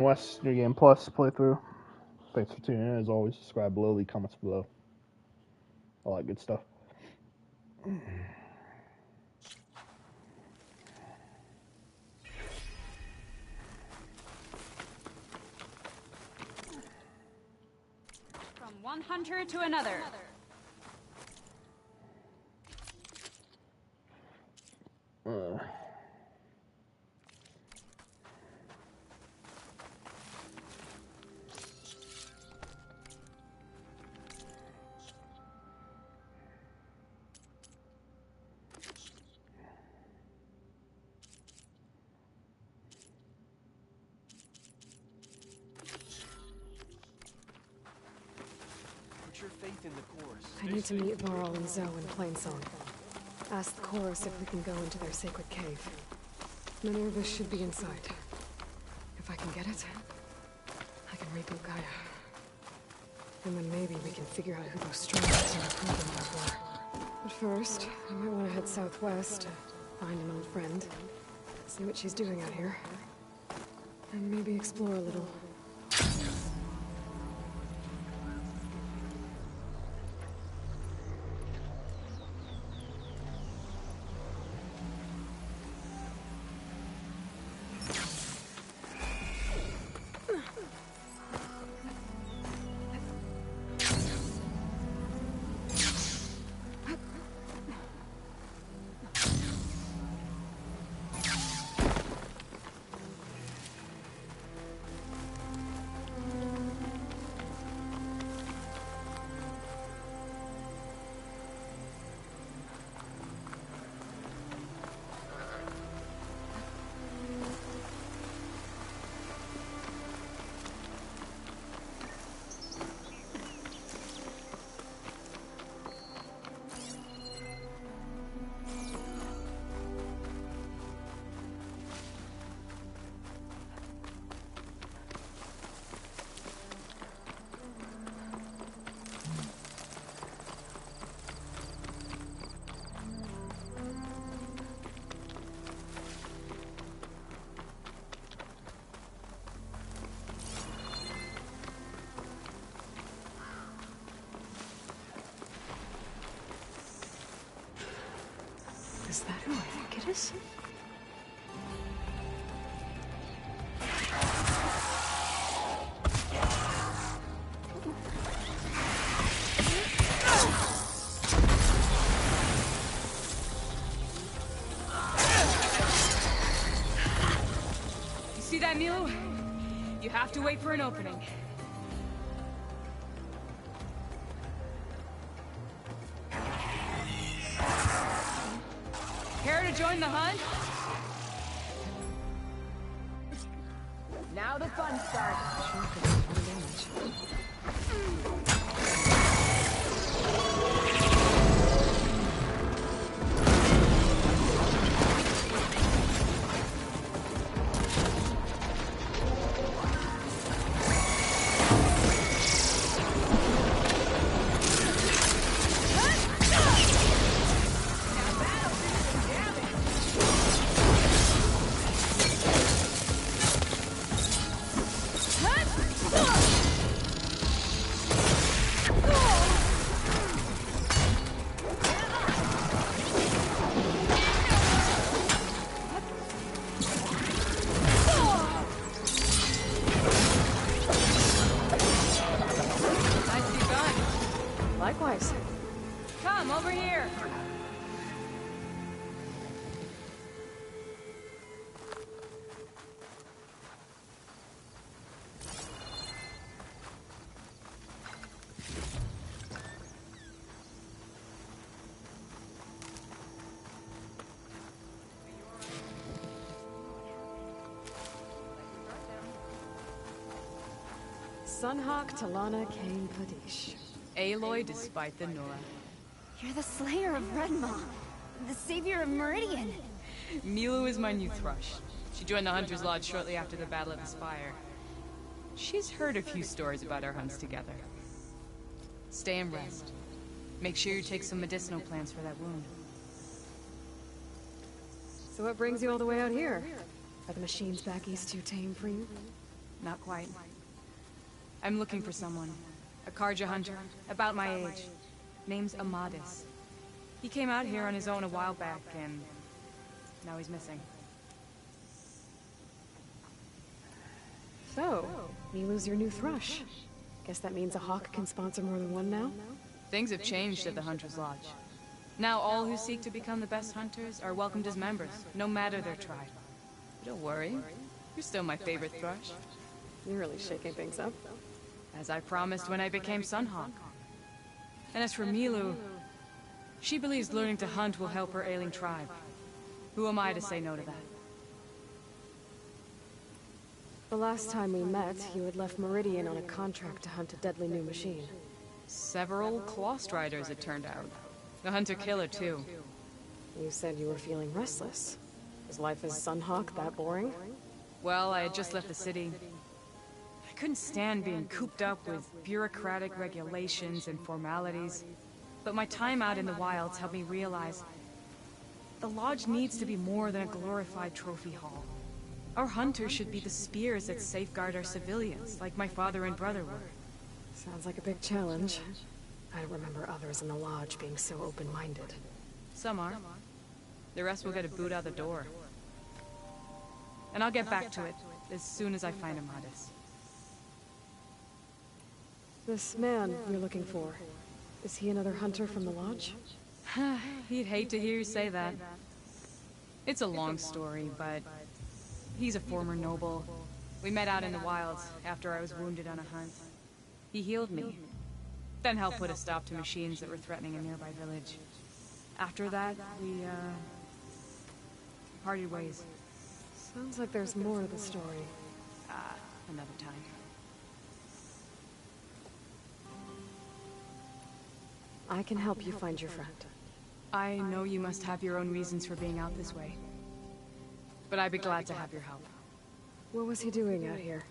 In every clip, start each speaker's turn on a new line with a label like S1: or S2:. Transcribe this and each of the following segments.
S1: West New Game Plus playthrough. Thanks for tuning in. As always, subscribe below, leave comments below. All that good stuff.
S2: From one hunter to another.
S3: Put your faith in the chorus.
S4: I need to meet Varl and Zoe in Plainsong. Ask the chorus if we can go into their sacred cave. Minerva should be inside. If I can get it, I can reboot Gaia. And then maybe we can figure out who those strangers in the Krugermars were. But first, I might want to head southwest, find an old friend, see what she's doing out here, and maybe explore a little. Is that who I think it is?
S2: You see that, Milo? You have to wait for an opening. Care to join the hunt? Now the fun starts.
S4: Likewise.
S2: Come over here.
S4: Sunhawk Talana Kane Padish.
S2: Aloy despite the Nora.
S5: You're the slayer of Redmaw, the savior of Meridian.
S2: Milo is my new thrush. She joined the Hunter's Lodge shortly after the Battle of the Spire. She's heard a few stories about our hunts together. Stay and rest. Make sure you take some medicinal plants for that wound.
S4: So what brings you all the way out here? Are the machines back east too tame for you?
S2: not quite. I'm looking for someone. A Karja hunter, about my age. Name's Amadis. He came out here on his own a while back, and now he's missing.
S4: So, Milu's your new thrush. Guess that means a hawk can sponsor more than one now?
S2: Things have changed at the Hunter's Lodge. Now all who seek to become the best hunters are welcomed as members, no matter their tribe. Don't worry, you're still my favorite thrush.
S4: You're really shaking things up.
S2: As I promised when I became Sunhawk. And as for Milu, she believes learning to hunt will help her ailing tribe. Who am I to say no to that?
S4: The last time we met, you had left Meridian on a contract to hunt a deadly new machine.
S2: Several Clawstriders, it turned out. A hunter-killer, too.
S4: You said you were feeling restless. Was life as Sunhawk that boring?
S2: Well, I had just left the city. I couldn't stand being cooped up with bureaucratic regulations and formalities. But my time out in the wilds helped me realize the lodge needs to be more than a glorified trophy hall. Our hunters should be the spears that safeguard our civilians, like my father and brother were.
S4: Sounds like a big challenge. I don't remember others in the lodge being so open-minded.
S2: Some are. The rest will get a boot out the door. And I'll get back to it as soon as I find Amadis.
S4: This man you're looking for, is he another hunter from the lodge?
S2: He'd hate to hear you say that. It's a long story, but he's a former noble. We met out in the wilds after I was wounded on a hunt. He healed me, then helped put a stop to machines that were threatening a nearby village. After that, we, parted ways.
S4: Sounds like there's more to the story.
S2: Another time.
S4: I can help you find your friend.
S2: I know you must have your own reasons for being out this way. But I'd be glad to have your help.
S4: What was he doing out here?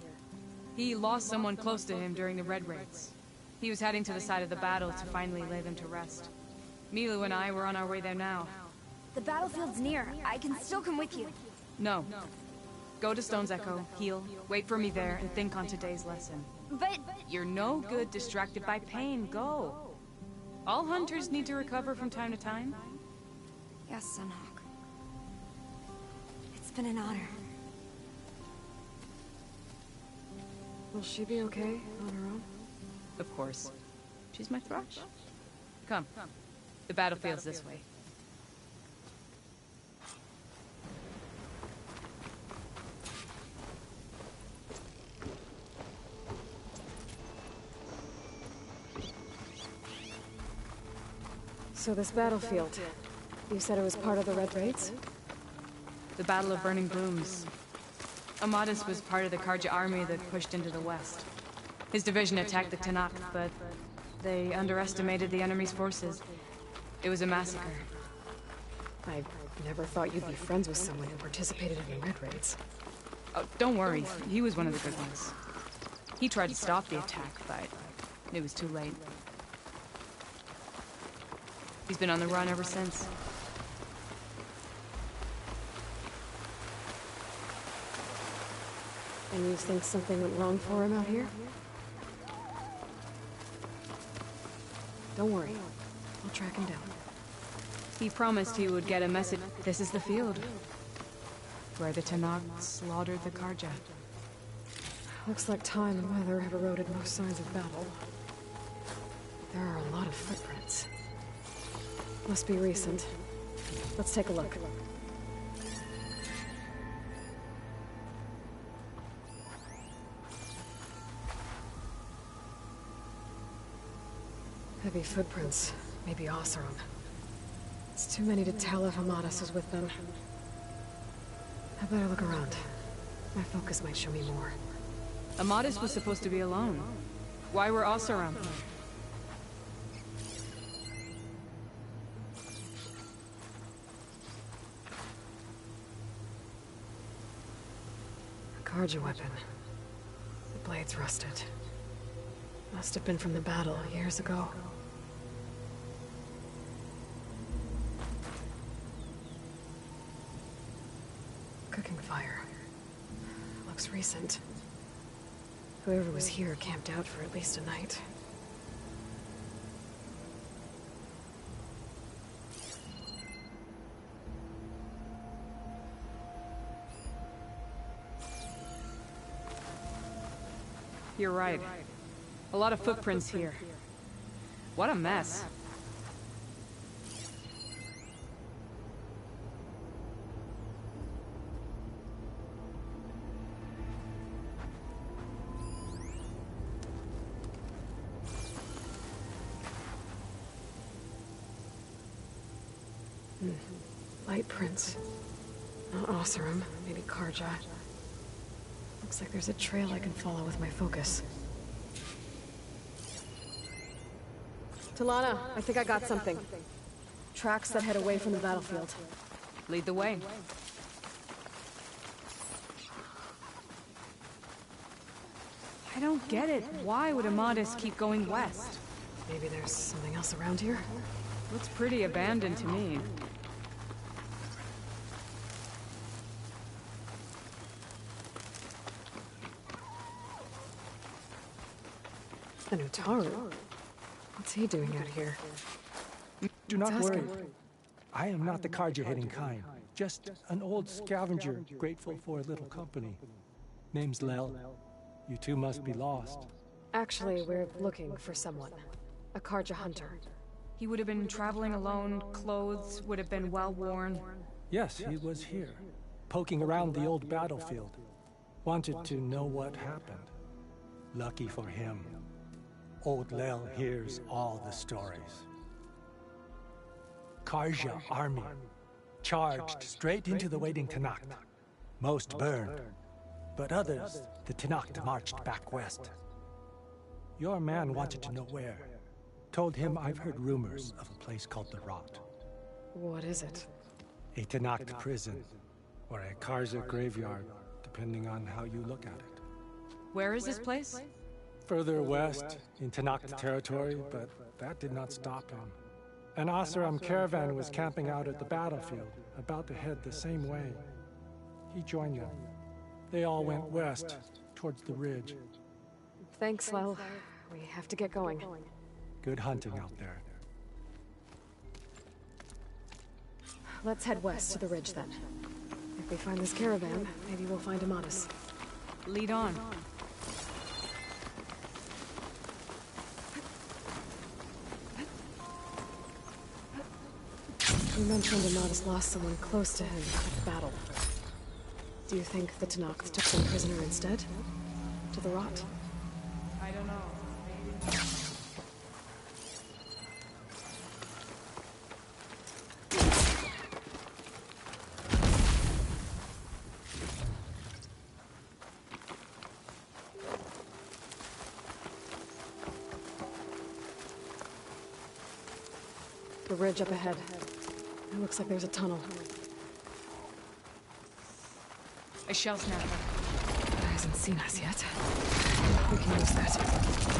S2: He lost someone close to him during the Red Raids. He was heading to the side of the battle to finally lay them to rest. Milu and I were on our way there now.
S5: The battlefield's near. I can still come with you.
S2: No. Go to Stone's Echo, heal, wait for me there, and think on today's lesson.
S5: But...
S2: You're no good distracted by pain. Go. All hunters need to recover from time to time.
S5: Yes, Sunhawk. It's been an honor.
S4: Will she be okay on her own?
S2: Of course. She's my thrush. Come. The battlefield's this way.
S4: So this battlefield, you said it was part of the Red Raids?
S2: The Battle of Burning Blooms. Amadis was part of the Karja army that pushed into the west. His division attacked the Tanakh, but they underestimated the enemy's forces. It was a massacre.
S4: I never thought you'd be friends with someone who participated in the Red Raids.
S2: Oh, don't worry. He was one of the good ones. He tried to stop the attack, but it was too late. He's been on the run ever since.
S4: And you think something went wrong for him out here? Don't worry. I'll track him down.
S2: He promised he would get a message. This is the field. Where the Tanakh slaughtered the Karja.
S4: Looks like time and weather have eroded most signs of battle. There are a lot of footprints. Must be recent. Let's take a look. Heavy footprints. Maybe Oseram. It's too many to tell if Amadis is with them. I better look around. My focus might show me more.
S2: Amadis was supposed to be alone. Why were Oseram?
S4: A Karja weapon. The blade's rusted. Must have been from the battle years ago. Cooking fire. Looks recent. Whoever was here camped out for at least a night.
S2: You're right. A lot of footprints here. What a mess.
S4: Light prints. Not Oseram, maybe Karja. Looks like there's a trail I can follow with my focus. Talana, I think I got something. Tracks that head away from the battlefield.
S2: Lead the way. I don't get it. Why would Amadis keep going west?
S4: Maybe there's something else around here?
S2: Looks pretty abandoned to me.
S4: An Utaru? What's he doing out here?
S6: Do not
S4: Let's ask
S6: worry.
S4: him.
S6: I am not the carja-hating kind. Just an old scavenger, grateful for a little company. Name's Lel. You two must be lost.
S4: Actually, we're looking for someone. A Karja hunter.
S2: He would have been traveling alone, clothes would have been well worn.
S6: Yes, he was here, poking around the old battlefield. Wanted to know what happened. Lucky for him, old Lel hears all the stories. Karja army charged straight into the waiting Tenakth. Most burned, but others, the Tenakth marched back west. Your man wanted to know where. Told him I've heard rumors of a place called the Rot.
S4: What is it?
S6: A Tenakth prison, or a Karja graveyard, depending on how you look at it.
S2: Where is this place?
S6: Further west, in Tenakth territory, but that did not stop him. An Oseram caravan was camping out at the battlefield, about to head the same way. He joined them. They all went west, towards the ridge.
S4: Thanks, Lel. We have to get going.
S6: Good hunting out there.
S4: Let's head west to the ridge then. If we find this caravan, maybe we'll find Amadis.
S2: Lead on.
S4: You mentioned Amadis lost someone close to him at the battle. Do you think the Tenakth took them prisoner instead? To the Rot?
S2: I don't know.
S4: The ridge up ahead. It looks like there's a tunnel.
S2: A shell snapper.
S4: It hasn't seen us yet. We can use that.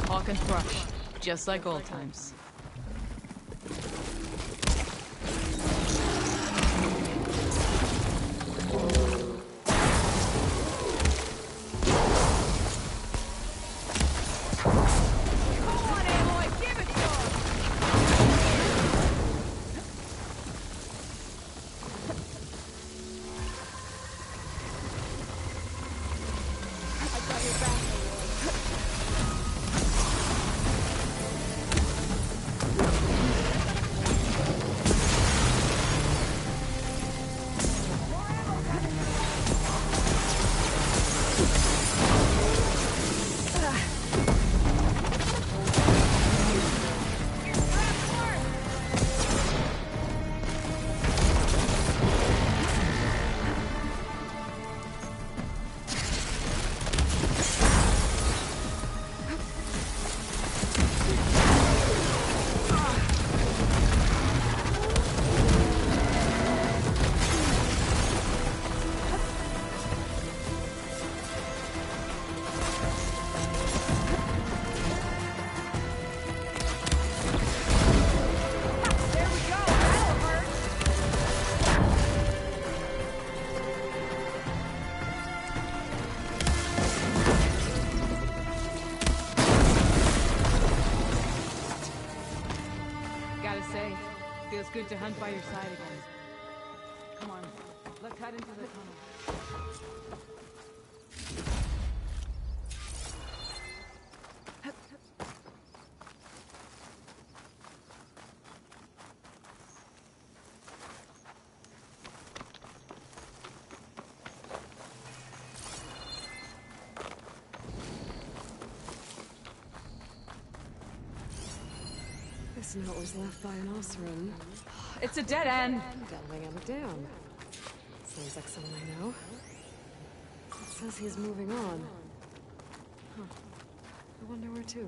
S2: Hawk and thrush. Just like old times. Feels good to hunt by your side again. Come on, let's head into the tunnel.
S4: This note was left by an Osram.
S2: It's a dead end.
S4: Delving on the dam. Sounds like someone I know. It says he's moving on. Huh. I wonder where to.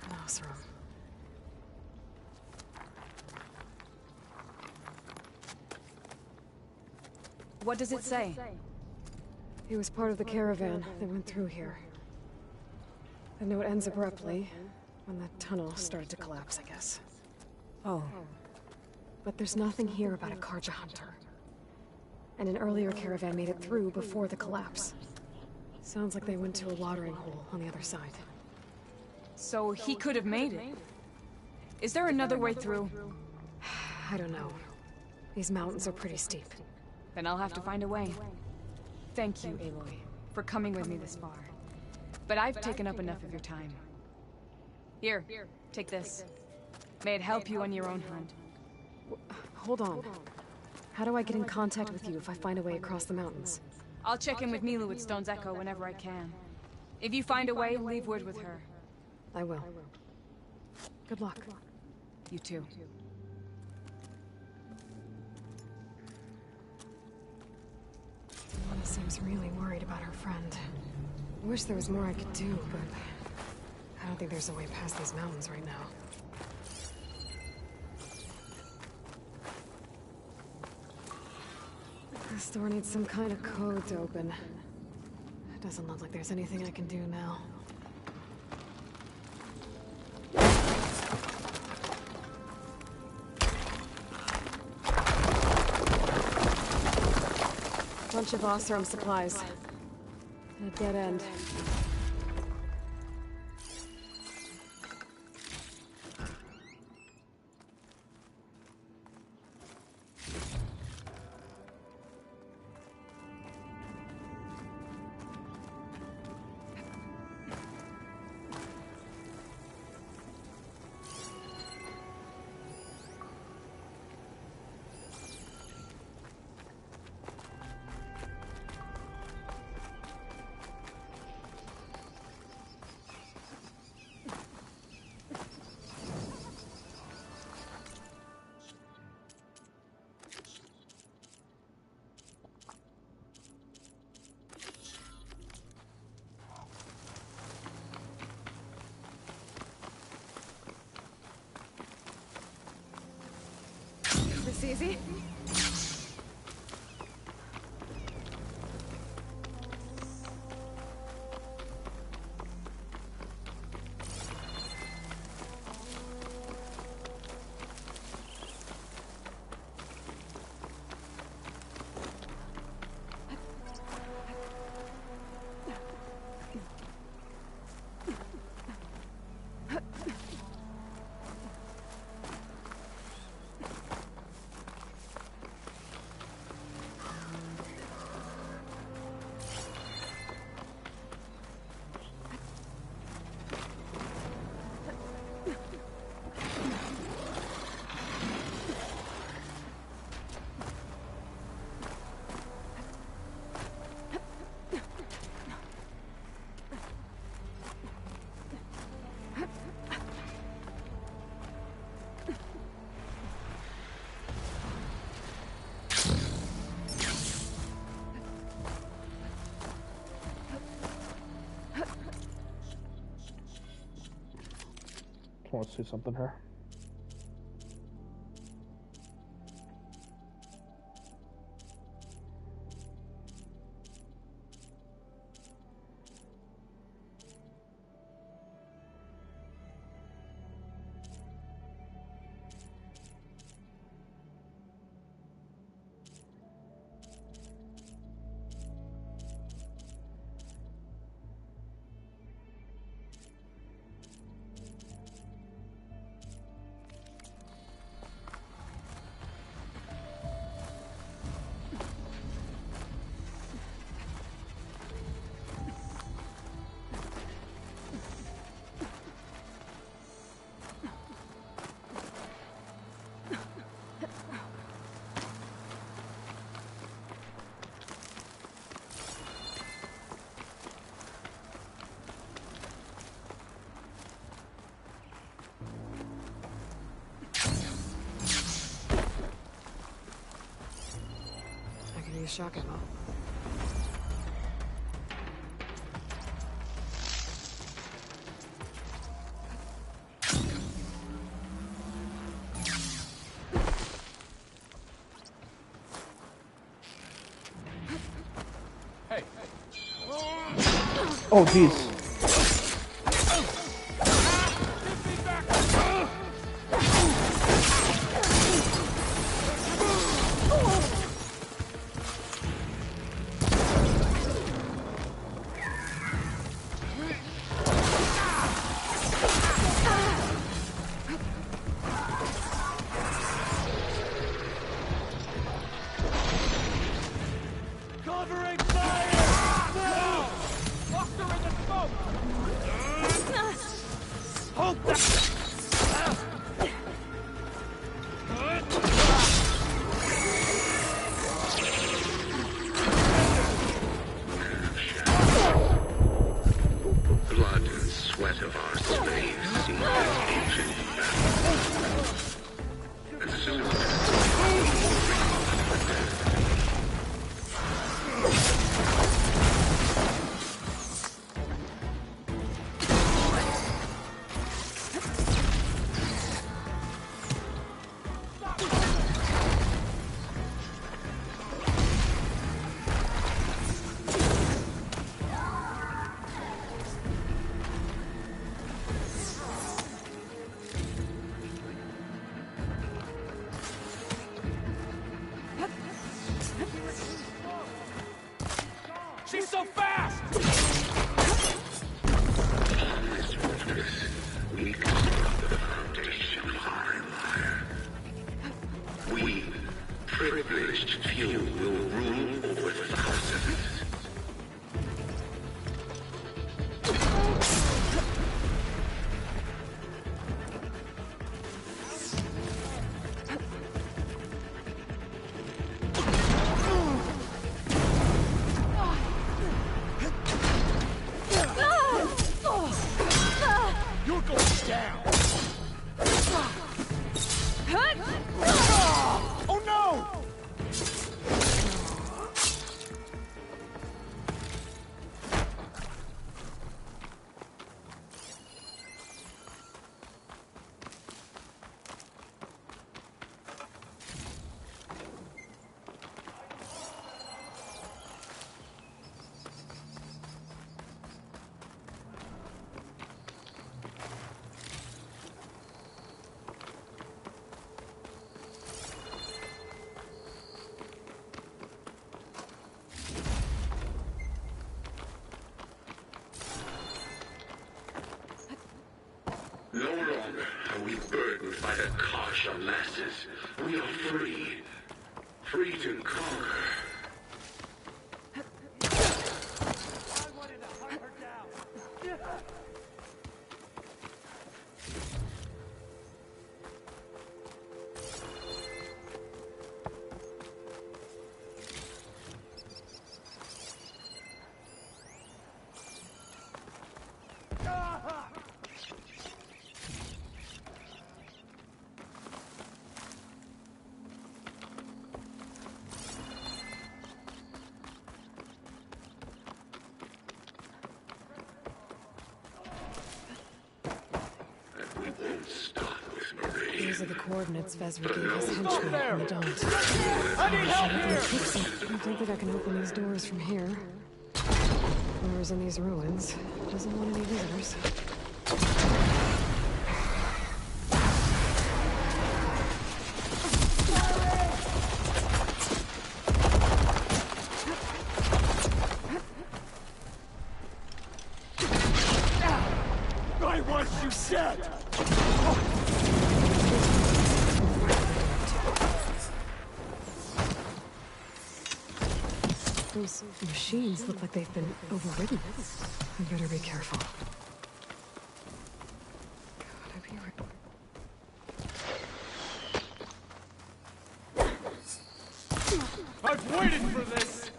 S4: An Osram.
S2: What does it say?
S4: He was part of the caravan that went through here. The note ends abruptly when the tunnel started to collapse, I guess.
S2: Oh.
S4: But there's nothing here about a Karja hunter. And an earlier caravan made it through before the collapse. Sounds like they went to a watering hole on the other side.
S2: So he could have made it. Is there another way through?
S4: I don't know. These mountains are pretty steep.
S2: Then I'll have to find a way. Thank you, Aloy, for coming with me this far. But I've taken up enough of your time. Here, take this. May it help you on your own hunt.
S4: Hold on. How do I get in contact with you if I find a way across the mountains?
S2: I'll check in with Mila at Stone's Echo whenever I can. If you find a way, leave word with her.
S4: I will. Good luck.
S2: You too.
S4: Mona seems really worried about her friend. I wish there was more I could do, but I don't think there's a way past these mountains right now. This door needs some kind of code to open. It doesn't look like there's anything I can do now. Bunch of Osram supplies. And a dead end. This easy?
S1: I want to say something to her.
S4: use shock ammo.
S1: Oh, jeez.
S3: Covering fire! Now! Lock her in the smoke! Hold that!
S7: Blood and sweat of our slaves seen this ancient battle. And soon
S3: She's so fast!
S7: on this fortress, we construct the foundation of our empire. We, privileged few, will rule over thousands.
S3: You're going down! Oh no!
S7: No longer are we burdened by the Kasha masses. We are free. Free to conquer.
S3: I wanted to hunt her down!
S7: And we won't stop with Marie.
S4: These are the coordinates Vezra gave his henchmen in the don't.
S3: I need help here!
S4: I don't think that I can open these doors from here. Whoever's in these ruins doesn't want any visitors.
S3: Right what you said!
S4: Those machines look like they've been overridden. I better be careful. Gotta be
S3: I've waited for this!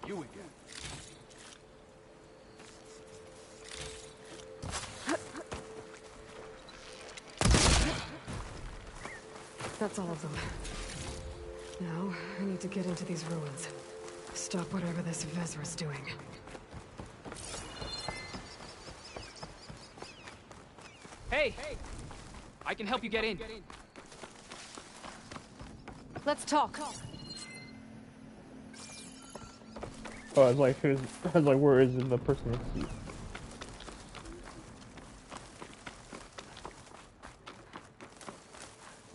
S3: You again.
S4: That's all of them. Now, I need to get into these ruins. Stop whatever this Vezra's doing.
S2: Hey! I can help you get in.
S4: Let's talk.
S1: Oh, I was like, where is the person in the seat?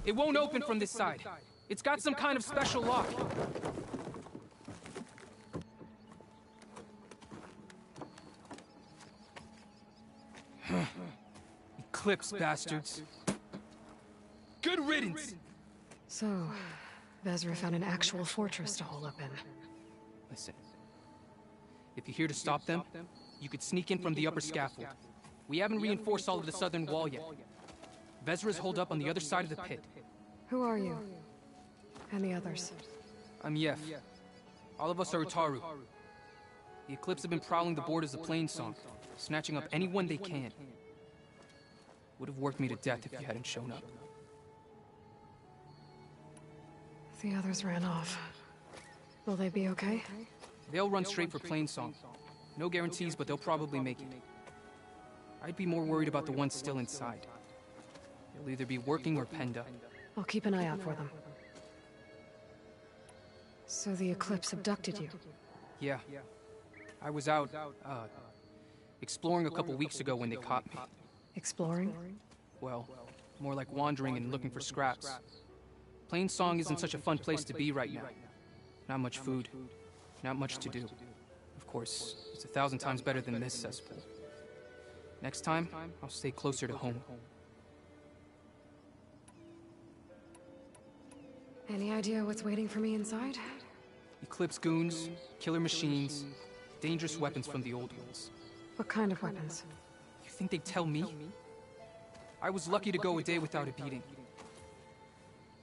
S2: It won't open from this side. It's got some kind of special lock. Eclipse, bastards. Good riddance!
S4: So, Vezra found an actual fortress to hole up in.
S2: Listen. If you're here to stop them, you could sneak in from the upper scaffold. We haven't reinforced all of the southern wall yet. Vezra's holed up on the other side of the pit.
S4: Who are you? And the others?
S2: I'm Yef. All of us are Utaru. The Eclipse have been prowling the borders of Plainsong, snatching up anyone they can. Would have worked me to death if you hadn't shown up.
S4: The others ran off. Will they be okay?
S2: They'll run straight for Plainsong. No guarantees, but they'll probably make it. I'd be more worried about the ones still inside. They'll either be working or penned up.
S4: I'll keep an eye out for them. So the Eclipse abducted you?
S2: Yeah. I was out, exploring a couple weeks ago when they caught me.
S4: Exploring?
S2: Well, more like wandering and looking for scraps. Plainsong isn't such a fun place to be right now. Not much food, not much to do. Of course, it's 1,000 times better than this cesspool. Next time, I'll stay closer to home.
S4: Any idea what's waiting for me inside?
S2: Eclipse goons, killer machines, dangerous weapons from the old ones.
S4: What kind of weapons?
S2: You think they'd tell me? I was lucky to go a day without a beating.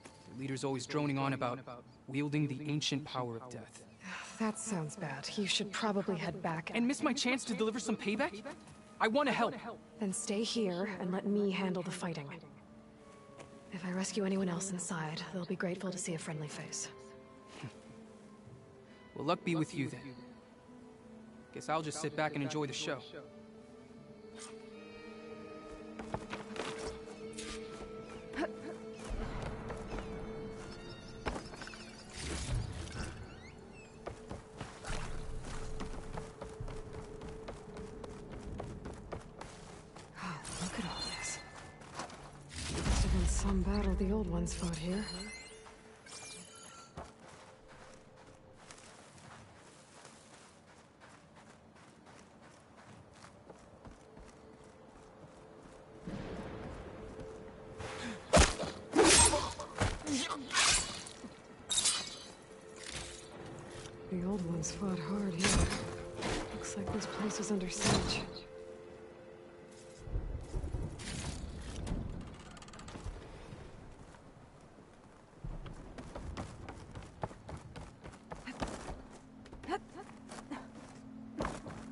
S2: The leader's always droning on about wielding the ancient power of death.
S4: That sounds bad. You should probably head back
S2: And miss my chance to deliver some payback? I want to help.
S4: Then stay here and let me handle the fighting. If I rescue anyone else inside, they'll be grateful to see a friendly face.
S2: Well, luck be with you then. Guess I'll just sit back and enjoy the show.
S4: Oh, look at all this. Must have been some battle the old ones fought here. The old ones fought hard here. Looks like this place is under siege.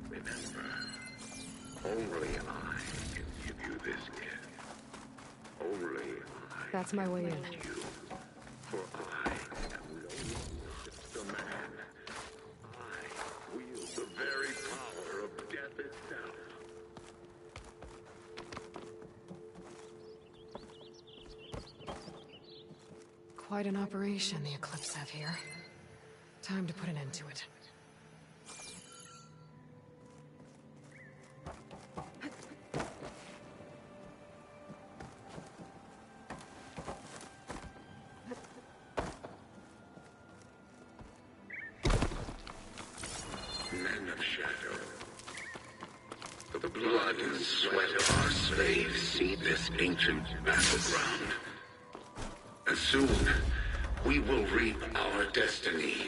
S7: Remember, only I can give you this gift. Only I
S4: That's my way in.
S7: can you. For I am no longer just a man. I wield the very power of death itself.
S4: Quite an operation the Eclipse have here. Time to put an end to it.
S7: Men of shadow. The blood and sweat of our slaves seed this ancient battleground. And soon, we will reap our destiny.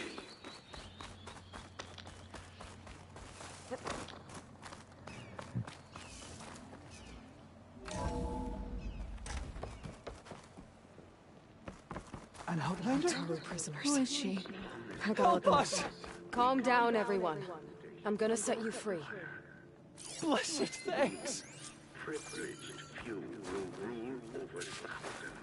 S8: An outlander?
S4: Utaru prisoners.
S8: Who is she?
S4: I gotta let them
S8: Help us!
S4: Calm down, everyone. I'm gonna set you free.
S3: Blessed thanks.
S7: Privileged few will rule over thousands.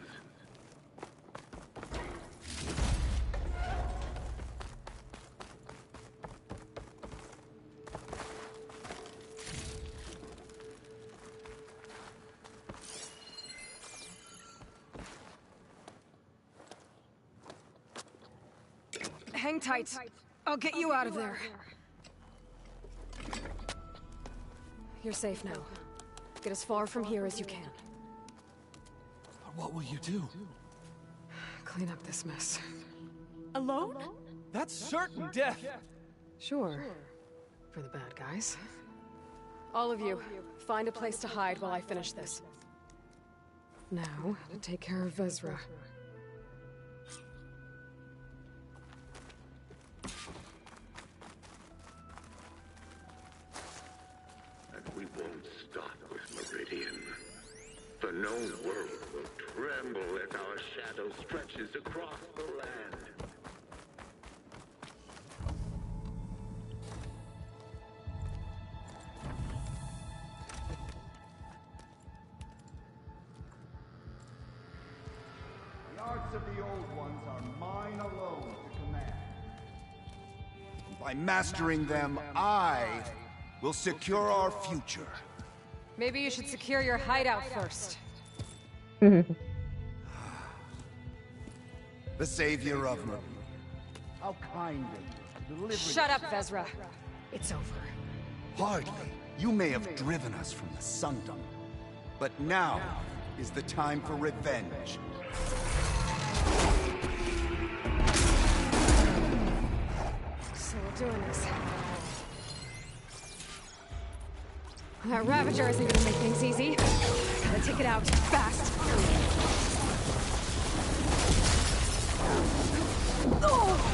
S4: Hang tight. I'll get you out of there. You're safe now. Get as far from here as you can.
S3: What will you do?
S4: Clean up this mess.
S3: Alone? That's certain death.
S4: Sure. For the bad guys. All of you, find a place to hide while I finish this. Now, to take care of Vezra.
S7: And we won't stop with Meridian. The known world will tremble as our shadow stretches across the land.
S8: The arts of the old ones are mine alone to command. By mastering them, I will secure our future.
S4: Maybe you should secure your hideout first.
S8: The savior of Meridian. How kind of you. Delivering.
S4: Shut up, Vezra. It's over.
S8: Hardly. You may have driven us from the Sundom, but now is the time for revenge.
S4: So we're doing this. That Ravager isn't gonna make things easy. Gotta take it out fast. Oh!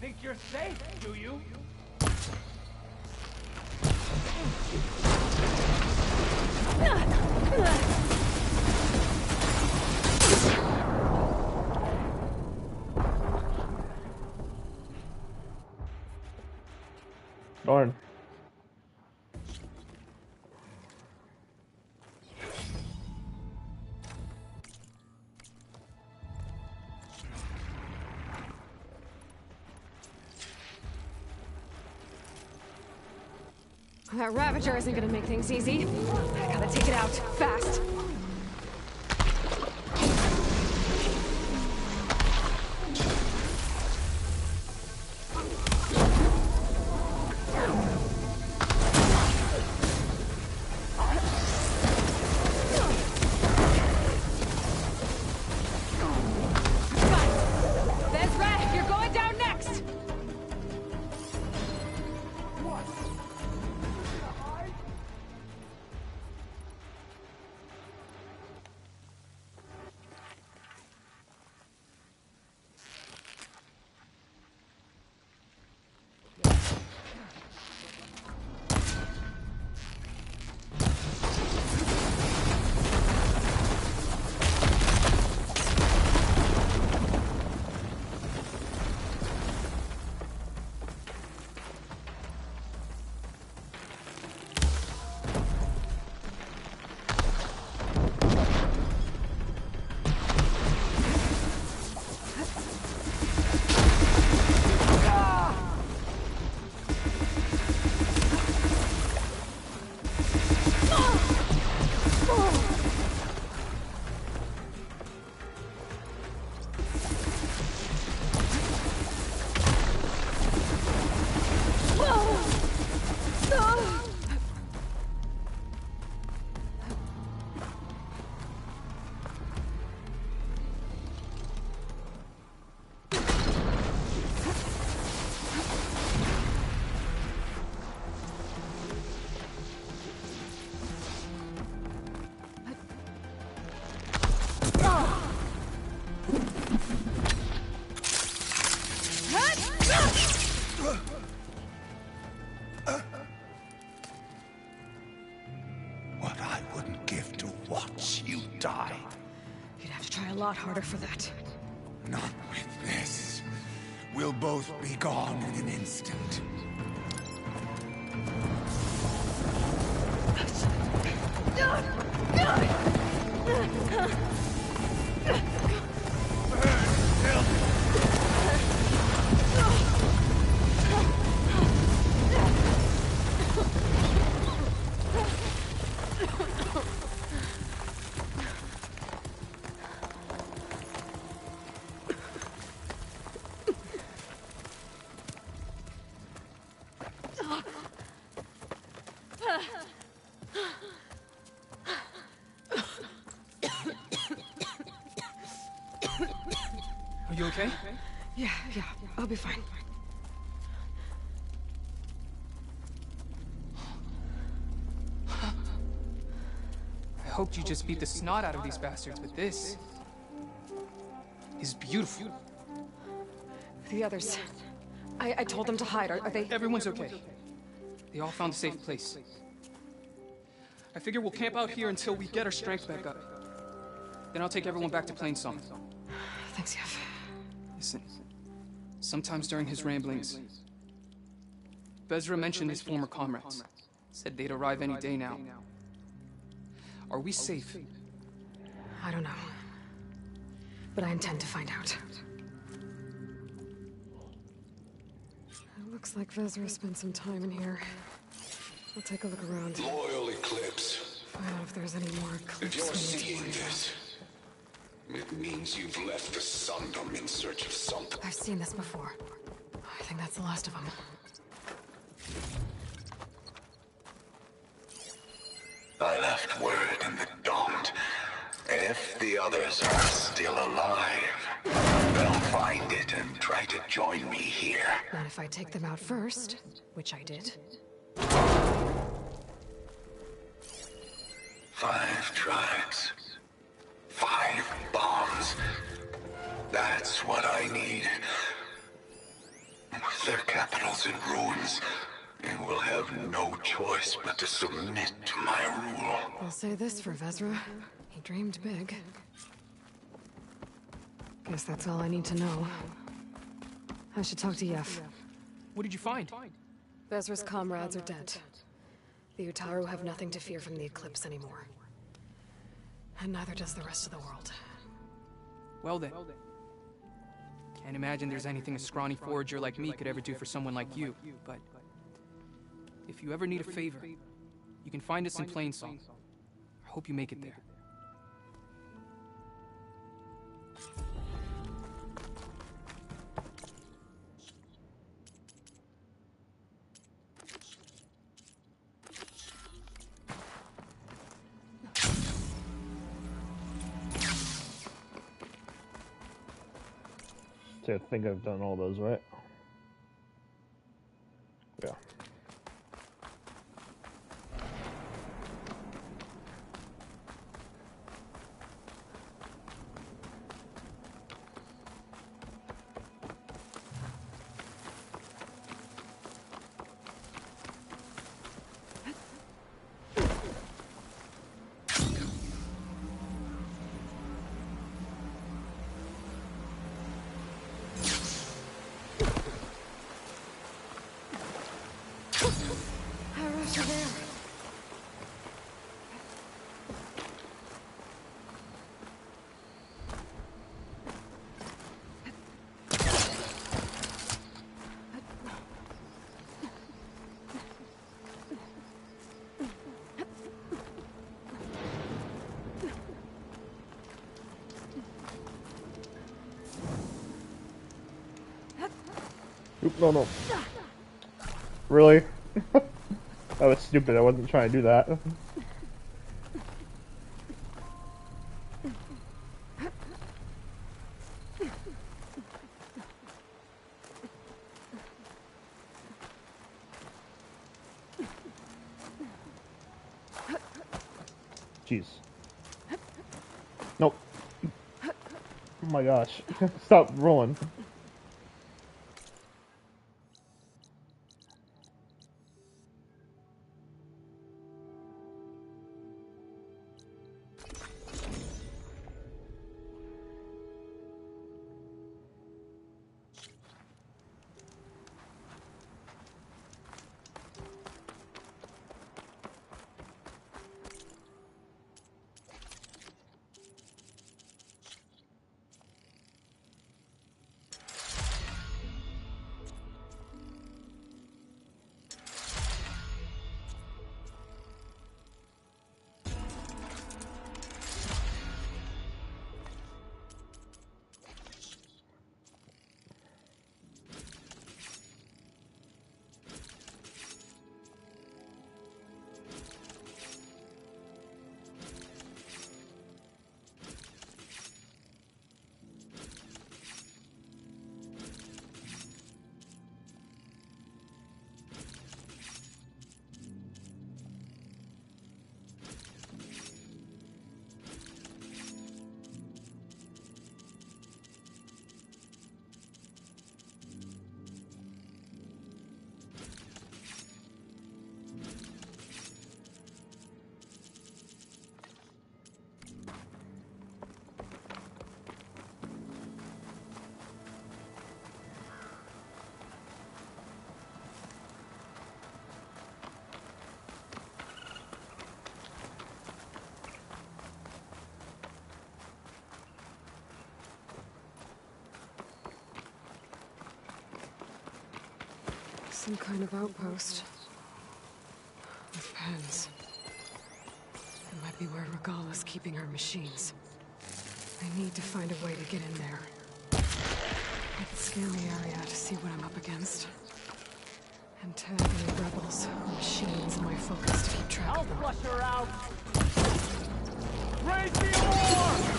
S3: Think you're safe, do you?
S1: Darn.
S4: That Ravager isn't gonna make things easy. I gotta take it out fast. Vezra, you're going down next!
S8: die.
S4: You'd have to try a lot harder for that.
S8: Not with this. We'll both be gone in an instant.
S3: Are you okay?
S4: Yeah, I'll be fine.
S3: I hoped you just beat the snot out of these bastards, but this is beautiful.
S4: The others. I told them to hide. Are they?
S3: Everyone's okay. They all found a safe place. I figure we'll camp out here until we get our strength back up. Then I'll take everyone back to Plainsong.
S4: Thanks, Yev.
S3: Listen, sometimes during his ramblings, Vezra mentioned his former comrades. Said they'd arrive any day now. Are we safe?
S4: I don't know. But I intend to find out. It looks like Vezra spent some time in here. I'll take a look around.
S7: Loyal Eclipse.
S4: Find out if there's any more
S7: If
S4: Eclipse
S7: you're
S4: we need to
S7: seeing
S4: worry about.
S7: this, it means you've left the Sundom in search of something.
S4: I've seen this before. I think that's the last of them.
S7: I left word in the Daunt. If the others are still alive, they'll find it and try to join me here.
S4: And if I take them out first, which I did,
S7: 5 tribes. 5 bombs. That's what I need. With their capitals in ruins, they will have no choice but to submit to my rule.
S4: I'll say this for Vezra. He dreamed big. Guess that's all I need to know. I should talk to Yev.
S3: What did you find?
S4: Vezra's comrades are dead. The Utaru have nothing to fear from the Eclipse anymore. And neither does the rest of the world.
S3: Well then. Can't imagine there's anything a scrawny forager like me could ever do for someone like you, but if you ever need a favor, you can find us in Plainsong. I hope you make it there.
S1: So I think I've done all those, right? Yeah. Oop, no. Really? That was stupid. I wasn't trying to do that. Jeez. Nope. Oh my gosh. Stop rolling.
S4: Some kind of outpost. With pens. It might be where Regala's keeping her machines. I need to find a way to get in there. I can scan the area to see what I'm up against. And tag any rebels or machines in my focus to keep track of them.
S9: I'll flush her out! Raise the alarm!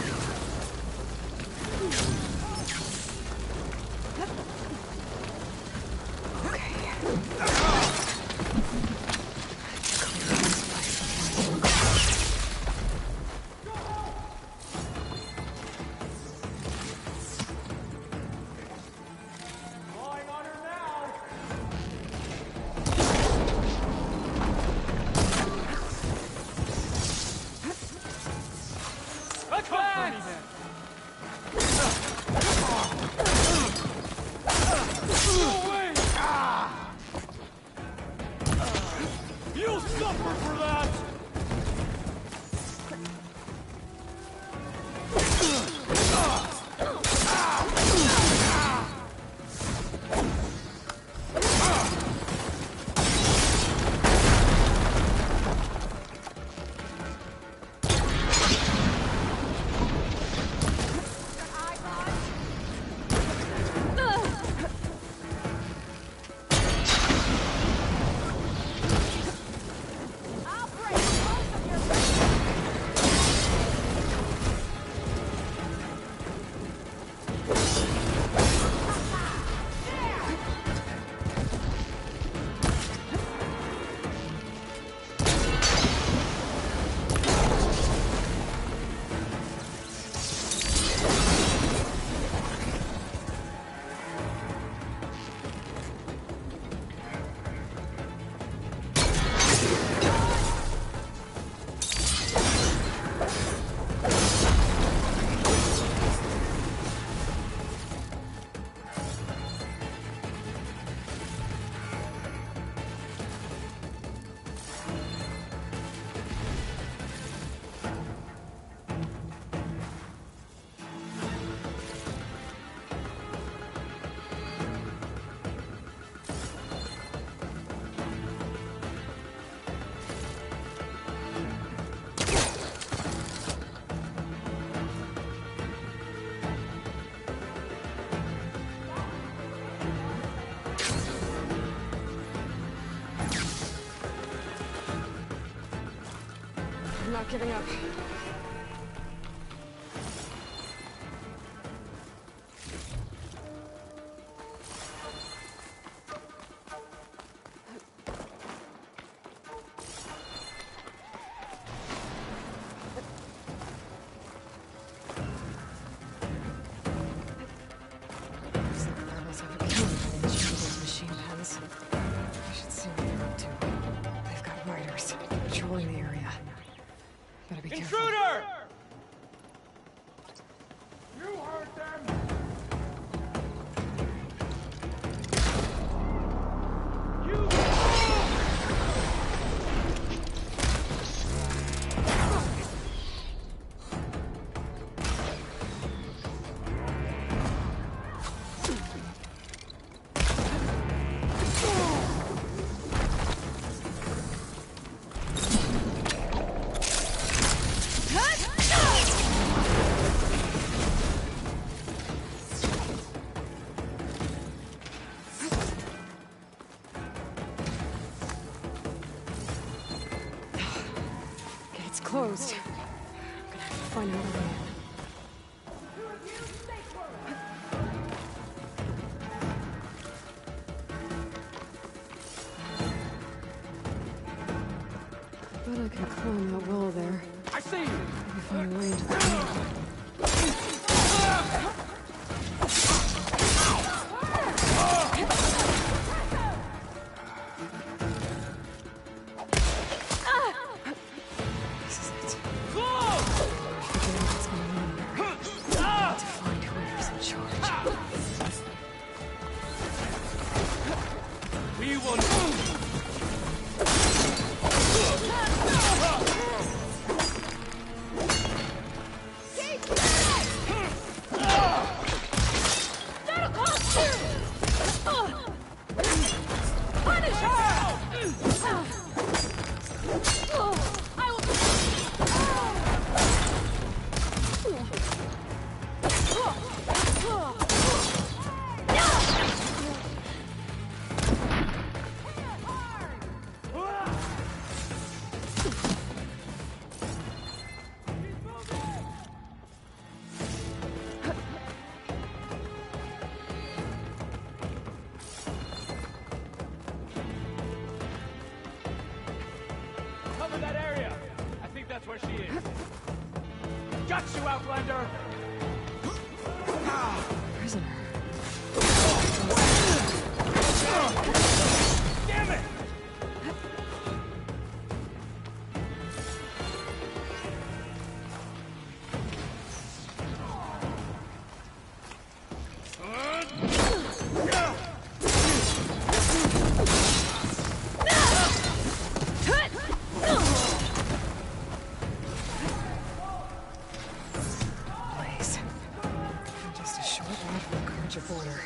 S9: You'll suffer for that!
S4: I'm not giving up. Looks like the rebels have a key to those machine pens. I should see what they're up to. They've got riders patrolling the area. Better be careful.
S9: Intruder! You heard them!
S4: Closed. I'm gonna have to find another way in. Bet I can climb that wall there.
S9: I see you!
S4: Maybe find a way into the cave.
S9: We will move! Cover that area. I think that's where she is. Got you, Outlander.
S4: Prisoner.
S9: Damn it!
S4: Blaze. Just a short ride from the Karja border.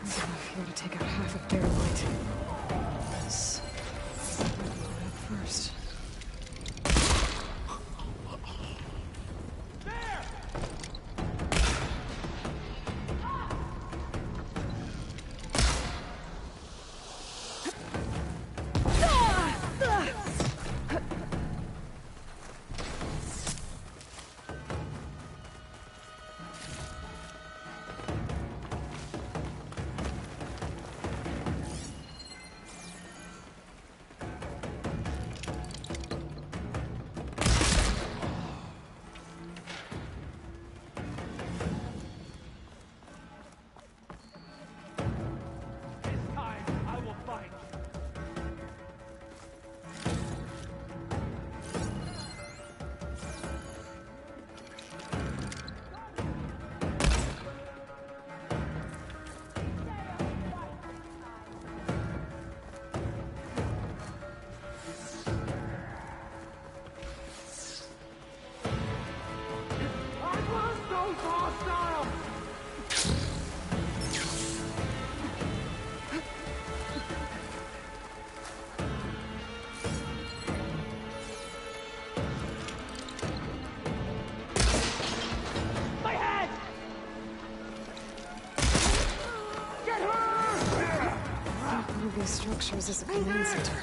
S4: There's enough here to take out half of their light. Let's load up first.
S9: This time, I will fight. I must go hostile! My head! Get her!
S4: One of these structures is a command center.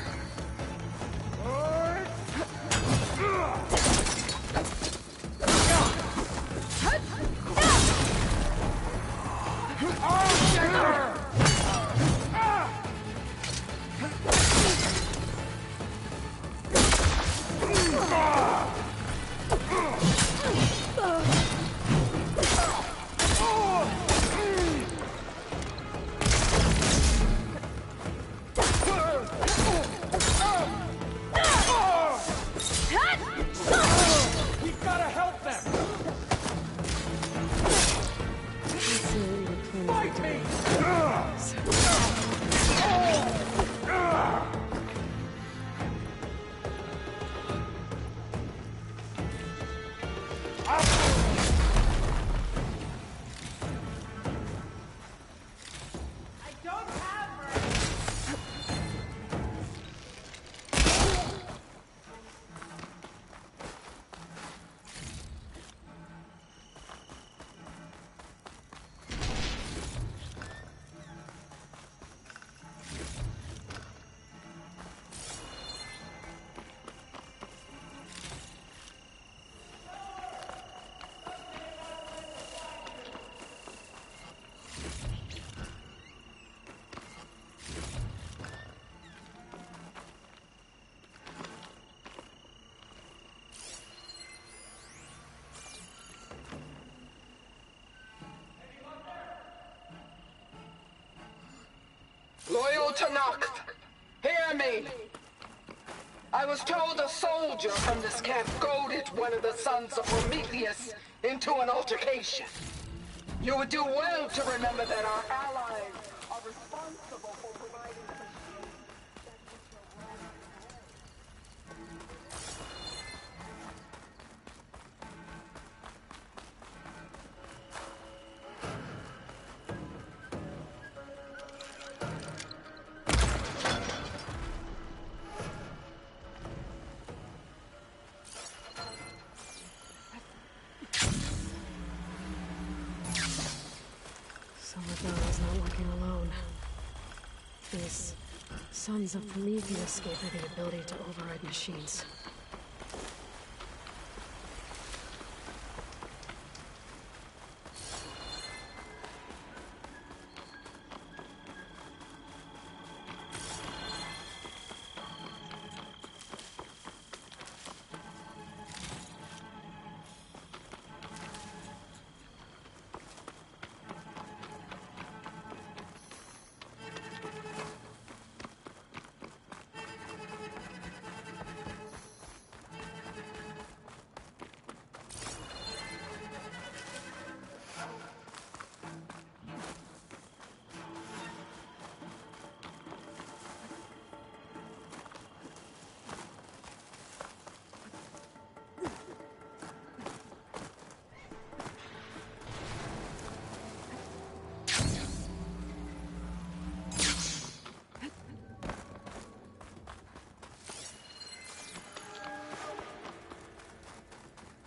S9: We gotta help them!
S4: Let's see what you're planning
S9: Fight
S4: to
S9: me! I don't have her!
S10: Loyal to Noct, hear me. I was told a soldier from this camp goaded one of the sons of Prometheus into an altercation. You would do well to remember that our allies are responsible for providing for shields that which
S4: These sons of Prometheus gave her the ability to override machines.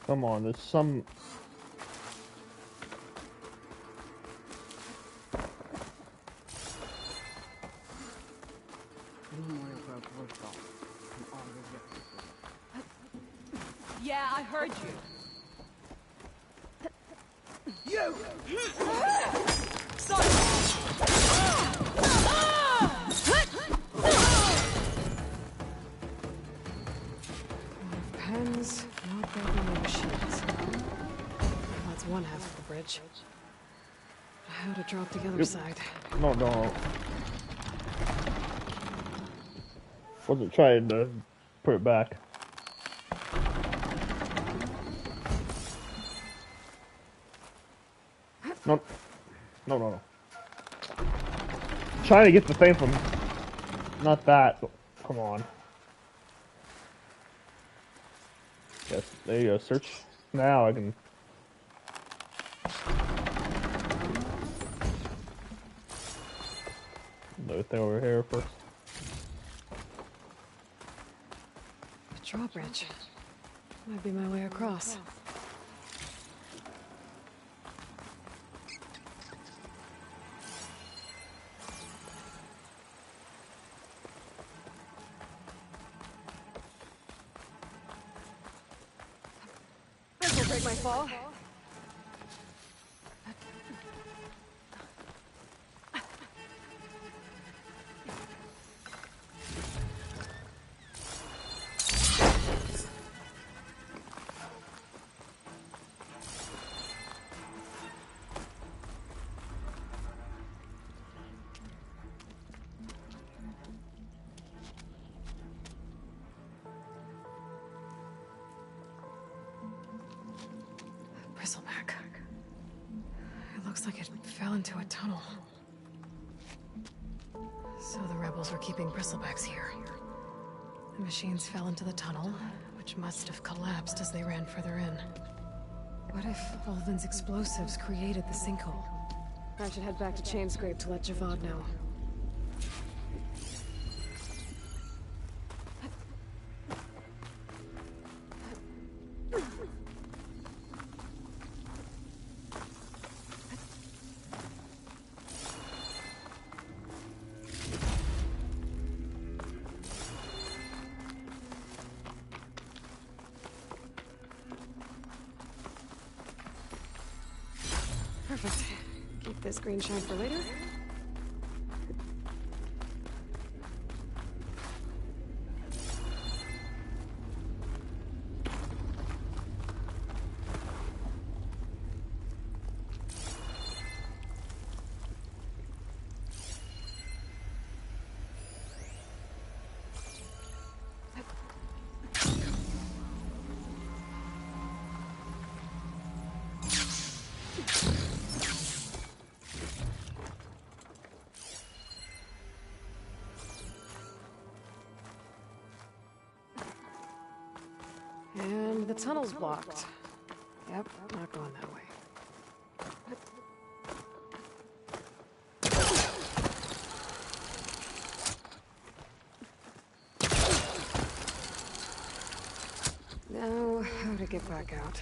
S1: Come on, there's some...
S2: Yeah, I heard you. You! Son!
S4: Pens, not broken machines. That's one half of the bridge. How to drop the other side.
S1: No, no. Wasn't trying to put it back. No. No, no, no. Trying to get the thing from... Not that. Come on. Yes, there you go. Search. Now I can... Another thing over here first.
S4: The drawbridge. Might be my way across. This will break my fall. Bristleback. It looks like it fell into a tunnel. So the rebels were keeping bristlebacks here. The machines fell into the tunnel, which must have collapsed as they ran further in. What if Ulvin's explosives created the sinkhole? I should head back to Chainscrape to let Javad know. Perfect. Keep this green shine for later. And the tunnel's blocked. Yep, not going that way. Now, how to get back out?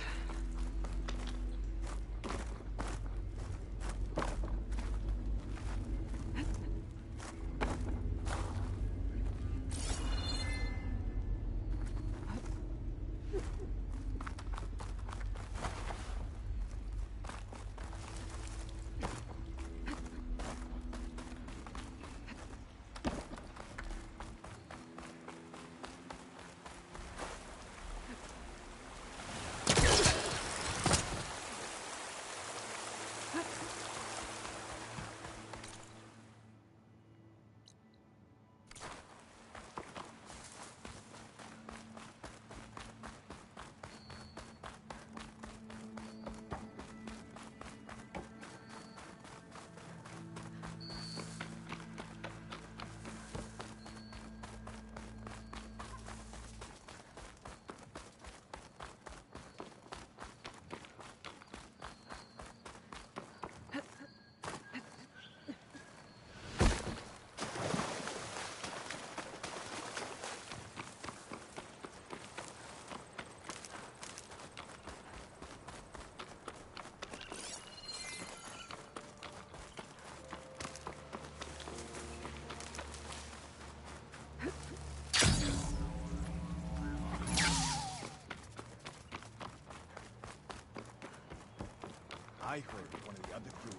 S8: I heard one of the other crew.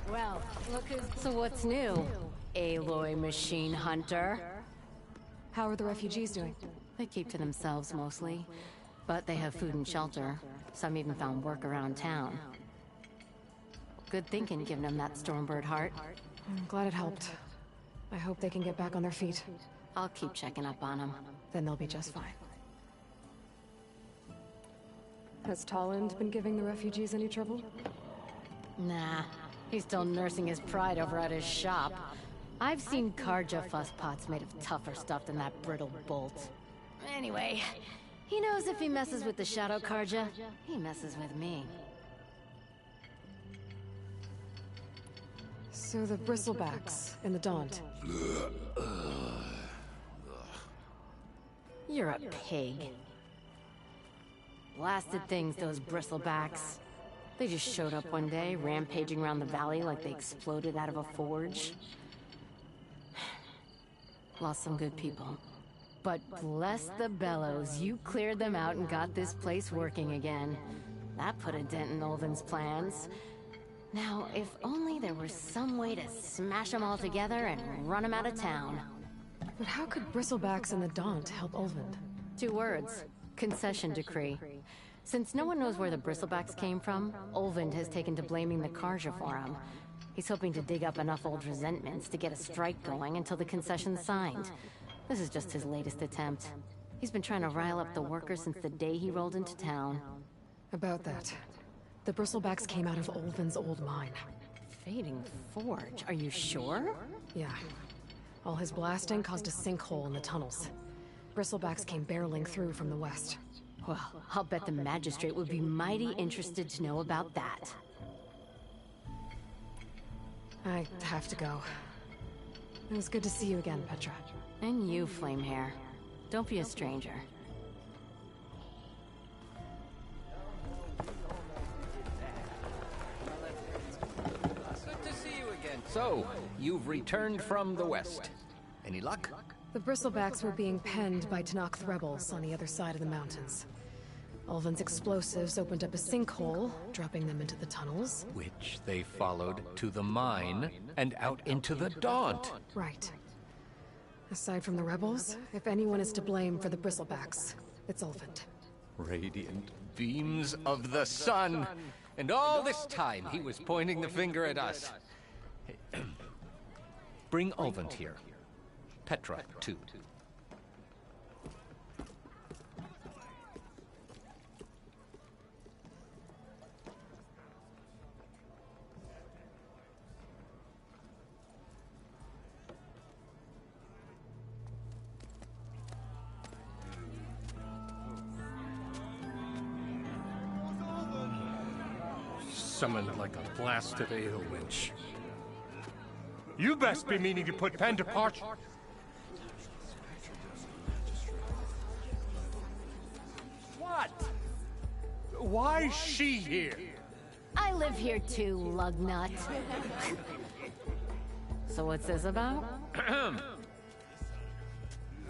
S11: Well, look who's... So what's new, Aloy Machine Hunter?
S4: How are the refugees doing?
S11: They keep to themselves mostly, but they have food and shelter. Some even found work around town. Good thinking, giving them that Stormbird heart.
S4: I'm glad it helped. I hope they can get back on their feet.
S11: I'll keep checking up on them.
S4: Then they'll be just fine. Has Tolland been giving the refugees any trouble?
S11: Nah, he's still nursing his pride over at his shop. I've seen Karja fusspots made of tougher stuff than that brittle bolt. Anyway, he knows if he messes with the Shadow Karja, he messes with me.
S4: So the bristlebacks in the Daunt.
S11: You're a pig. Blasted things, those bristlebacks. They just showed up one day, rampaging around the valley like they exploded out of a forge. Lost some good people. But bless the bellows, you cleared them out and got this place working again. That put a dent in Ulvin's plans. Now, if only there was some way to smash them all together and run them out of town.
S4: But how could bristlebacks in the Daunt help Ulvin?
S11: 2 words. Concession decree. Since no one knows where the bristlebacks came from, Ulvin has taken to blaming the Karja for them. He's hoping to dig up enough old resentments to get a strike going until the concession's signed. This is just his latest attempt. He's been trying to rile up the workers since the day he rolled into town.
S4: About that. The bristlebacks came out of Ulvin's old mine.
S11: Fading Forge, are you sure?
S4: Yeah. All his blasting caused a sinkhole in the tunnels. Bristlebacks came barreling through from the west.
S11: Well, I'll bet the magistrate would be mighty interested to know about that.
S4: I have to go. It was good to see you again, Petra.
S11: And you, Flamehair. Don't be a stranger.
S12: Good to see you again. So, you've returned from the west. Any luck?
S4: The bristlebacks were being penned by Tenakth rebels on the other side of the mountains. Ulvin's explosives opened up a sinkhole, dropping them into the tunnels.
S12: Which they followed to the mine and out into the Daunt.
S4: Right. Aside from the rebels, if anyone is to blame for the bristlebacks, it's Ulvin.
S12: Radiant beams of the sun. And all this time he was pointing the finger at us. Bring Ulvin here. Petra, too.
S13: Summoned like a blasted ale winch. You best be meaning to put pen to parch. What? Why is she here?
S11: I live here too, lugnut. So what's this about?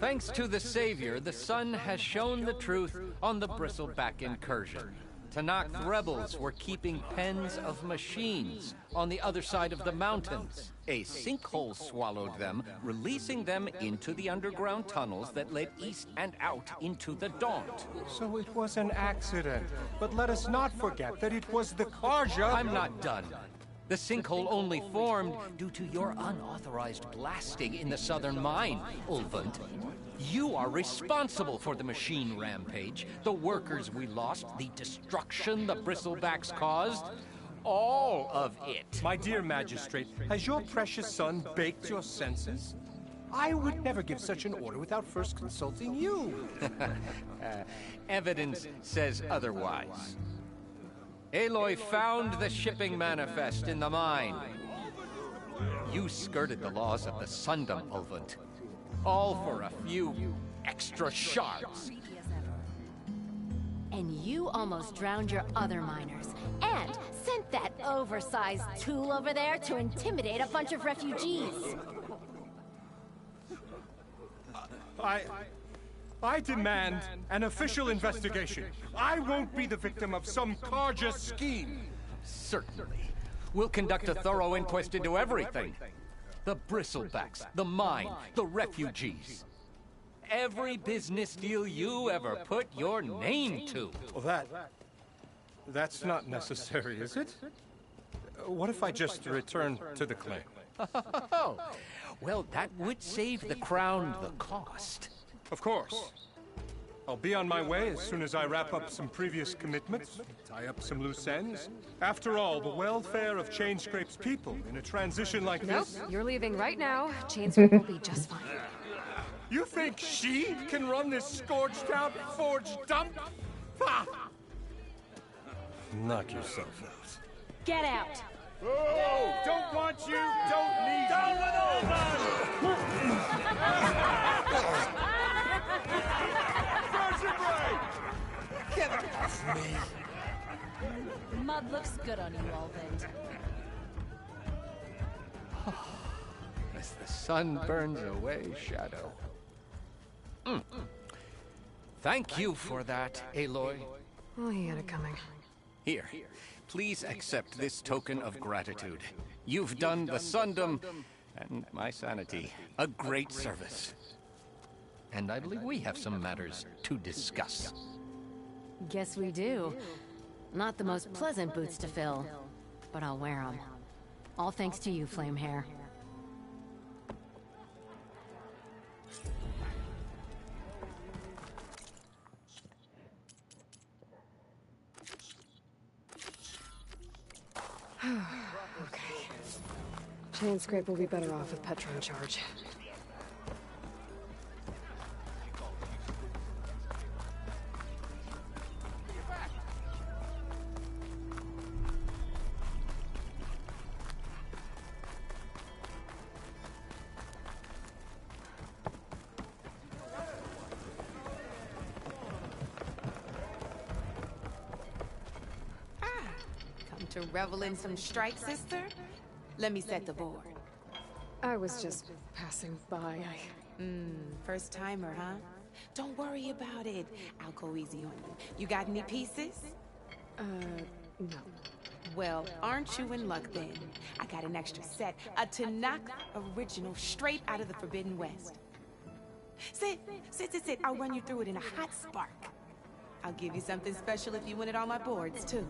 S12: Thanks to the Savior, the sun has shown the truth on the Bristleback incursion. Tenakth rebels were keeping pens of machines on the other side of the mountains. A sinkhole swallowed them, releasing them into the underground tunnels that led east and out into the Daunt.
S13: So it was an accident. But let us not forget that it was the Karja.
S12: I'm not done. The sinkhole only formed due to your unauthorized blasting in the southern mine, Ulvund. You are responsible for the machine rampage, the workers we lost, the destruction the bristlebacks caused. All of it.
S13: My dear magistrate, has your precious son baked your senses? I would never give such an order without first consulting you.
S12: Evidence says otherwise. Aloy found the shipping manifest in the mine. You skirted the laws of the Sundom, Ulvund. All for a few extra shards.
S11: And you almost drowned your other miners. And sent that oversized tool over there to intimidate a bunch of refugees.
S13: I demand an official investigation. I won't be the victim of some Karja scheme.
S12: Certainly. We'll conduct a thorough inquest into everything. The bristlebacks, the mine, the refugees. Every business deal you ever put your name to.
S13: Well, that's not necessary, is it? What if I just return to the claim?
S12: Oh, well, that would save the Crown the cost.
S13: Of course. I'll be on my way as soon as I wrap up some previous commitments, tie up some loose ends. After all, the welfare of Chainscrape's people in a transition like this...
S4: Nope, you're leaving right now. Chainscrape will be just fine.
S13: You think she can run this scorched-out forged dump? Ha! Knock yourself out.
S11: Get out!
S9: Oh, don't want you, don't need you.
S13: Get off me!
S11: Mud looks good on you, Ulvund.
S12: As the sun burns away shadow. Thank you for that, Aloy.
S4: Oh, he had it coming.
S12: Here, please accept this token of gratitude. You've done the Sundom, and my sanity, a great service. And I believe we have some matters to discuss.
S11: Guess we do. Not the most pleasant boots to fill, but I'll wear them. All thanks to you, Flamehair.
S4: Okay. Chainscrape will be better off with Petra in charge.
S2: To revel in some strike, sister? Let me set the board.
S4: I was just passing by.
S2: First timer, huh? Don't worry about it. I'll go easy on you. You got any pieces?
S4: No.
S2: Well, aren't you in luck then? I got an extra set, a Tanakh original straight out of the Forbidden West. Sit. I'll run you through it in a hot spark. I'll give you something special if you win it on my boards, too.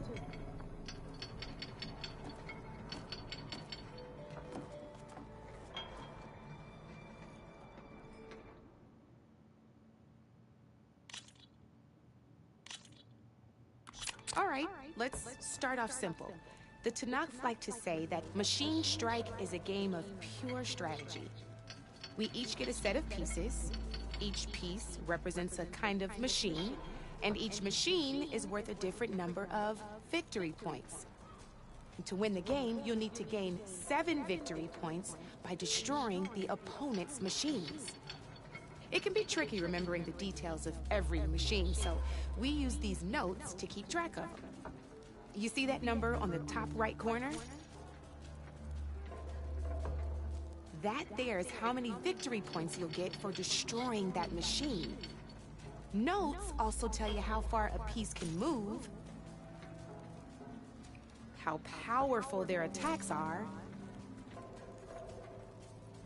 S2: All right, let's start off simple. The Tanakh like to say that Machine Strike is a game of pure strategy. We each get a set of pieces. Each piece represents a kind of machine, and each machine is worth a different number of victory points. And to win the game, you'll need to gain 7 victory points by destroying the opponent's machines. It can be tricky remembering the details of every machine, so we use these notes to keep track of them. You see that number on the top right corner? That there is how many victory points you'll get for destroying that machine. Notes also tell you how far a piece can move, how powerful their attacks are,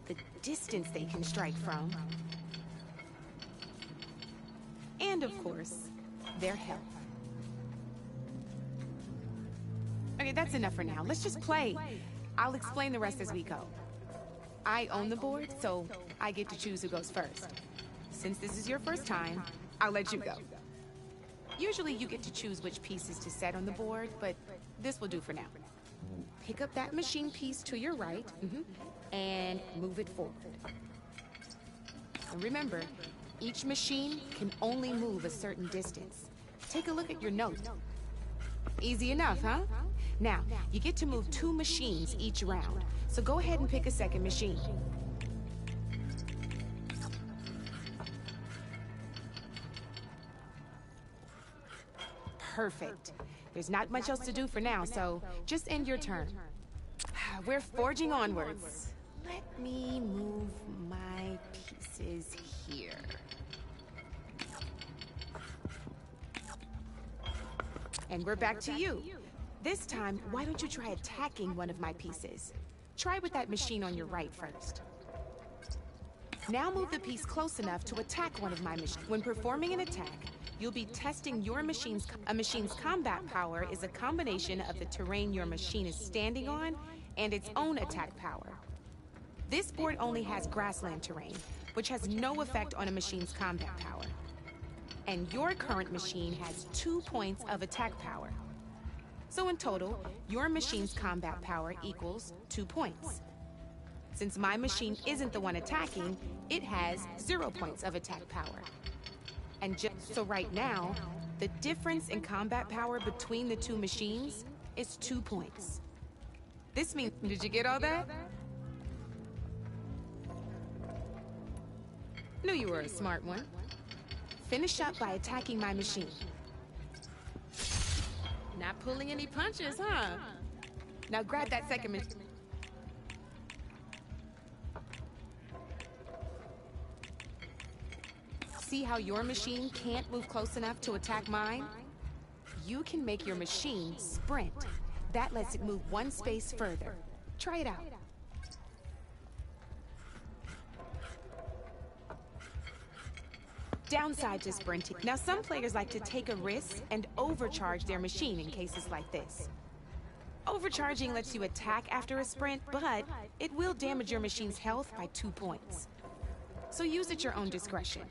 S2: the distance they can strike from, and of course, their health. Okay, that's enough for now. Let's just play. I'll explain the rest as we go. I own the board, so I get to choose who goes first. Since this is your first time, I'll let you go. Usually you get to choose which pieces to set on the board, but this will do for now. Pick up that machine piece to your right, and move it forward.
S14: And remember, each machine can only move a certain distance. Take a look at your note. Easy enough, huh? Now, you get to move 2 machines each round, so go ahead and pick a second machine. Perfect. There's not much else to do for now, so just end your turn. We're forging onwards. Let me move my pieces here. And we're back to you. This time, why don't you try attacking one of my pieces? Try with that machine on your right first. Now move the piece close enough to attack one of my machines. When performing an attack, you'll be testing your machine's... A machine's combat power is a combination of the terrain your machine is standing on and its own attack power. This board only has grassland terrain, which has no effect on a machine's combat power. And your current machine has 2 points of attack power. So in total, your machine's combat power equals 2 points. Since my machine isn't the one attacking, it has 0 points of attack power. And just so right now, the difference in combat power between the 2 machines is 2 points. This means, did you get all that? Knew you were a smart one. Finish up by attacking my machine. Not pulling any punches, huh? Now grab that second machine. See how your machine can't move close enough to attack mine? You can make your machine sprint. That lets it move 1 space further. Try it out. Downside to sprinting. Now, some players like to take a risk and overcharge their machine in cases like this. Overcharging lets you attack after a sprint, but it will damage your machine's health by 2 points. So use at your own discretion.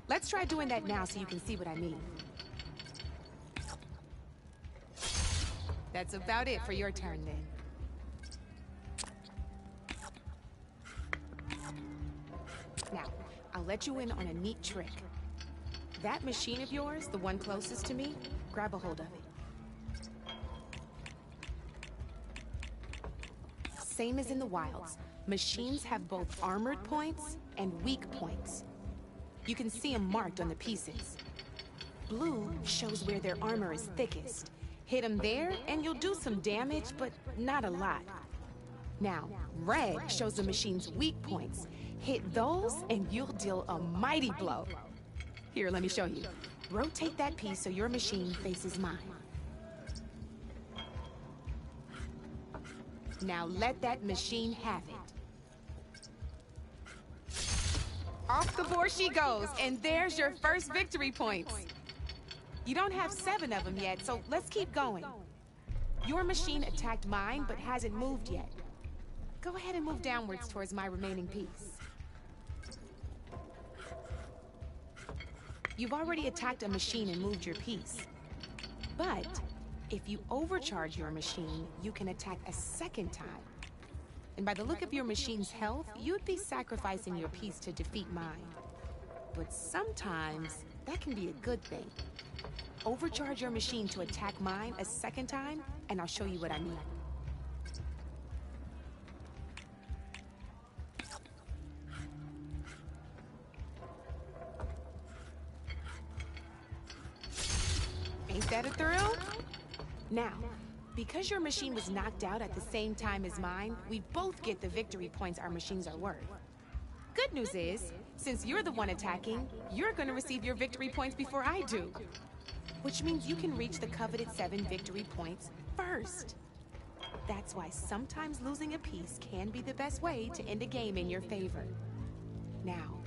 S14: Let's try doing that now so you can see what I mean. That's about it for your turn, then. Now, I'll let you in on a neat trick. That machine of yours, the one closest to me, grab a hold of it. Same as in the wilds, machines have both armored points and weak points. You can see them marked on the pieces. Blue shows where their armor is thickest. Hit them there, and you'll do some damage, but not a lot. Now, red shows the machine's weak points. Hit those, and you'll deal a mighty blow. Here, let me show you. Rotate that piece so your machine faces mine. Now let that machine have it. Off the board she goes, and there's your first victory points. You don't have 7 of them yet, so let's keep going. Your machine attacked mine, but hasn't moved yet. Go ahead and move downwards towards my remaining piece. You've already attacked a machine and moved your piece. But if you overcharge your machine, you can attack a second time. And by the look of your machine's health, you'd be sacrificing your piece to defeat mine. But sometimes, that can be a good thing. Overcharge your machine to attack mine a second time, and I'll show you what I mean. Ain't that a thrill? Now, because your machine was knocked out at the same time as mine, we both get the victory points our machines are worth. Good news is, since you're the one attacking, you're gonna receive your victory points before I do. Which means you can reach the coveted 7 victory points first. That's why sometimes losing a piece can be the best way to end a game in your favor. Now,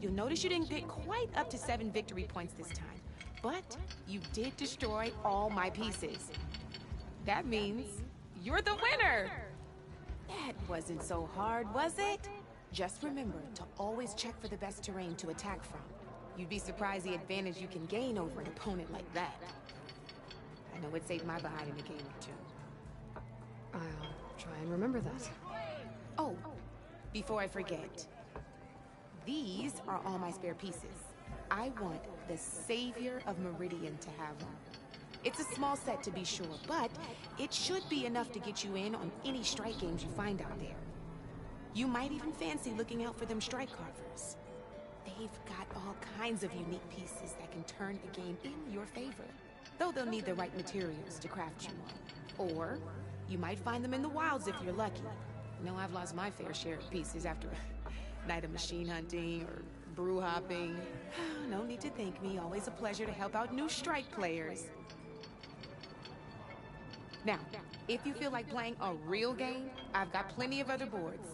S14: you'll notice you didn't get quite up to 7 victory points this time, but you did destroy all my pieces. That means you're the winner! That wasn't so hard, was it? Just remember to always check for the best terrain to attack from. You'd be surprised the advantage you can gain over an opponent like that. I know it saved my behind in a game or 2.
S4: I'll try and remember that.
S14: Oh, before I forget, These are all my spare pieces. I want the Savior of Meridian to have one. It's a small set to be sure, but it should be enough to get you in on any strike games you find out there. You might even fancy looking out for them strike carvers. They've got all kinds of unique pieces that can turn a game in your favor, though they'll need the right materials to craft you one. Or you might find them in the wilds if you're lucky. You know, I've lost my fair share of pieces after a night of machine hunting or brew hopping. No need to thank me. Always a pleasure to help out new strike players. Now, if you feel like playing a real game, I've got plenty of other boards.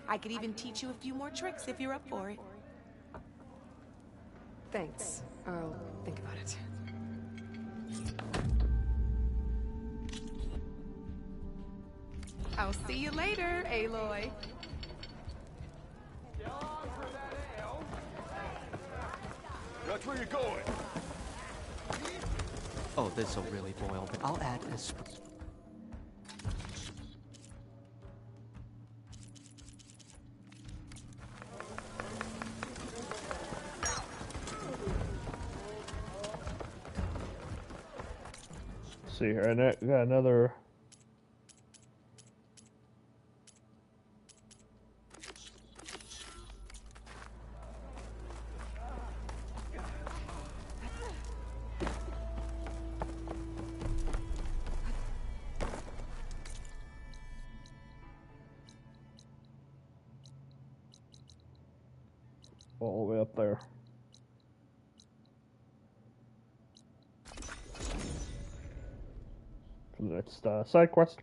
S14: I could even teach you a few more tricks if you're up for it.
S4: Thanks. I'll think about it.
S14: I'll see you later, Aloy.
S9: That's where you're going.
S15: Oh, this'll really boil, but I'll add a
S1: See here, and I got another. All the way up there. For the next side quest.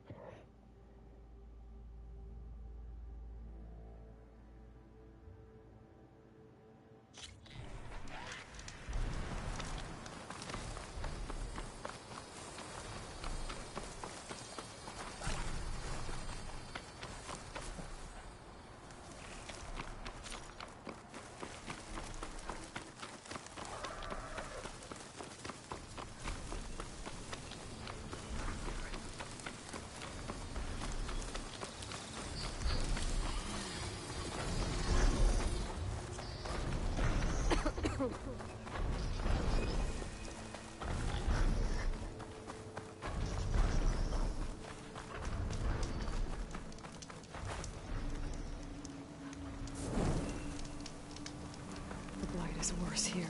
S4: Is worse here.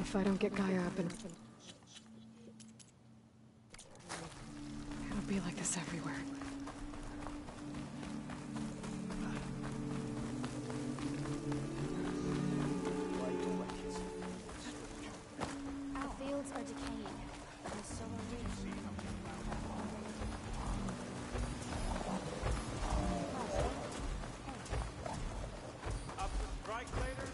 S4: If I don't get Gaia up and... it'll be like this everywhere.
S5: Our fields are decaying, and so are we.
S9: Up to strike later?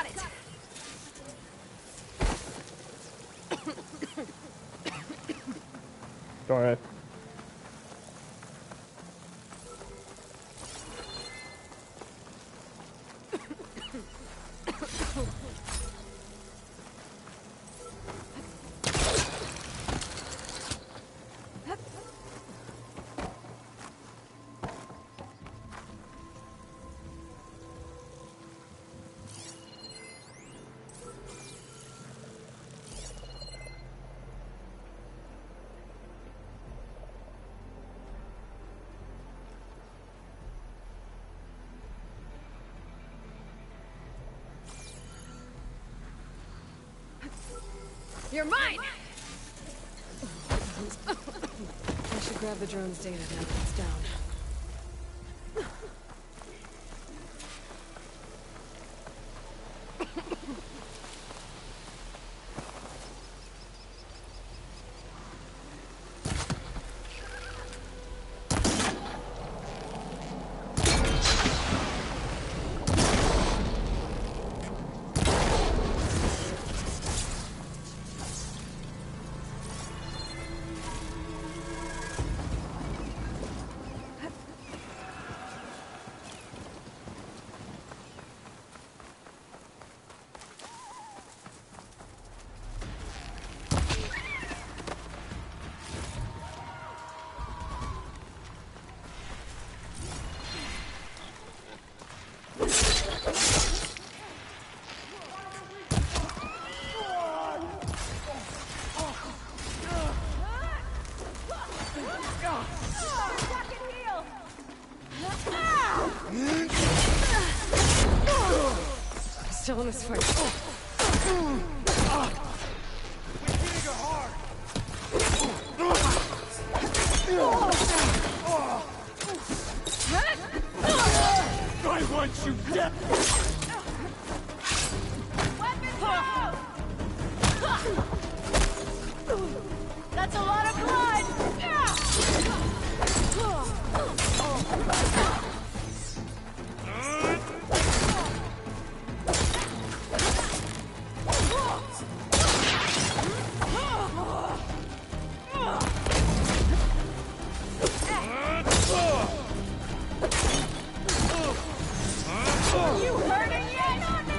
S4: Got it!
S1: Go ahead.
S4: You're mine! I should grab the drone's data now that it's down. Still in this fight.
S9: I want you dead!
S5: That's a lot of blood! You hurting yet? On me!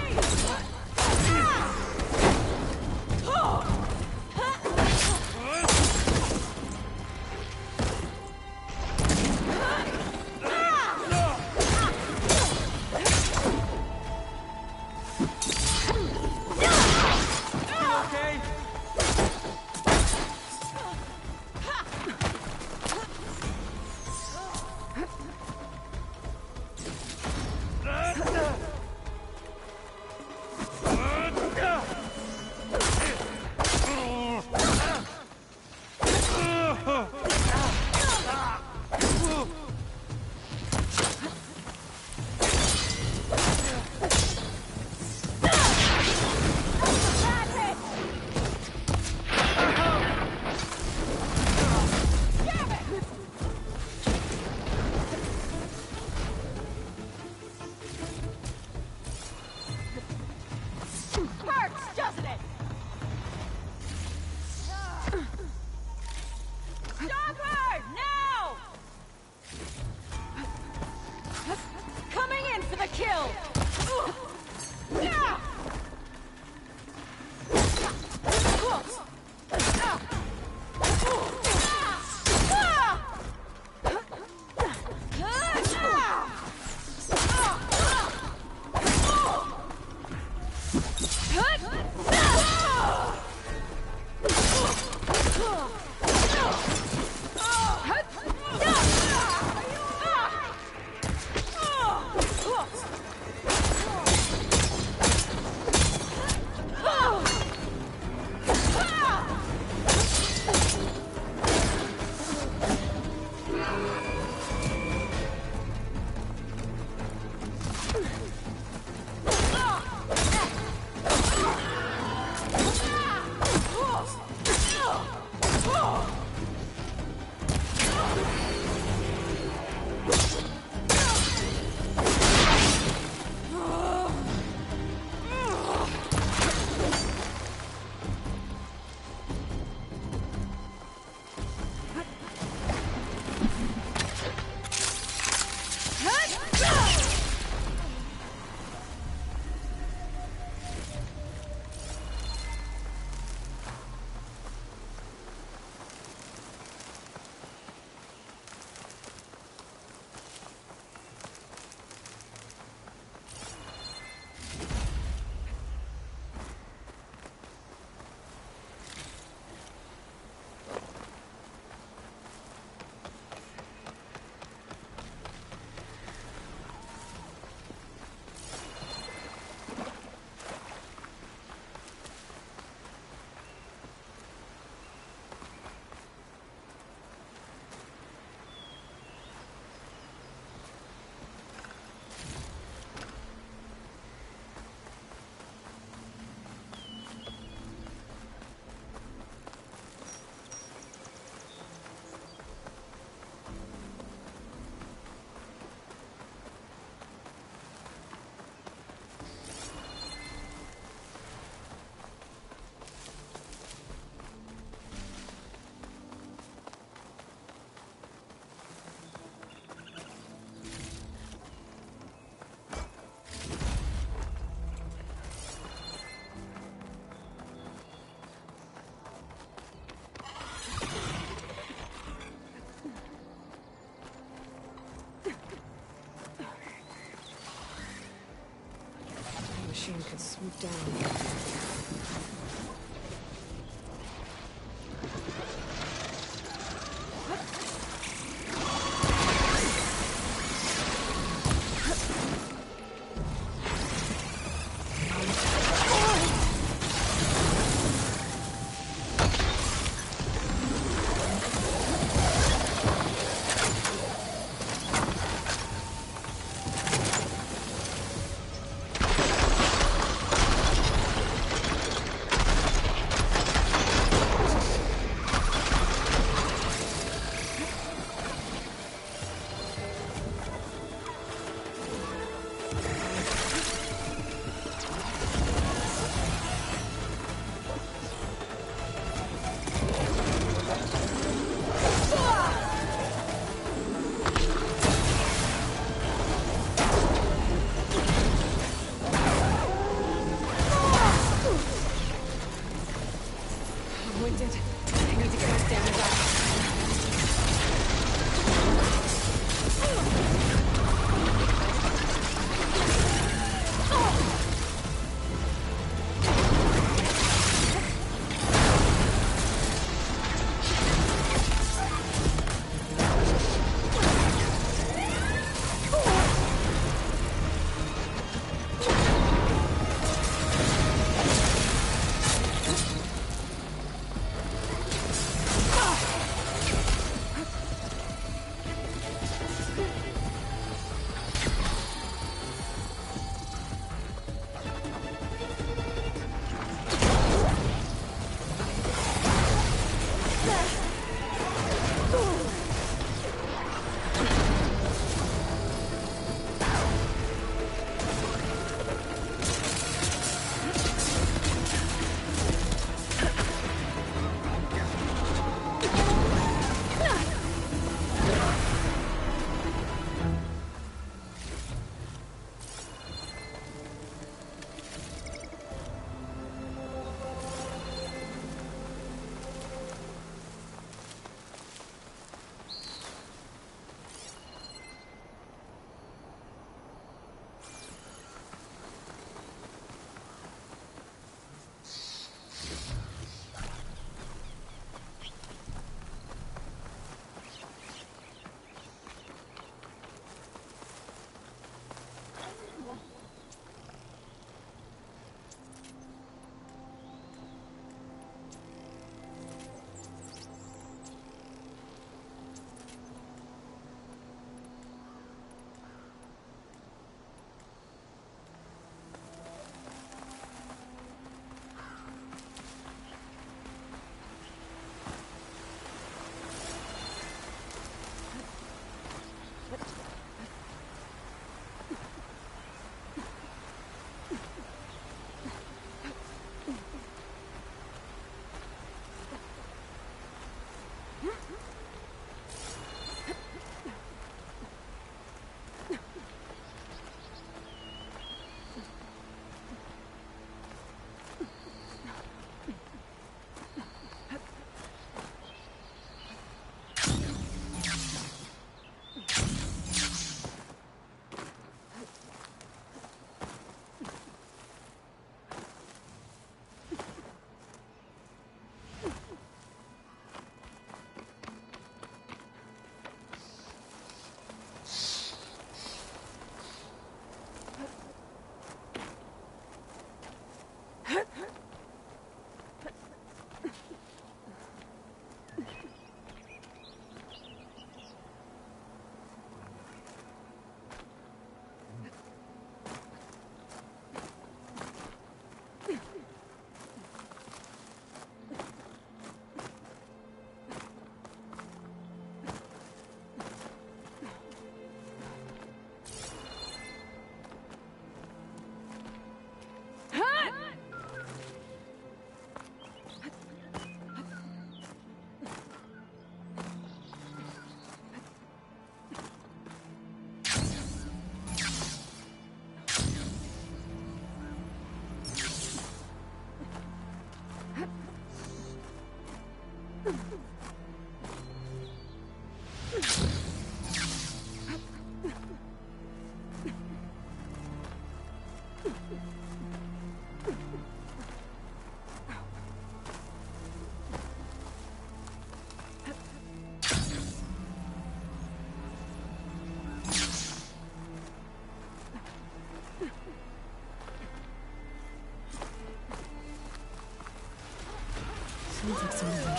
S4: could swoop down.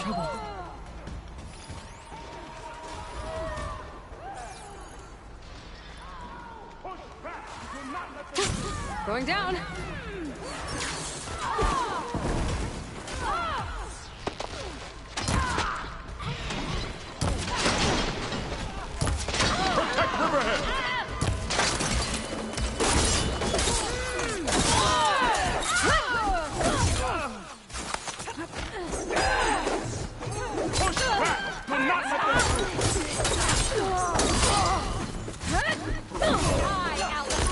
S4: trouble. Going down.
S9: Protect Riverhead! Push back! Do not let them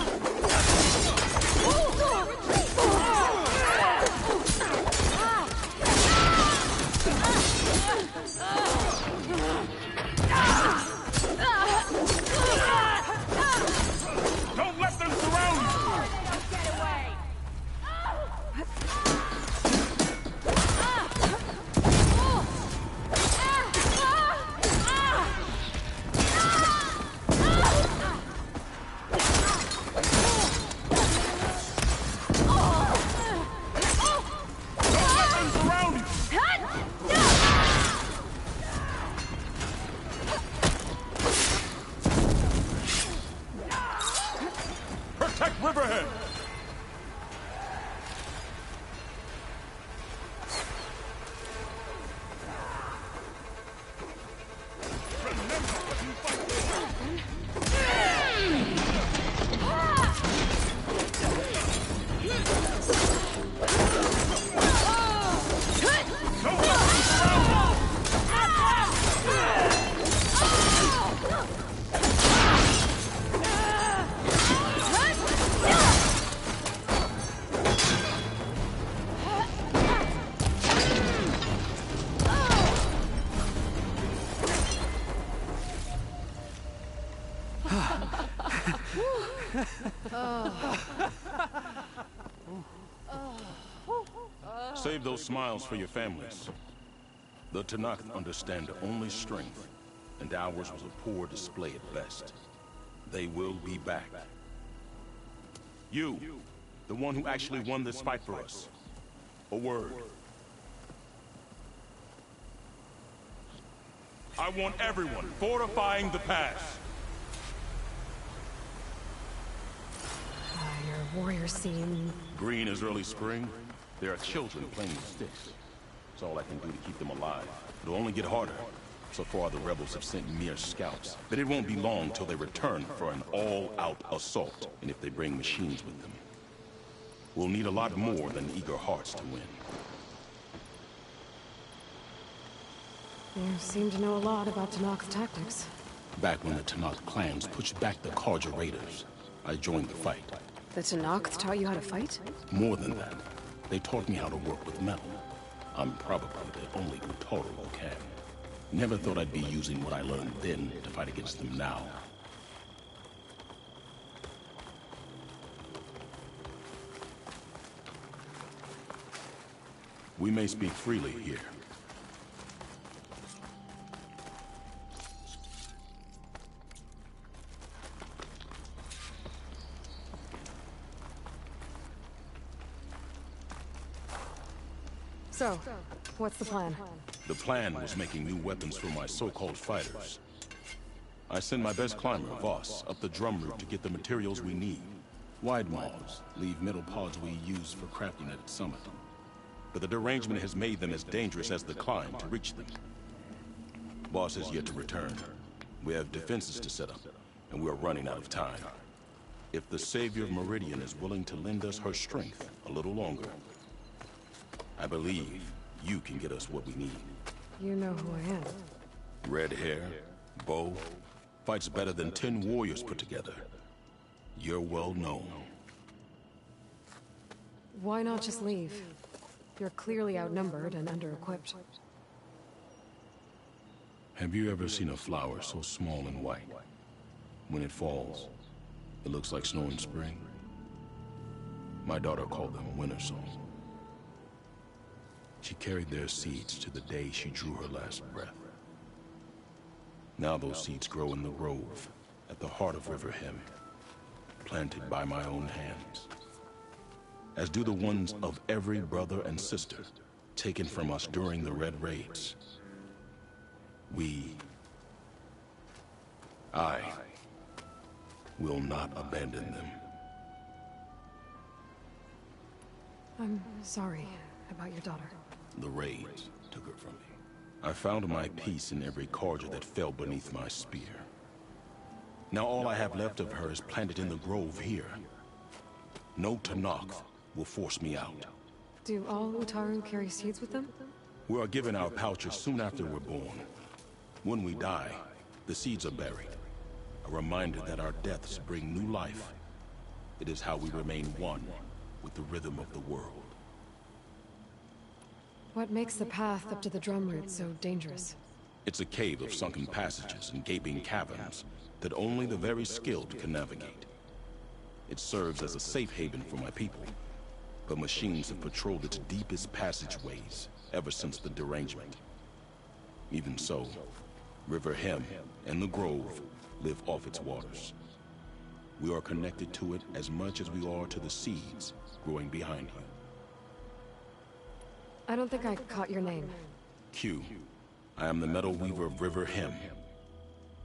S9: through! Don't let them surround you! Don't let them surround you! Protect Riverhead! Save those smiles for your families. The Tanakh understand only strength, and ours was a poor display at best. They will be back. You, the one who actually won this fight for us. A word. I want everyone fortifying the pass.
S4: Your warriors seem...
S7: Green is early spring. There are children playing with sticks. It's all I can do to keep them alive. It'll only get harder. So far, the rebels have sent mere scouts. But it won't be long till they return for an all-out assault. And if they bring machines with them, we'll need a lot more than eager hearts to win.
S4: You seem to know a lot about Tanakh's tactics.
S7: Back when the Tanakh clans pushed back the Karja raiders, I joined the fight.
S4: The Tanakh taught you how to fight?
S7: More than that, they taught me how to work with metal. I'm probably the only Utoro who can. Never thought I'd be using what I learned then to fight against them now. We may speak freely here.
S4: So, what's the plan?
S7: The plan was making new weapons for my so-called fighters. I send my best climber, Voss, up the drum route to get the materials we need. Wide maws leave metal pods we use for crafting at its summit. But the derangement has made them as dangerous as the climb to reach them. Voss is yet to return. We have defenses to set up, and we are running out of time. If the Savior of Meridian is willing to lend us her strength a little longer, I believe you can get us what we need.
S4: You know who I am.
S7: Red hair, bow, fights better than 10 warriors put together. You're well known.
S4: Why not just leave? You're clearly outnumbered and under-equipped.
S7: Have you ever seen a flower so small and white? When it falls, it looks like snow in spring. My daughter called them winter song. She carried their seeds to the day she drew her last breath. Now those seeds grow in the grove at the heart of River Hem, planted by my own hands, as do the ones of every brother and sister
S9: taken from us during the Red Raids. I will not abandon them.
S4: I'm sorry about your daughter.
S9: The raids took her from me. I found my peace in every carja that fell beneath my spear. Now all I have left of her is planted in the grove here. No Tenakth will force me out.
S4: Do all Utaru carry seeds with them?
S9: We are given our pouches soon after we're born. When we die, the seeds are buried. A reminder that our deaths bring new life. It is how we remain one with the rhythm of the world.
S4: What makes the path up to the drum root so dangerous?
S9: It's a cave of sunken passages and gaping caverns that only the very skilled can navigate. It serves as a safe haven for my people, but machines have patrolled its deepest passageways ever since the derangement. Even so, River Hem and the Grove live off its waters. We are connected to it as much as we are to the seeds growing behind you.
S4: I don't think I caught your name.
S9: Q. I am the Metal Weaver of River Hem.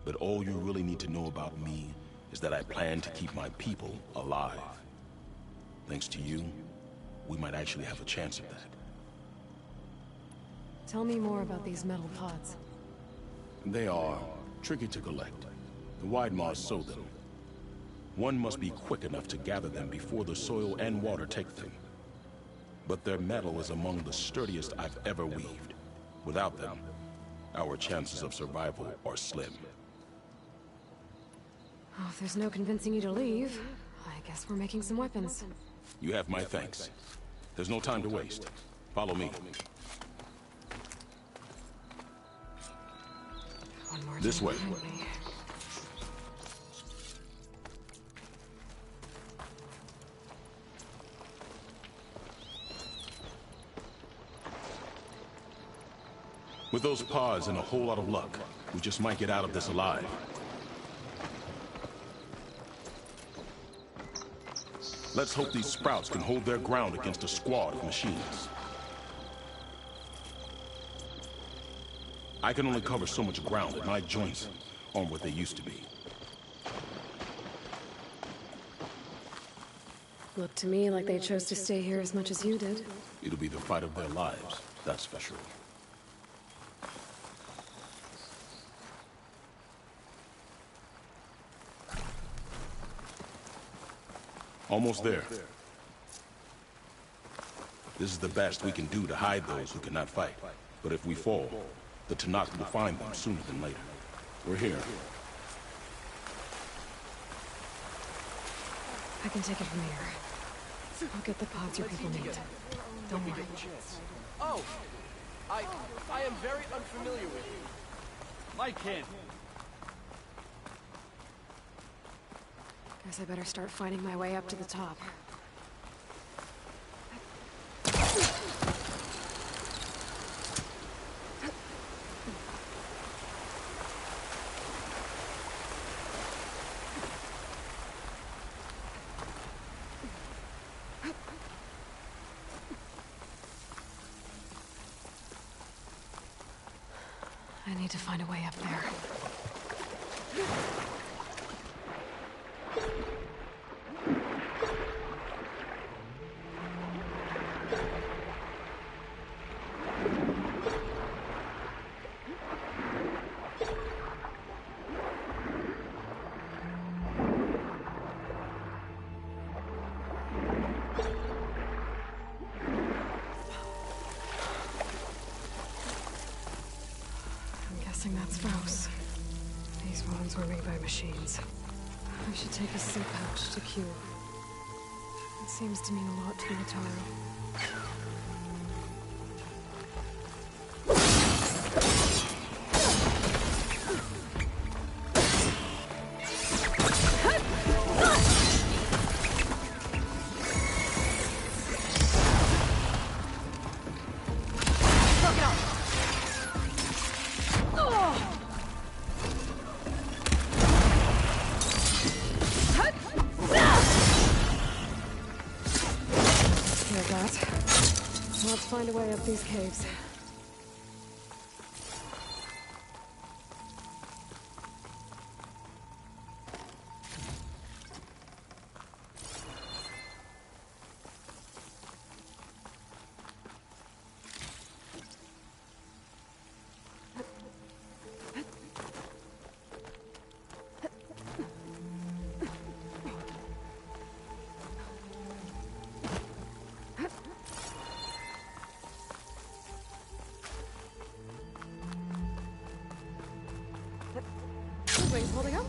S9: But all you really need to know about me is that I plan to keep my people alive. Thanks to you, we might actually have a chance at that.
S4: Tell me more about these metal pods.
S9: They are tricky to collect. The Wide Maws sow them. One must be quick enough to gather them before the soil and water take them. But their metal is among the sturdiest I've ever weaved. Without them, our chances of survival are slim.
S4: Oh, if there's no convincing you to leave, I guess we're making some weapons.
S9: You have my thanks. There's no time to waste. Follow me.
S4: One more
S9: This way. With those pods and a whole lot of luck, we just might get out of this alive. Let's hope these sprouts can hold their ground against a squad of machines. I can only cover so much ground, and my joints aren't what they used to be.
S4: Looked to me like they chose to stay here as much as you did.
S9: It'll be the fight of their lives, that's for sure. Almost there. This is the best we can do to hide those who cannot fight. But if we fall, the Tenakth will find them sooner than later. We're here.
S4: I can take it from here. I'll get the pods your people need. Don't worry.
S16: Oh! I am very unfamiliar with you. My kin.
S4: Guess I better start finding my way up to the top. I need to find a way up there. That's Faust. These wounds were made by machines. I should take a seed pouch to Q. It seems to mean a lot to the Utaru. Hear that? find a way up these caves. Wings holding up?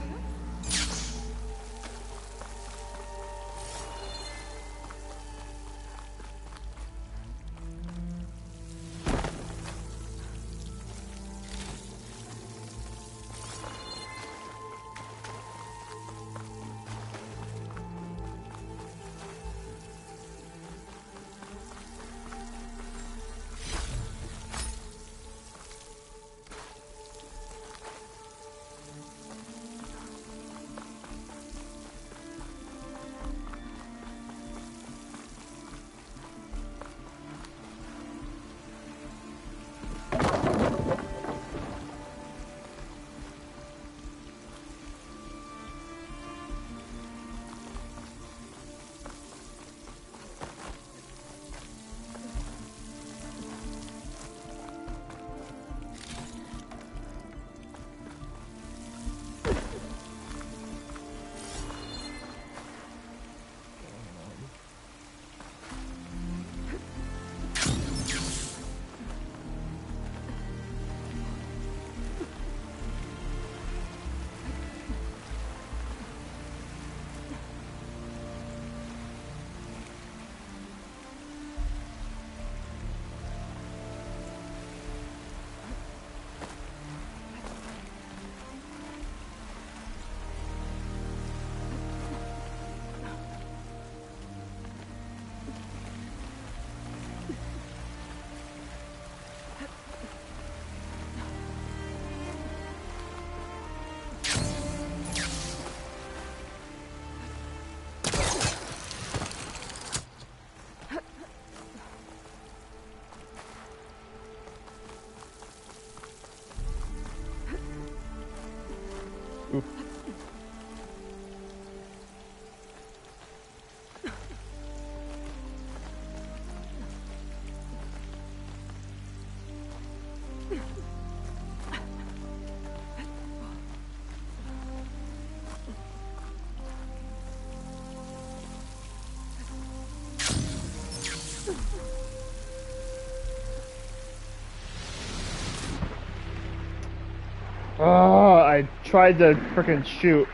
S1: Oh, I tried to frickin' shoot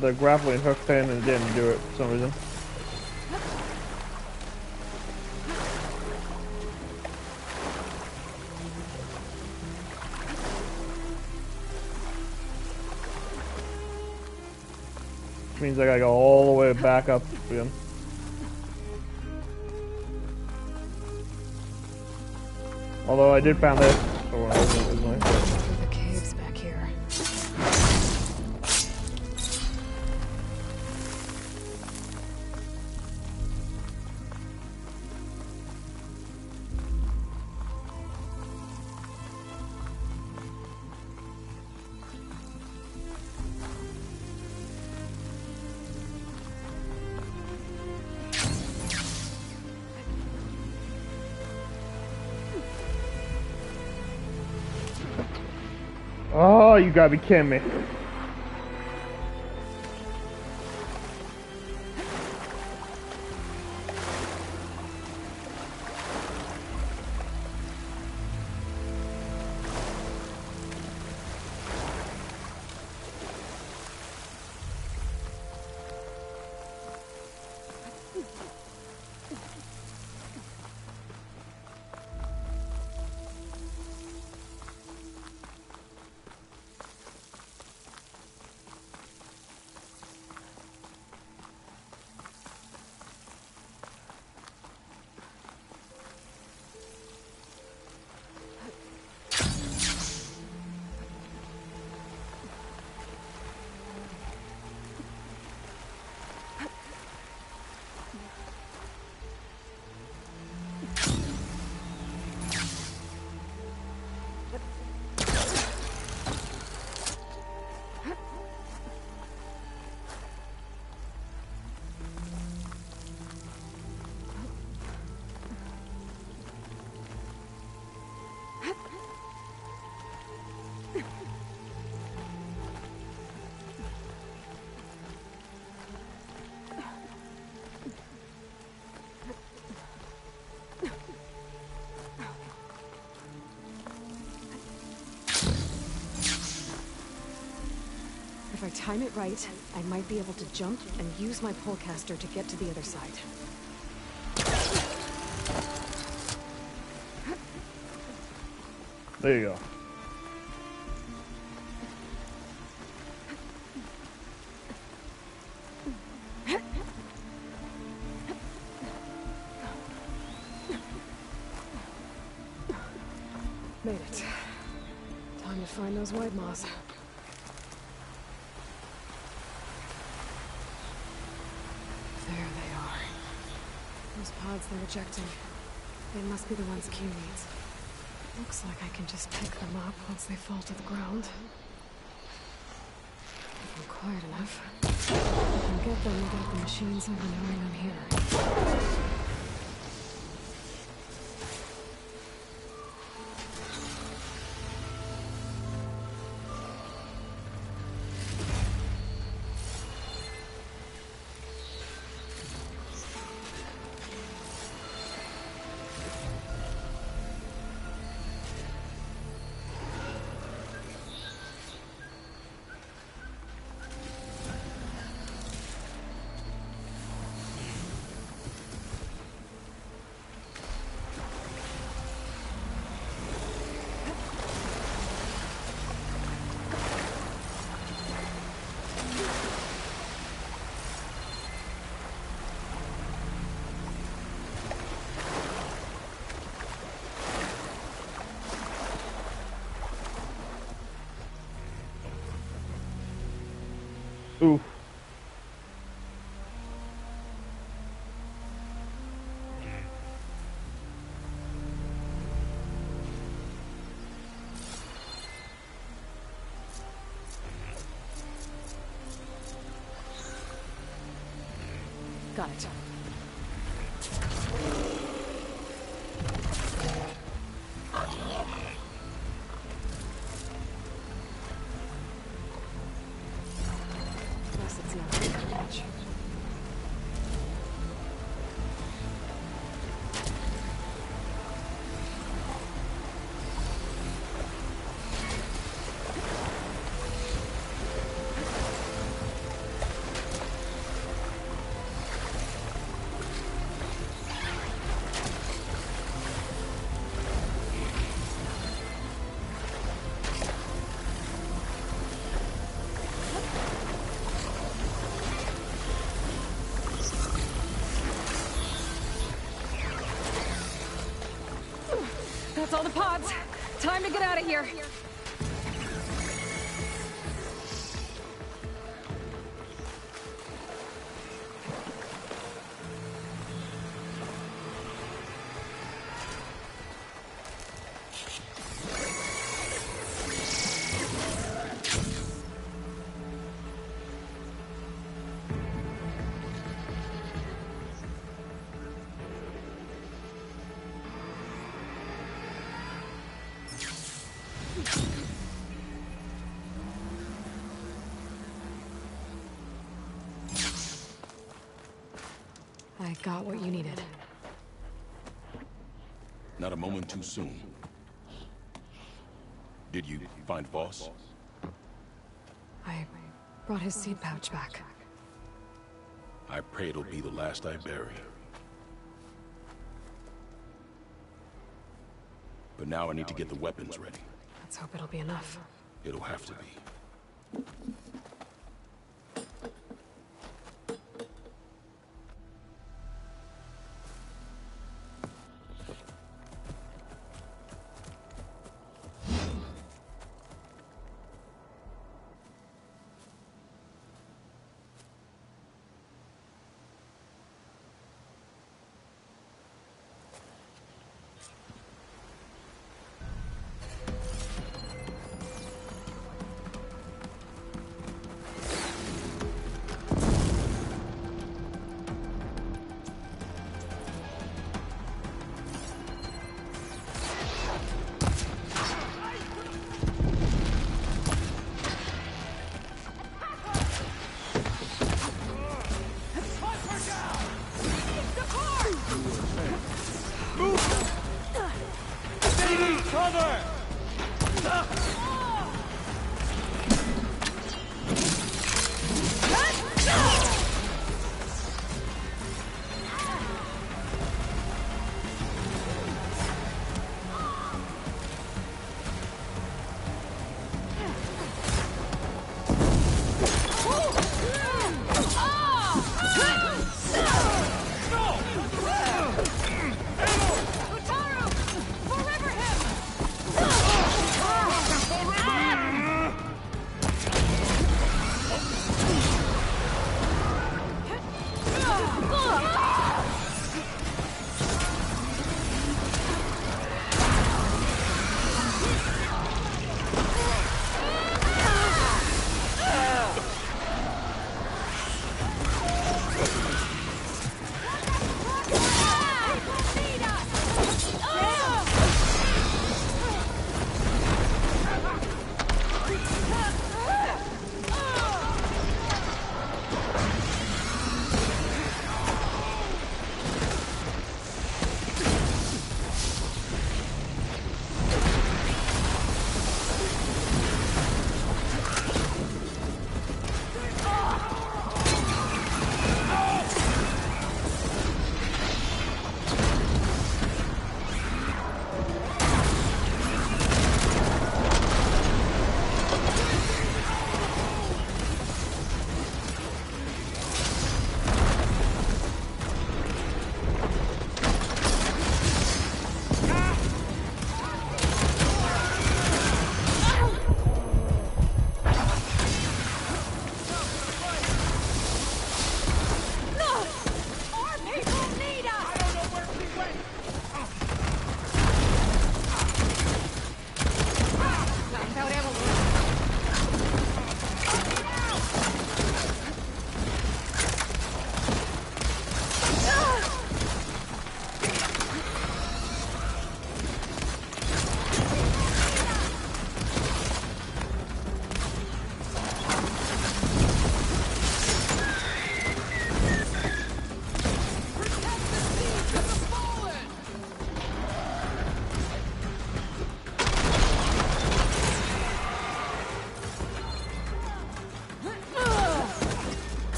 S1: the grappling hook thing and it didn't do it for some reason. Which means I gotta go all the way back up again. Although I did find this. So
S4: The caves back here.
S1: Oh, you gotta be kidding me.
S4: If I time it right, I might be able to jump and use my polecaster to get to the other side.
S1: There you go.
S4: Made it. Time to find those white moths. There they are. Those pods they're ejecting. They must be the ones Q needs. Looks like I can just pick them up once they fall to the ground. If I'm quiet enough, I can get them without the machines ever knowing I'm here.
S1: Oof.
S4: Got it. Guess it's not very much. That's all the pods. Time to get out of here. I got what you needed.
S9: Not a moment too soon. Did you find Voss?
S4: I brought his seed pouch back.
S9: I pray it'll be the last I bury. But now I need to get the weapons ready.
S4: Let's hope it'll be enough.
S9: It'll have to be.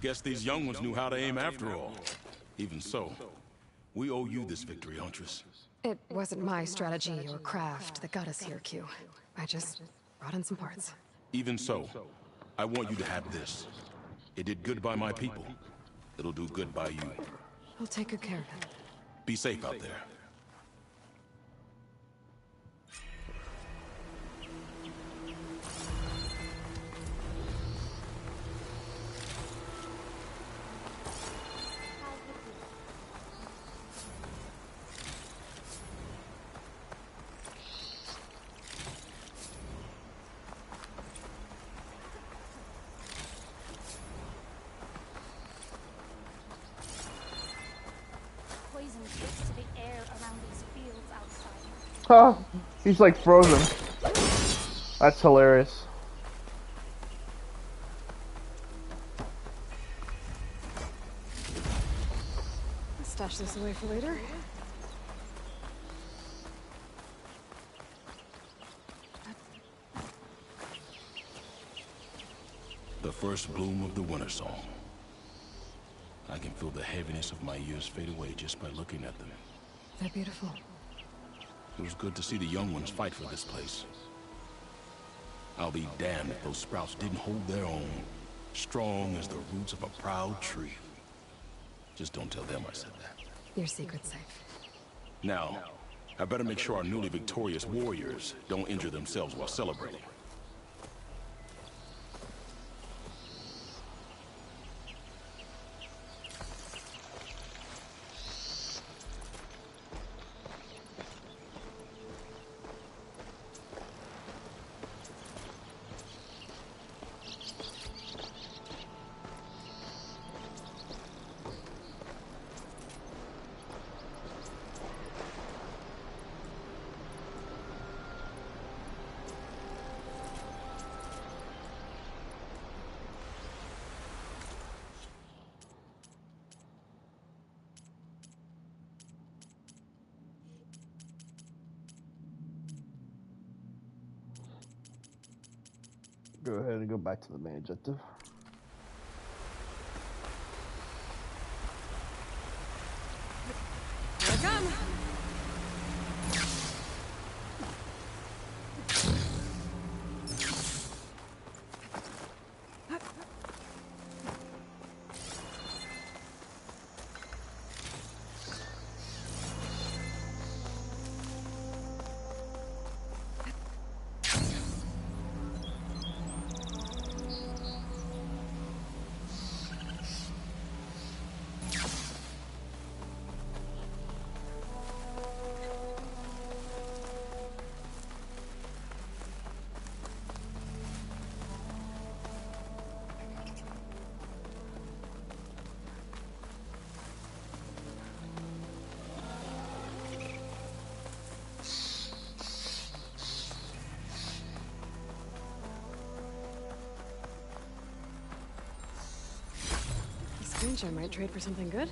S9: Guess these young ones knew how to aim after all. Even so, we owe you this victory, Huntress.
S4: It wasn't my strategy or craft that got us here, Q. I just brought in some parts.
S9: Even so, I want you to have this. It did good by my people. It'll do good by you.
S4: I'll take good care of it.
S9: Be safe out there.
S5: Poison gets to the air around these fields outside.
S1: Oh, he's like frozen. That's hilarious.
S4: Let's stash this away for later.
S9: The first bloom of the winter song. I can feel the heaviness of my years fade away just by looking at them.
S4: They're beautiful.
S9: It was good to see the young ones fight for this place. I'll be damned if those sprouts didn't hold their own, strong as the roots of a proud tree. Just don't tell them I said that.
S4: Your secret's safe.
S9: Now, I better make sure our newly victorious warriors don't injure themselves while celebrating.
S1: Go ahead and go back to the main objective.
S4: Here I come. I might trade for something good.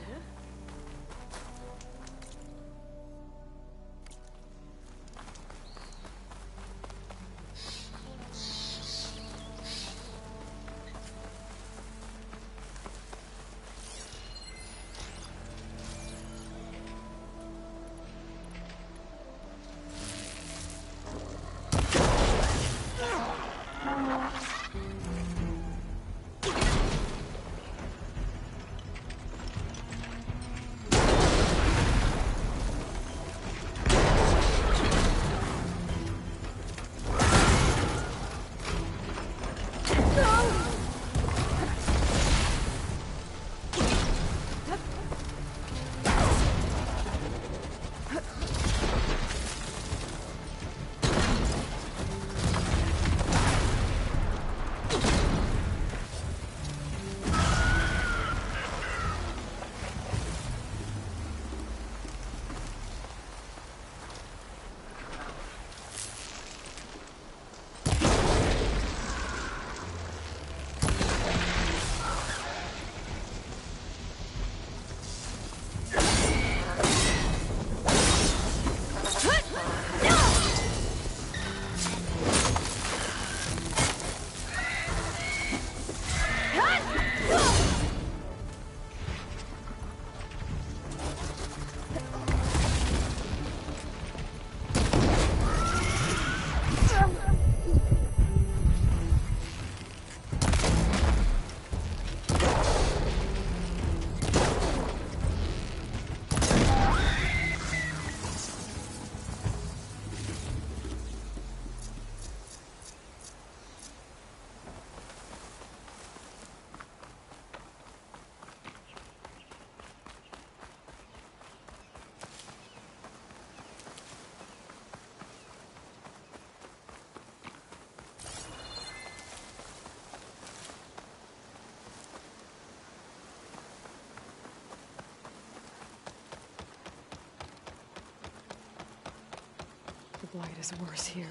S4: Blight is worse here.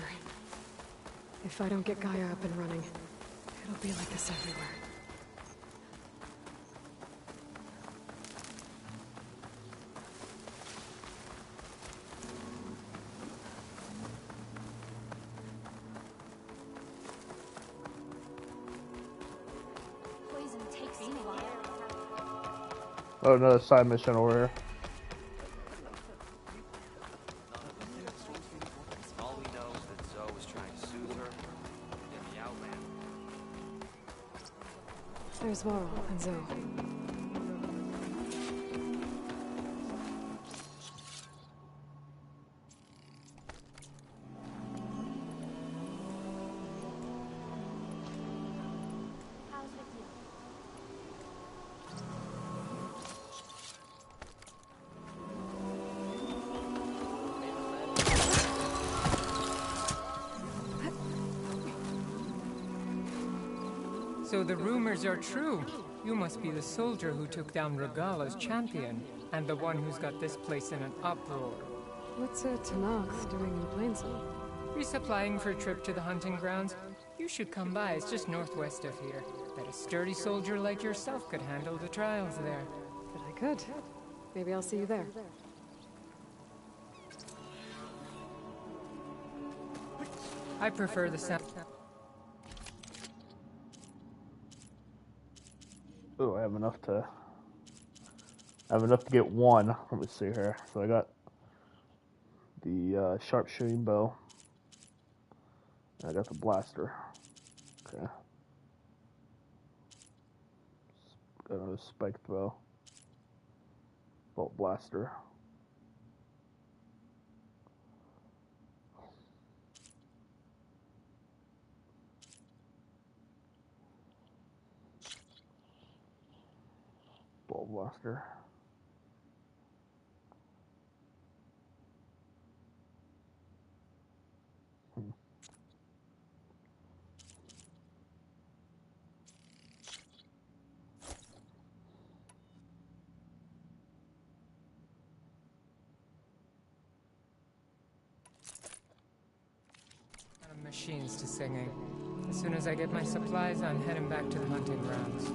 S4: If I don't get Gaia up and running, it'll be like this everywhere.
S5: Poison takes a while.
S1: Oh, another side mission over here.
S16: All we know is that Zoe was trying to soothe her in the Outland.
S4: There's Varl and Zoe.
S17: So the rumors are true. You must be the soldier who took down Regala's champion, and the one who's got this place in an uproar.
S4: What's Tanath doing in Plainsong?
S17: Resupplying for a trip to the hunting grounds? You should come by, it's just northwest of here. Bet a sturdy soldier like yourself could handle the trials there.
S4: But I could. Maybe I'll see you there.
S17: I prefer the sound.
S1: Oh, I have enough to get one. Let me see here. So I got the sharpshooting bow. And I got the blaster. Okay. Got another spiked bow. Bolt blaster. Bolt blaster.
S17: Machines to singing. As soon as I get my supplies, I'm heading back to the hunting grounds.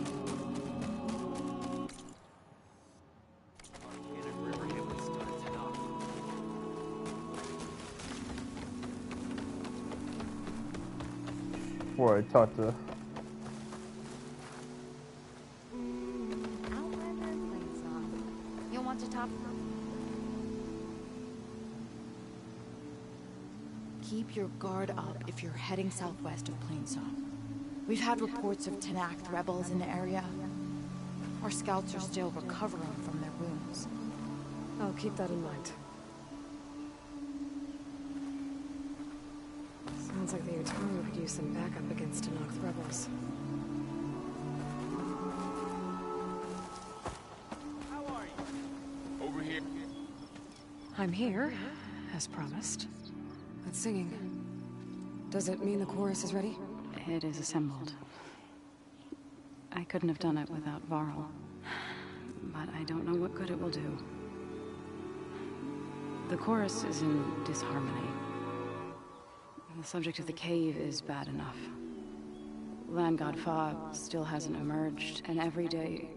S1: Before I talk to
S5: Outlander Plainsong. You'll want to talk.
S18: Keep your guard up if you're heading southwest of Plainsong. We've had reports of Tanact rebels in the area. Our scouts are still recovering from their wounds.
S4: I'll keep that in mind. Sounds like the Utari could use some backup against Tanact rebels.
S16: How are you? Over here.
S4: I'm here, as promised. That singing. Does it mean the chorus is ready?
S19: It is assembled. I couldn't have done it without Varl. But I don't know what good it will do. The chorus is in disharmony. The subject of the cave is bad enough. Land God Fog still hasn't emerged, and every day,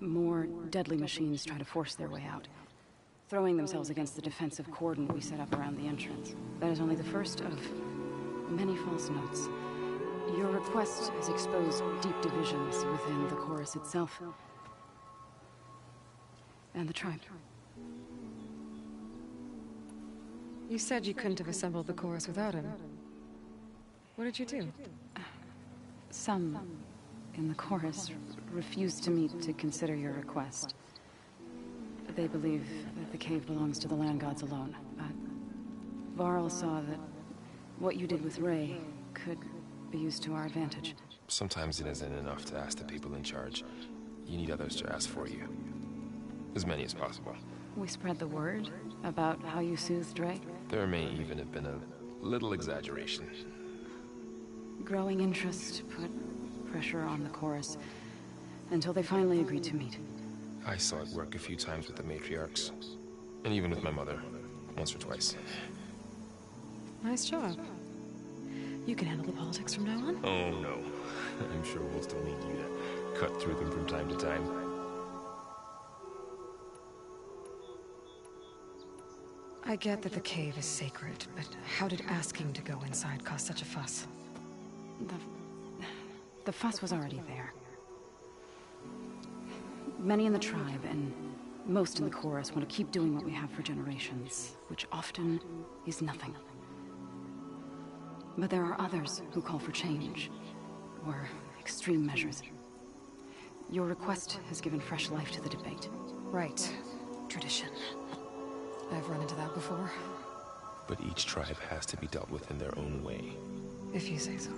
S19: more deadly machines try to force their way out, throwing themselves against the defensive cordon we set up around the entrance. That is only the first of many false notes. Your request has exposed deep divisions within the chorus itself and the tribe.
S4: You said you couldn't have assembled the chorus without him. What did you do?
S19: Some in the chorus refused to meet to consider your request. They believe that the cave belongs to the land gods alone, but Varl saw that what you did with Ray could be used to our advantage.
S20: Sometimes it isn't enough to ask the people in charge. You need others to ask for you. As many as possible.
S19: We spread the word about how you soothed Ray.
S20: There may even have been a little exaggeration.
S19: Growing interest put pressure on the chorus until they finally agreed to meet.
S20: I saw it work a few times with the matriarchs. And even with my mother. Once or twice.
S4: Nice job. You can handle the politics from now on?
S20: Oh no. I'm sure we'll still need you to cut through them from time to time.
S4: I get that the cave is sacred, but how did asking to go inside cause such a fuss?
S19: The fuss was already there. Many in the tribe, and most in the chorus, want to keep doing what we have for generations, which often is nothing. But there are others who call for change, or extreme measures. Your request has given fresh life to the debate.
S4: Right. Tradition. I've run into that before.
S20: But each tribe has to be dealt with in their own way.
S4: If you say so.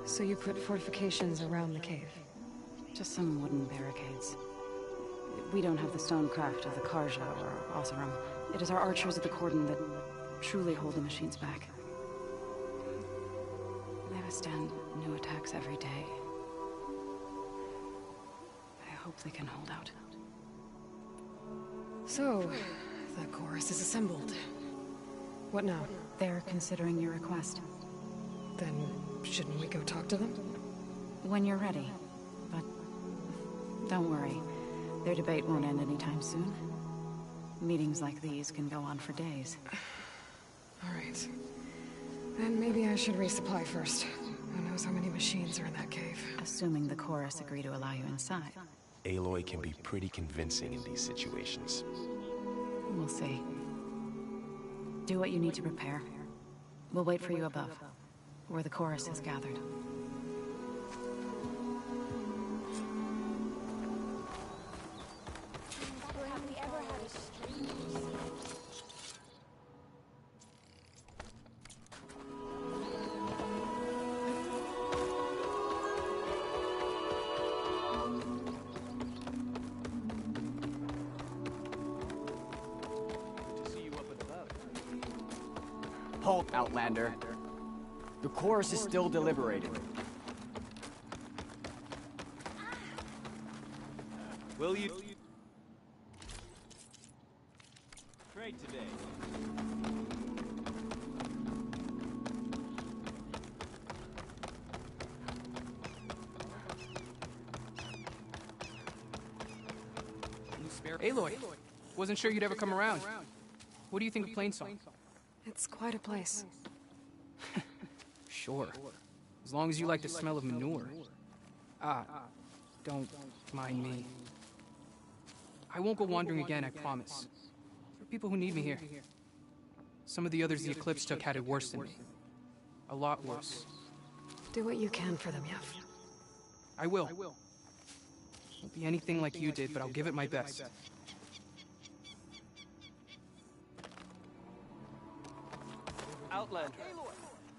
S4: So you put fortifications around the cave?
S19: Just some wooden barricades. We don't have the stonecraft of the Karja or Oseram. It is our archers of the cordon that truly hold the machines back. They withstand new attacks every day. I hope they can hold out.
S4: So, the chorus is assembled. What now?
S19: They're considering your request.
S4: Then, shouldn't we go talk to them?
S19: When you're ready. But don't worry. Their debate won't end anytime soon. Meetings like these can go on for days.
S4: Alright. Then maybe I should resupply first. Who knows how many machines are in that cave?
S19: Assuming the chorus agree to allow you inside.
S20: Aloy can be pretty convincing in these situations.
S19: We'll see. Do what you need to prepare. We'll wait for you above, where the chorus is gathered.
S21: Halt, Outlander. The chorus is still deliberating. Will you trade today?
S3: Aloy, wasn't sure you'd ever come around. What do you think of Plainsong?
S4: It's quite a place.
S3: Sure. As long as you like the smell of manure. Don't mind me. I won't go wandering again, I promise. There are people who need me here. Some of the others the Eclipse took had it worse than me. A lot worse.
S4: Do what you can for them, Yef.
S3: I will. Won't be anything like you did, but I'll give it my best.
S16: Outlander,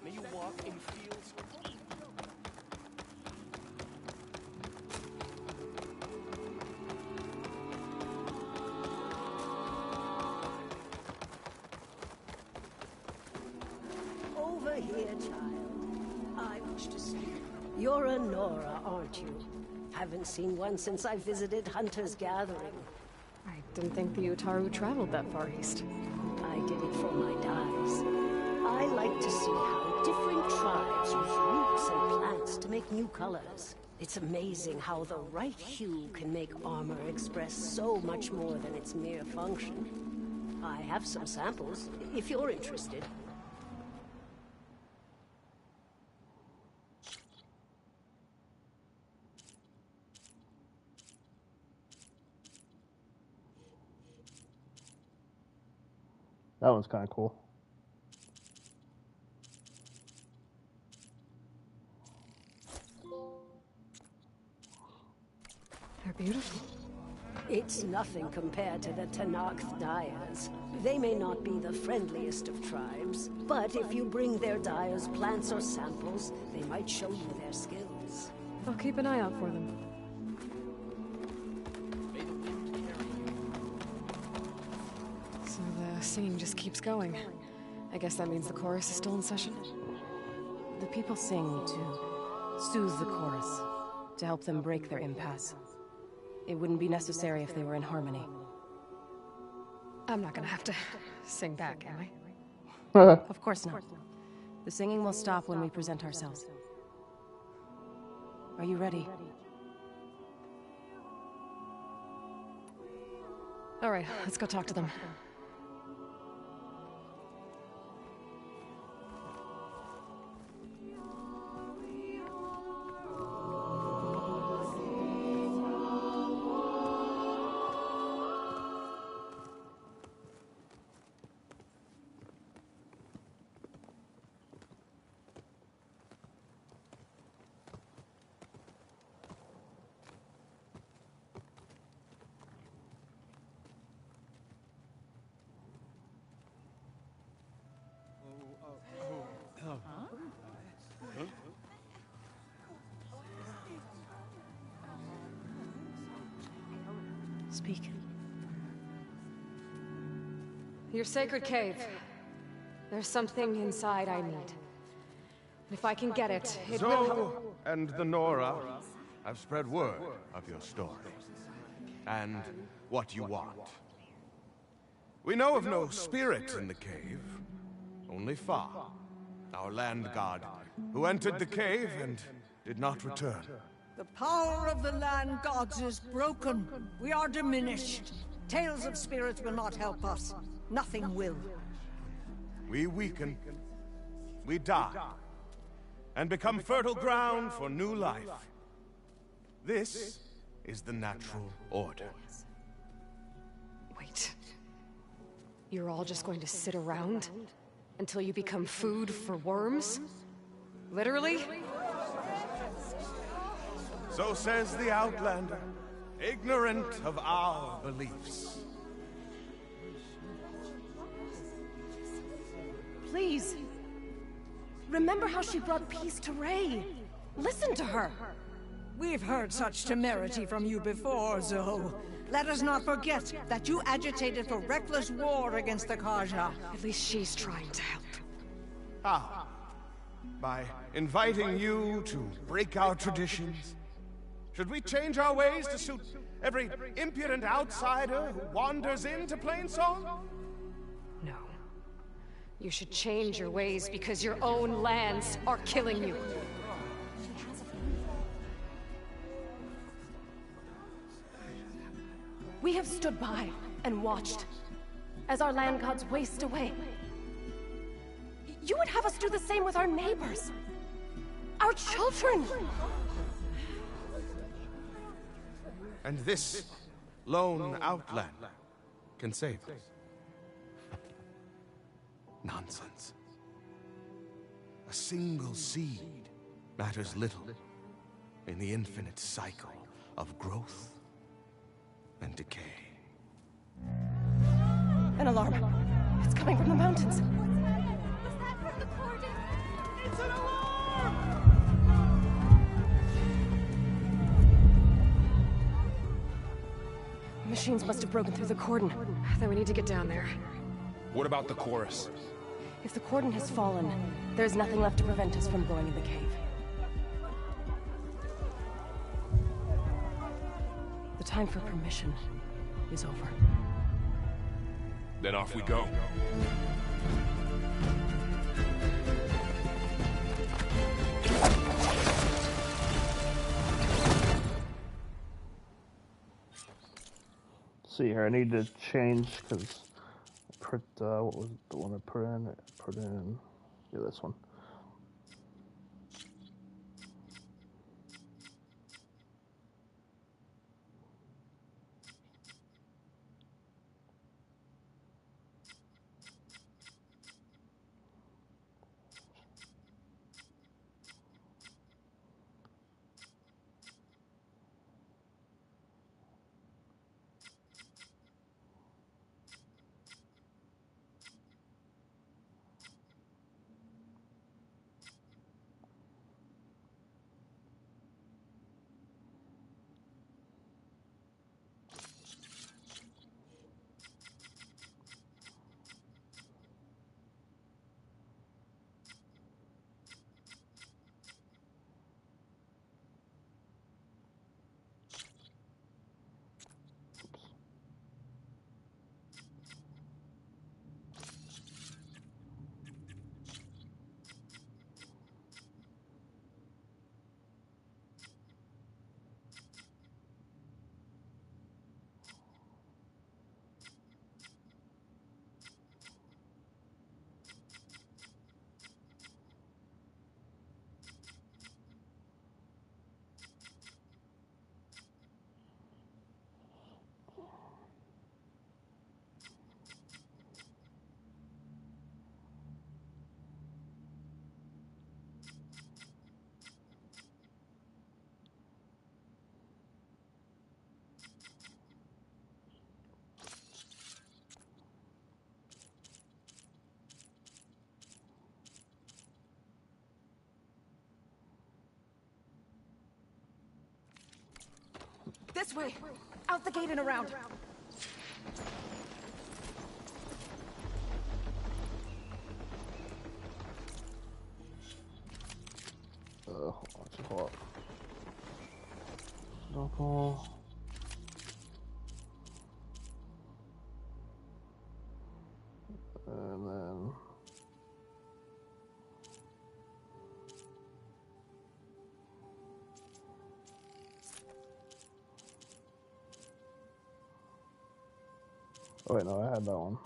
S16: may you walk in fields.
S22: Over here, child. I wish to see you. You're a Nora, aren't you? Haven't seen one since I visited Hunter's Gathering.
S4: I didn't think the Utaru traveled that far east.
S22: I did it for my dyes. I like to see how different tribes use roots and plants to make new colors. It's amazing how the right hue can make armor express so much more than its mere function. I have some samples, if you're interested.
S1: That one's kind of cool.
S4: They're beautiful.
S22: It's nothing compared to the Tenakth dyers. They may not be the friendliest of tribes, but if you bring their dyers plants or samples, they might show you their skills.
S4: I'll keep an eye out for them. So the singing just keeps going. I guess that means the chorus is still in session?
S19: The people sing to soothe the chorus, to help them break their impasse. It wouldn't be necessary if they were in harmony.
S4: I'm not gonna have to sing back, am I?
S6: Of course not. The singing will stop when we present ourselves. Are you ready?
S4: All right, let's go talk to them.
S6: Speak.
S4: Your sacred cave. There's something inside I need. And if I can get it, it will help.
S10: Zoe and the Nora have spread word of your story. And what you want. We know of no spirit in the cave. Only Fa, our land god, who entered the cave and did not return.
S23: The power of the land gods is broken. We are diminished. Tales of spirits will not help us. Nothing will.
S10: We weaken. We die. And become fertile ground for new life. This is the natural order.
S4: Wait. You're all just going to sit around until you become food for worms? Literally?
S10: So says the Outlander, ignorant of our beliefs.
S6: Please. Remember how she brought peace to Ray. Listen to her.
S23: We've heard such temerity from you before, Zoe. Let us not forget that you agitated for reckless war against the Karja.
S4: At least she's trying to help.
S10: How? By inviting you to break our traditions? Should we change our ways to suit every impudent outsider who wanders into Plainsong?
S4: No. You should change your ways because your own lands are killing you.
S6: We have stood by and watched as our land gods waste away. You would have us do the same with our neighbors, our children.
S10: And this lone outlander can save us. Nonsense. A single seed matters little in the infinite cycle of growth and decay.
S6: An alarm. It's coming from the mountains.
S23: It's an alarm!
S6: Machines must have broken through the cordon.
S4: Then we need to get down there.
S9: What about the chorus?
S6: If the cordon has fallen, there's nothing left to prevent us from going in the cave. The time for permission is over.
S9: Then off we go.
S1: Let's see here, I need to change because put what was the one I put in? Yeah, this one.
S6: This way! Out the gate and around!
S1: Hold up. Snowball. And then... Oh wait, no, I had that one.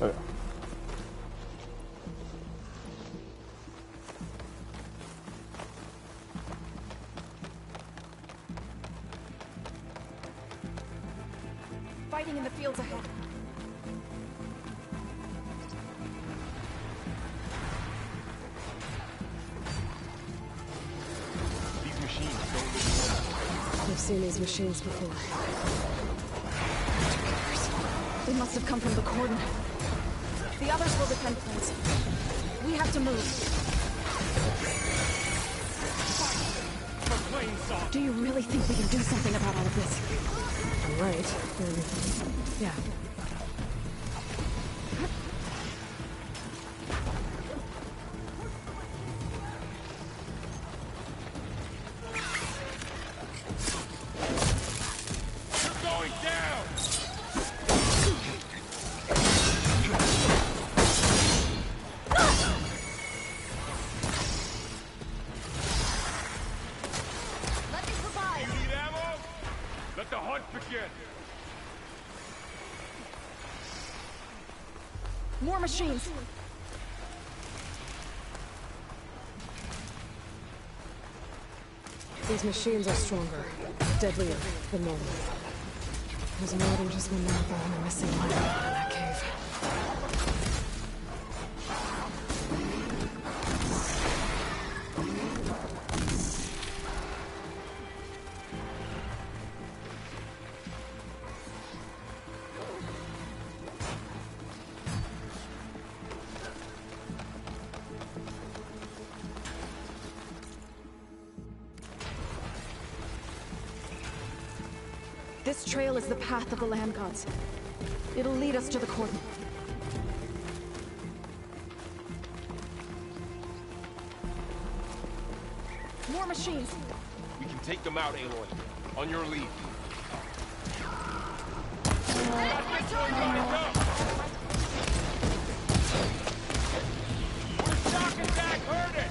S1: Okay.
S6: Fighting in the fields ahead.
S10: These machines don't look.
S4: I've seen these machines before.
S6: They must have come from the cordon. The others will defend place. We have to move. Do you really think we can do something about all of this?
S4: I'm right. Yeah.
S6: More machines!
S4: These machines are stronger, deadlier than normal. There's more than just one marathon and a missing one in that cave.
S6: This trail is the path of the land gods. It'll lead us to the cordon. More machines!
S10: We can take them out, Aloy. On your lead. We're shocking back, heard it!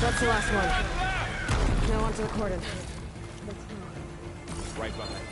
S4: That's the last one. Now onto the cordon.
S16: Right behind.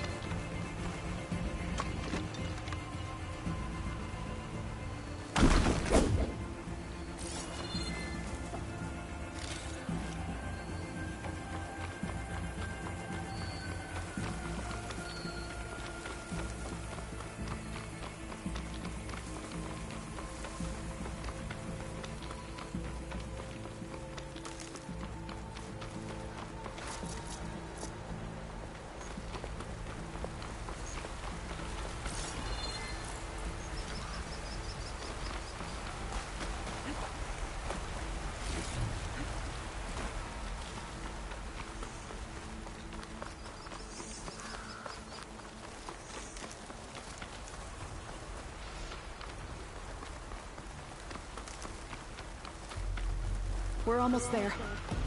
S18: We're almost there.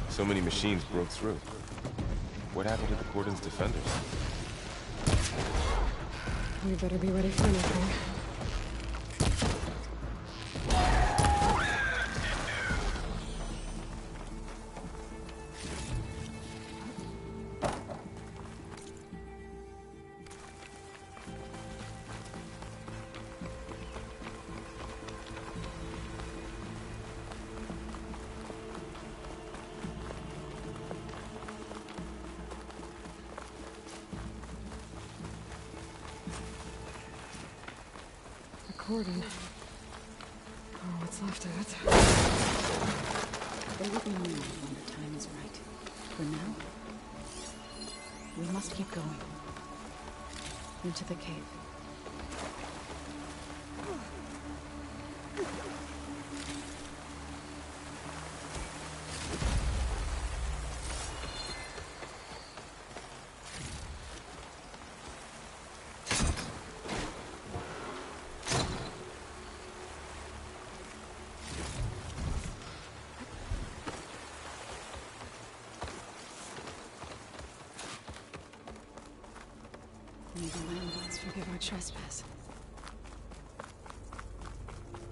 S20: So many machines broke through. What happened to the cordon's defenders?
S4: We better be ready for anything. Cordon. Oh, what's left of it?
S18: They will be moved when the time is right. For now, we must keep going. Into the cave.
S4: May the landlords forgive our trespass.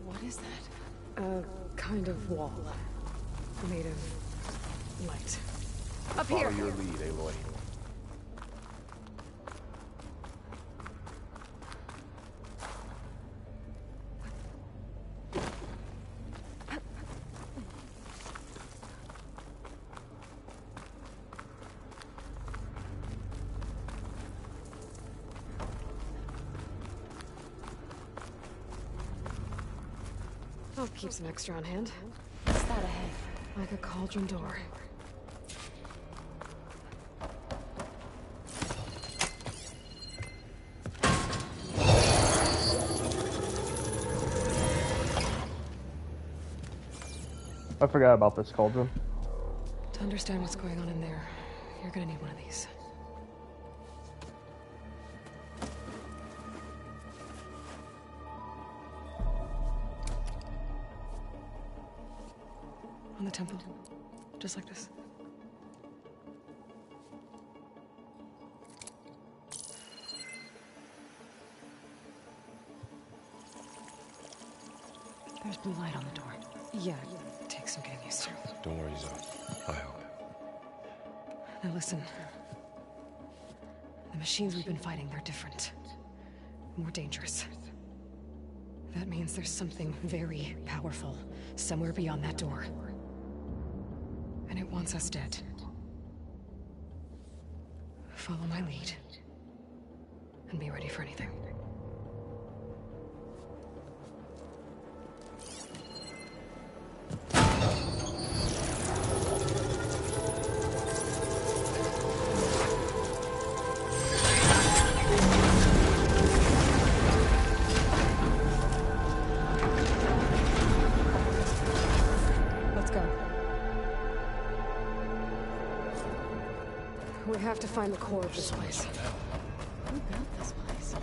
S18: What is that?
S4: A kind of wall. Made of light. Up
S20: Follow
S4: here!
S20: your lead, Aloy.
S4: I'll keep some extra on hand.
S18: What's that ahead?
S4: Like a cauldron door.
S1: I forgot about this cauldron.
S4: To understand what's going on in there, you're gonna need one of these. On the temple. Just like this.
S18: There's blue light on the door.
S4: Yeah, it takes some getting used to.
S20: Don't worry, Zoe. I help.
S4: Now listen. The machines we've been fighting, they're different. More dangerous. That means there's something very powerful somewhere beyond that door. And it wants us dead. Follow my lead. And be ready for anything. We have to find the core of this place.
S18: Who built this place?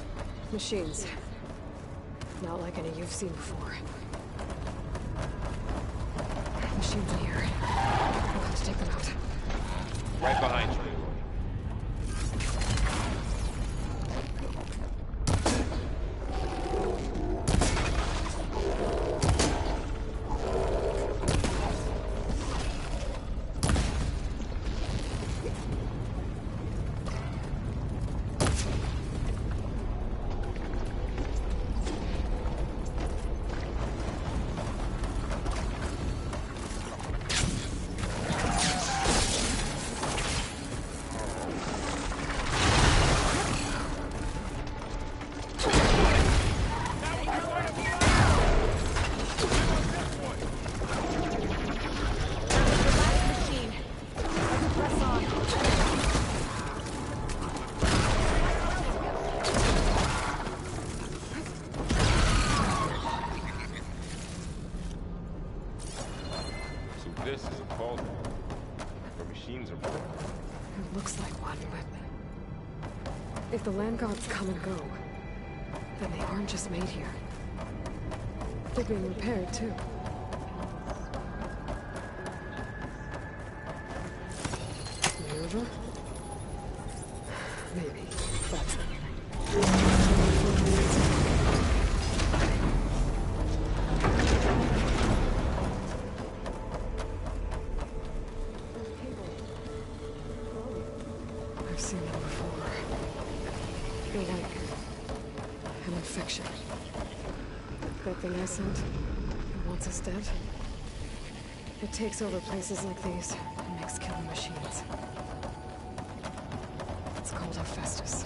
S4: Machines. Not like any you've seen before. Machines in here. We'll have to take them out.
S16: Right behind you.
S20: This is a cauldron where machines are born.
S4: It looks like one, but if the land gods come and go, then they aren't just made here. They're being repaired too. Minerva? Maybe. That's it. I've seen them before. They're like an infection. That thing I sent, it wants us dead. It takes over places like these and makes killing machines. It's called Hephaestus.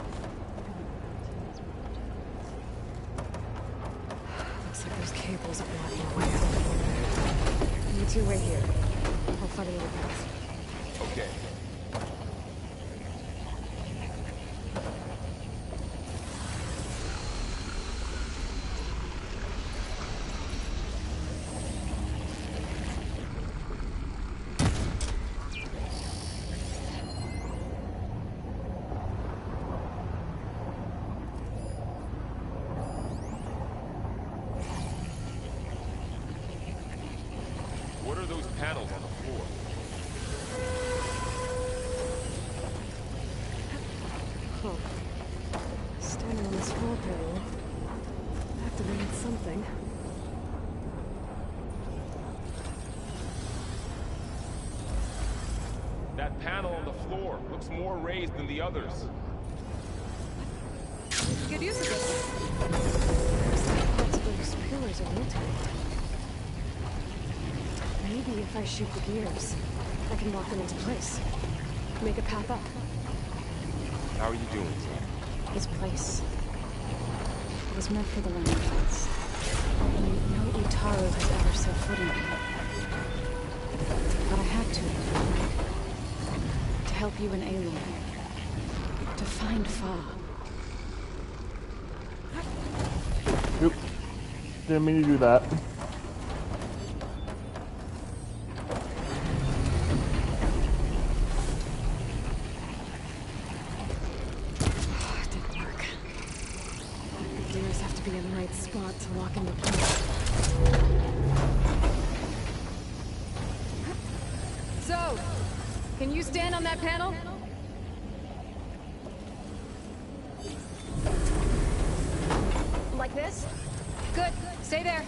S4: Looks like there's cables blocking our way out. You two wait here. I'll find another path.
S20: Okay. What are those panels on the floor?
S4: Huh. Standing on this floor panel activated something.
S20: That panel on the floor looks more raised than the others.
S2: Get used to this.
S4: Parts of those pillars are rotating. Maybe if I shoot the gears, I can lock them into place. Make a path up.
S20: How are you doing, sir?
S19: This place. It was meant for the land gods. And no Utaru has ever set foot in here. But I had to. To help you in Aloy. To find Fa.
S1: Oop. Didn't mean to do that.
S4: Spot to lock into place.
S2: So, can you stand on that panel?
S6: Like this?
S2: Good. Stay there.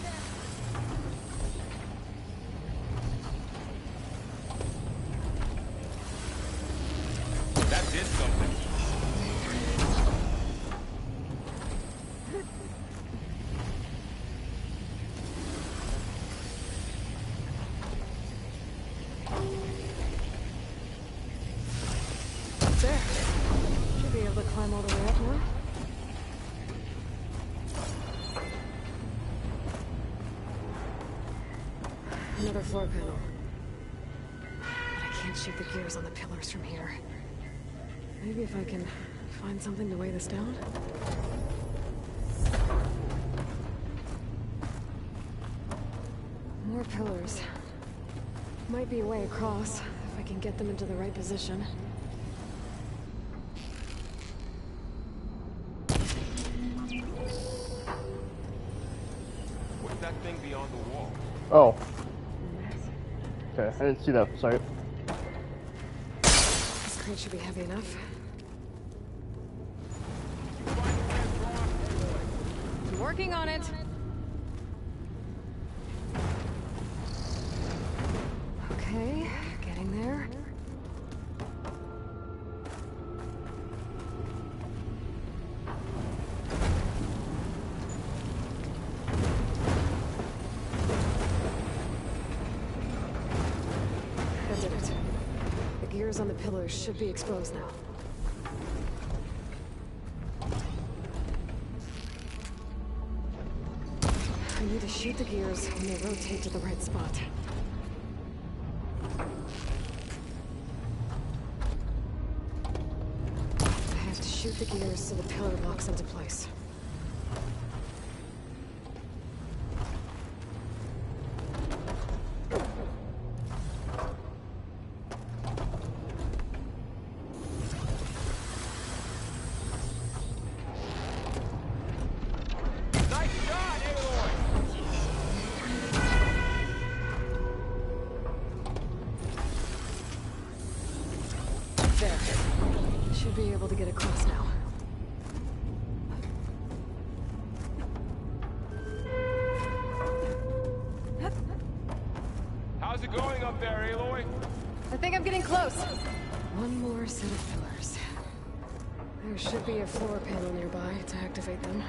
S20: That did something.
S4: There. Should be able to climb all the way up now. Another floor panel. But I can't shoot the gears on the pillars from here. Maybe if I can find something to weigh this down? More pillars. Might be a way across, if I can get them into the right position.
S20: What's that thing beyond the wall?
S1: Oh. Okay, I didn't see that. Sorry.
S4: This crate should be heavy enough.
S2: I'm working on it.
S4: Okay, getting there. That did it. The gears on the pillars should be exposed now. I need to shoot the gears when they rotate to the right spot. I have to shoot the gears so the pillar locks into place. Should be able to get across now.
S16: How's it going up there, Aloy?
S4: I think I'm getting close. One more set of pillars. There should be a floor panel nearby to activate them.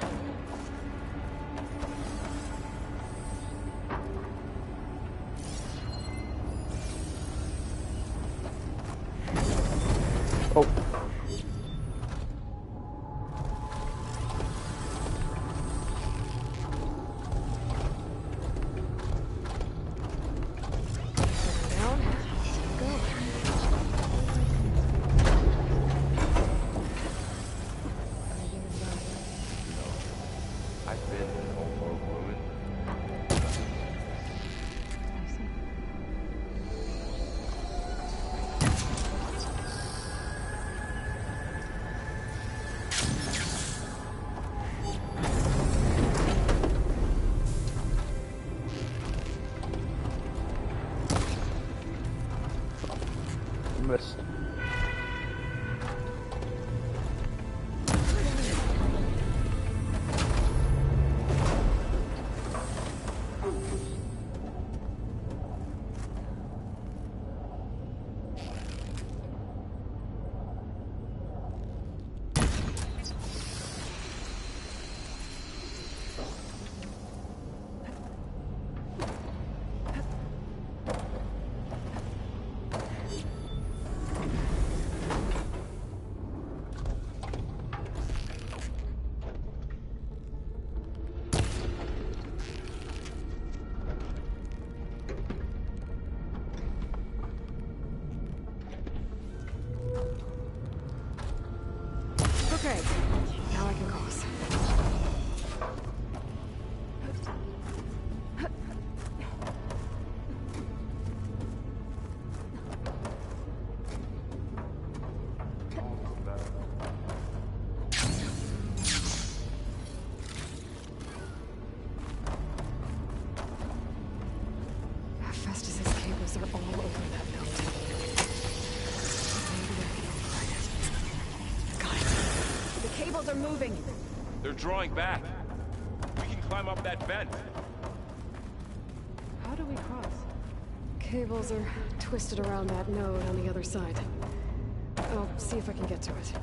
S1: Oh.
S4: Down. Go.
S16: I've been in Old Ruin.
S1: Missed.
S4: Okay, now I can cross. Festus's cables are all over that node. Maybe I can override it. Got it.
S14: The cables are moving.
S16: They're drawing back. We can climb up that vent.
S4: How do we cross? Cables are twisted around that node on the other side. I'll see if I can get to it.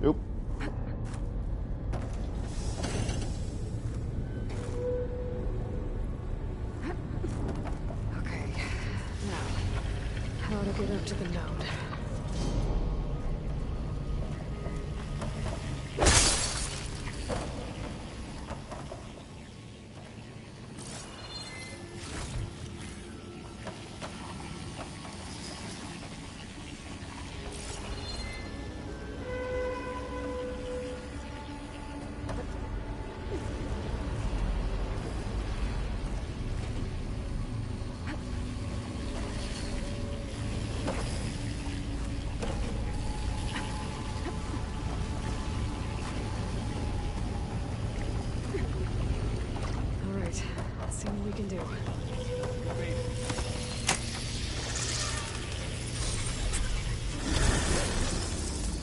S1: Nope.
S4: Okay, now, how to get up to the node? All right, let's see what we can do.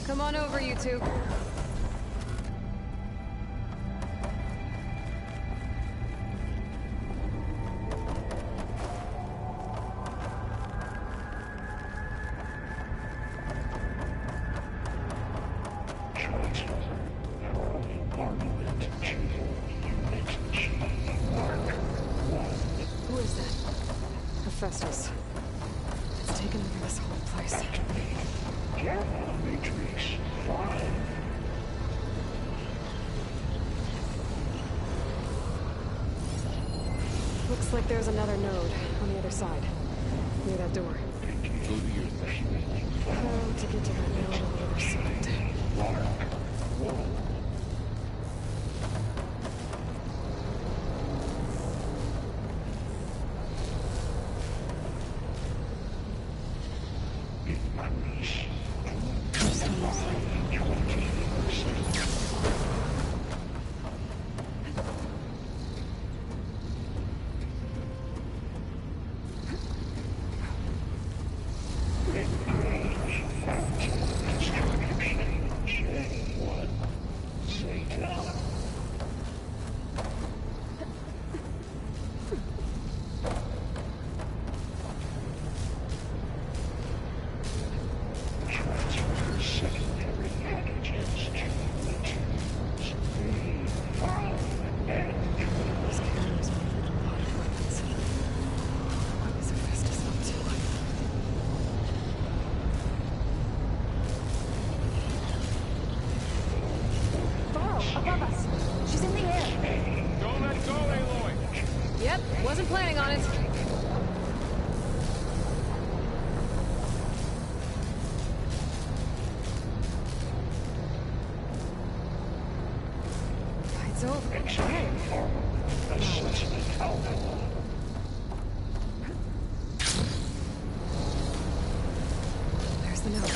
S4: Come on over, you two. Who is that? Hephaestus. It's taken over this whole place.
S7: Matrix 5.
S4: Looks like there's another node on the other side, near that door.
S9: Go do your thing.
S4: How to get to that node on the other side? wasn't planning on it. It's over. There's the note.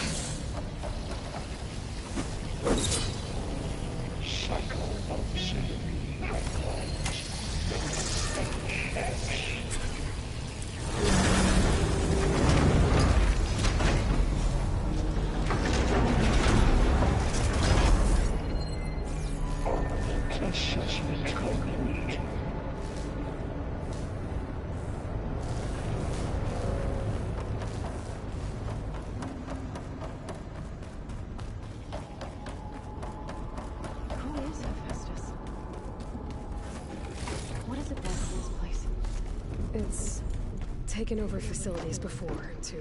S4: It's taken over facilities before to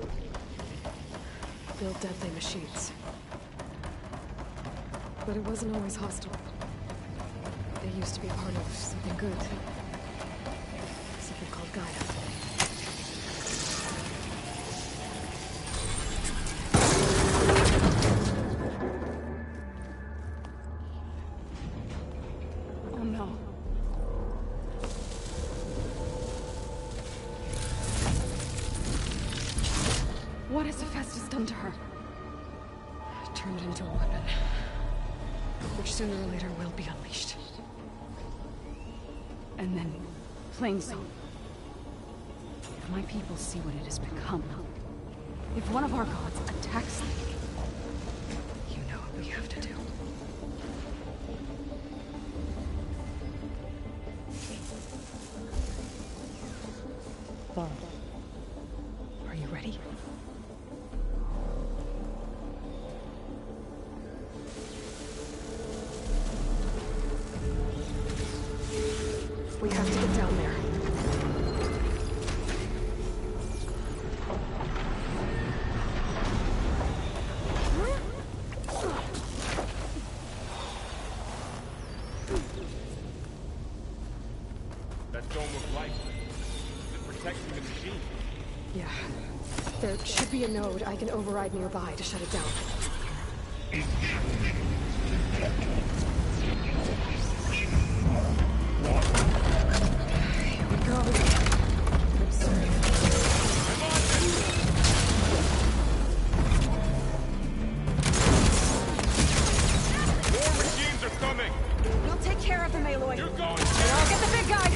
S4: build deadly machines. But it wasn't always hostile. It used to be part of something good. Something called Gaia.
S19: Oh no. What has Hephaestus done to her?
S4: Turned it into a weapon, which sooner or later will be unleashed.
S19: And then, Plainsong. If my people see what it has become, if one of our gods attacks them,
S4: you know what we have to do. Are you ready? We have to get down there.
S10: That dome of light. Is it protecting the machine?
S4: Yeah. There should be a node I can override nearby to shut it down. Here we go.
S10: More machines are coming!
S14: We'll take care of them, Aloy.
S10: You're going
S14: I'll get the big guy!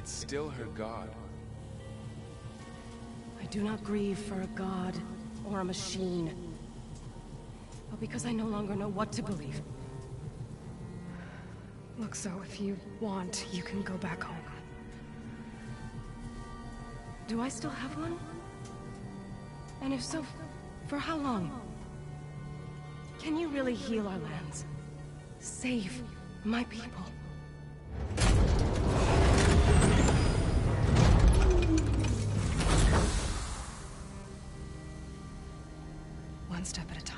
S20: It's still her god.
S6: I do not grieve for a god or a machine, but because I no longer know what to believe.
S4: Look, so if you want, you can go back home.
S6: Do I still have one? And if so, for how long? Can you really heal our lands? Save my people?
S4: One step at a time.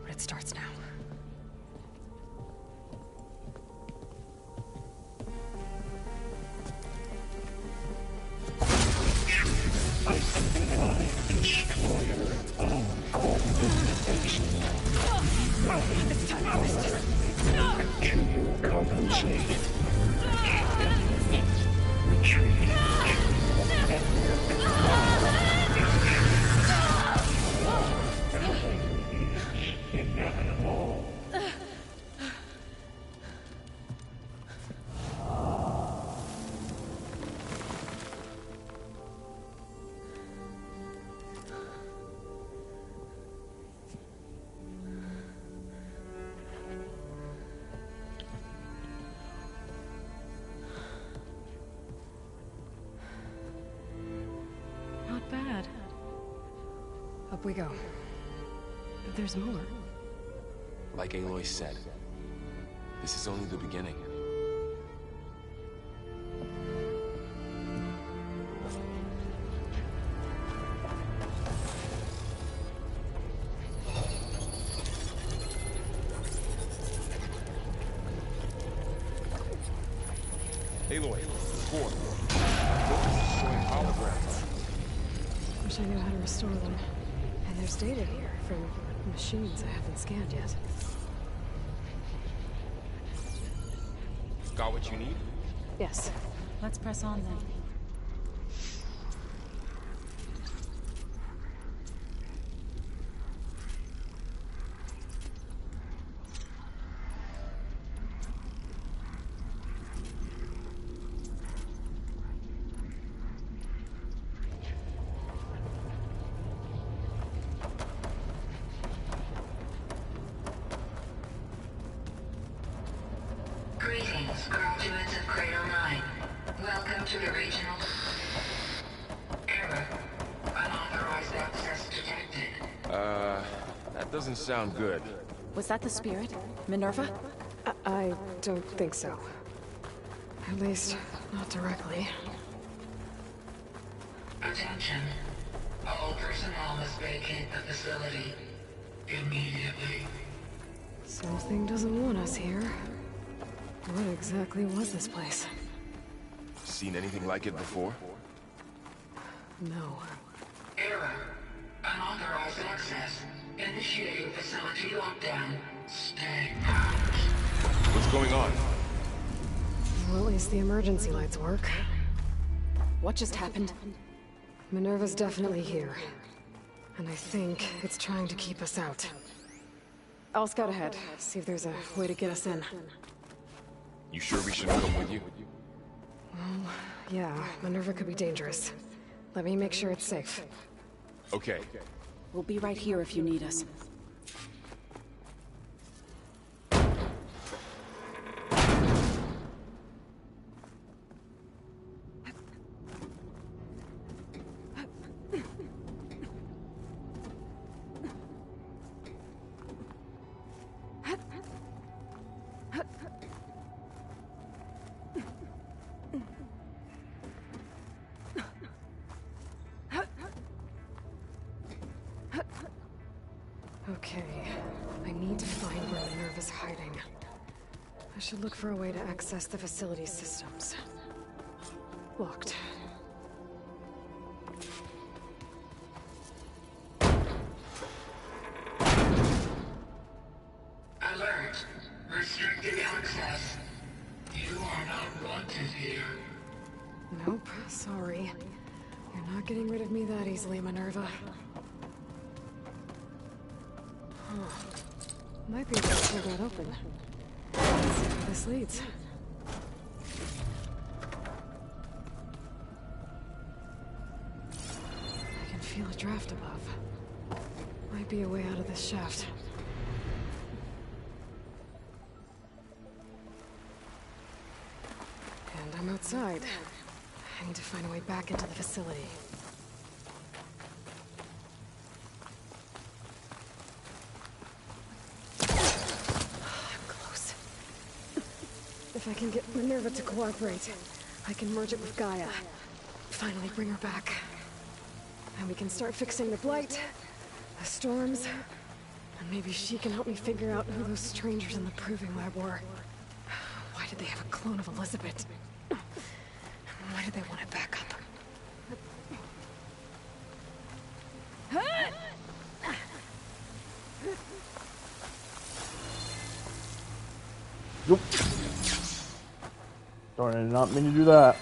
S4: But it starts now.
S22: It's time to compensate. Retreat. Inevitable.
S6: Not bad.
S4: Up we go.
S6: There's more.
S20: Like Aloy said, this is only the beginning. Aloy, core. Destroying holograms.
S4: Wish I knew how to restore them. And there's data here from machines I haven't scanned yet.
S20: Got what you need?
S4: Yes.
S18: Let's press on then.
S8: Greetings, graduates of Cradle 9. Welcome to the regional... Error. Unauthorized access detected.
S20: That doesn't sound good.
S18: Was that the spirit? Minerva?
S4: I don't think so. At least, not directly.
S8: Attention. All personnel must vacate the facility. Immediately.
S4: Something doesn't want us here. What exactly was this place?
S20: Seen anything like it before?
S4: No.
S8: Error. Unauthorized access. Initiating facility lockdown. Stay out.
S20: What's going on?
S4: Well, at least the emergency lights work.
S6: What just happened?
S4: Minerva's definitely here. And I think it's trying to keep us out. I'll scout ahead, see if there's a way to get us in.
S20: You sure we shouldn't come with you?
S4: Well, yeah, Minerva could be dangerous. Let me make sure it's safe.
S20: Okay.
S18: We'll be right here if you need us.
S4: Okay, I need to find where Minerva's hiding. I should look for a way to access the facility's systems. Locked.
S8: Alert. Restricted access. You are not wanted here.
S4: Nope, sorry. You're not getting rid of me that easily, Minerva. Might be able to pull that open. Let's see how this leads. I can feel a draft above. Might be a way out of this shaft. And I'm outside. I need to find a way back into the facility. I'm close. If I can get Minerva to cooperate, I can merge it with Gaia. Finally bring her back. And we can start fixing the blight, the storms, and maybe she can help me figure out who those strangers in the proving lab were. Why did they have a clone of Elizabeth? Why did they want it back up?
S1: Nope. Darn, I did not mean to do that.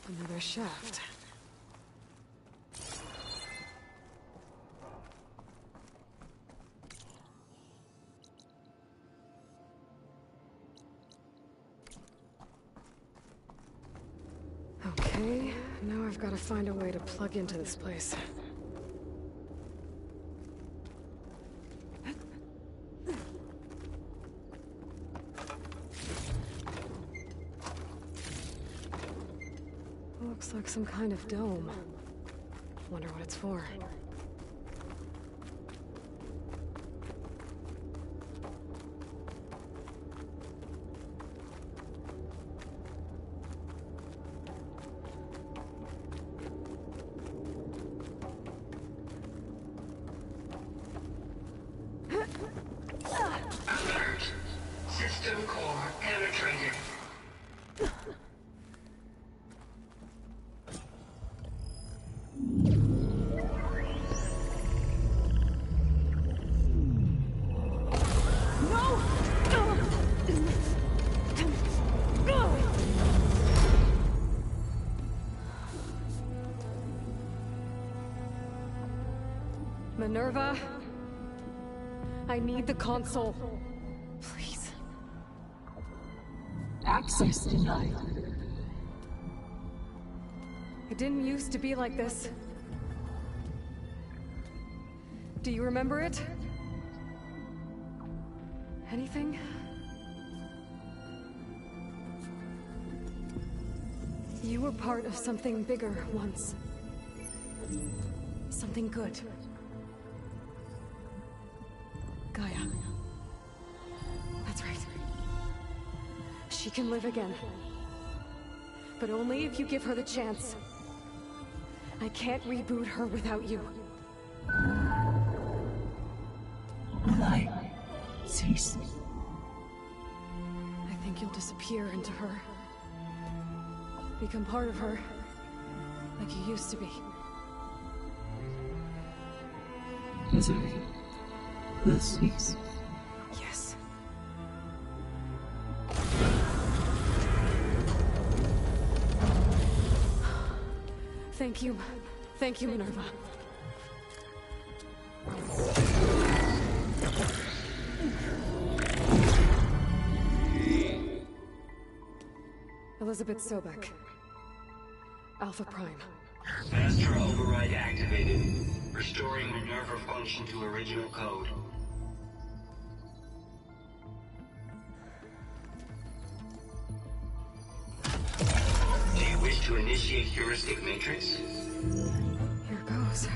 S1: Another shaft. Okay, now I've got to find a way to plug into this place. Looks like some kind of dome. Wonder what it's for.
S8: Alert. System core penetrated.
S4: Minerva, I need the console. Please.
S22: Access denied.
S4: It didn't used to be like this. Do you remember it? Anything? You were part of something bigger once. Something good. Gaia. That's right. She can live again. But only if you give her the chance. I can't reboot her without you.
S22: Light cease.
S4: I think you'll disappear into her. Become part of her. Like you used to be.
S22: Misery will cease.
S4: Yes. Thank you. Thank you, Minerva. Elizabeth Sobek. Alpha Prime.
S8: Master override activated. Restoring Minerva function to original code.
S11: initiate heuristic matrix?
S4: Here goes.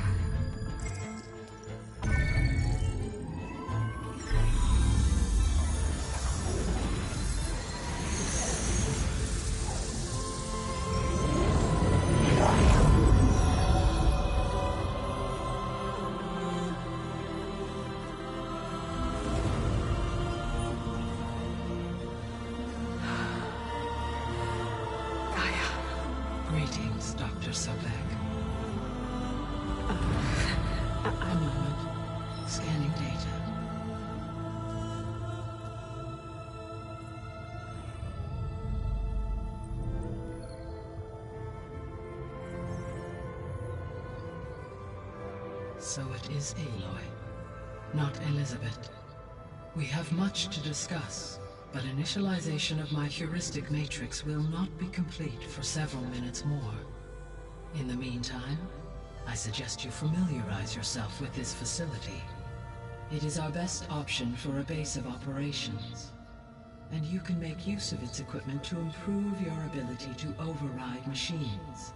S12: Greetings, Dr. Sobek.
S4: A
S12: moment. Scanning data. So it is Aloy, not Elizabeth. We have much to discuss, but initialization of my heuristic matrix will not be complete for several minutes more. In the meantime, I suggest you familiarize yourself with this facility. It is our best option for a base of operations, and you can make use of its equipment to improve your ability to override machines.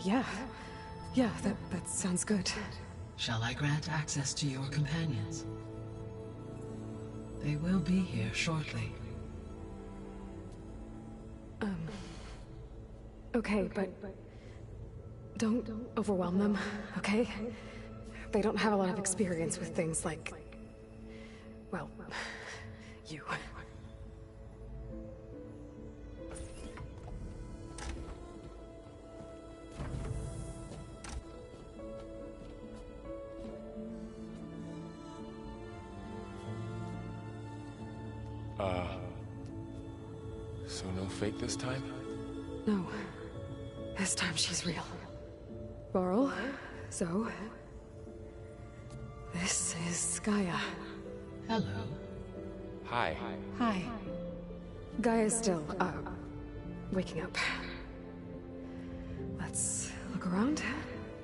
S4: Yeah. Yeah, that sounds good.
S12: Shall I grant access to your companions? They will be here shortly.
S4: Okay, but don't overwhelm them, okay? They don't have a lot of experience with things like, well, you.
S20: So no fake this time?
S4: No. This time she's real. Varl, so... this is Gaia.
S12: Hello.
S20: Hi.
S4: Hi. Gaia's still, waking up. Let's look around.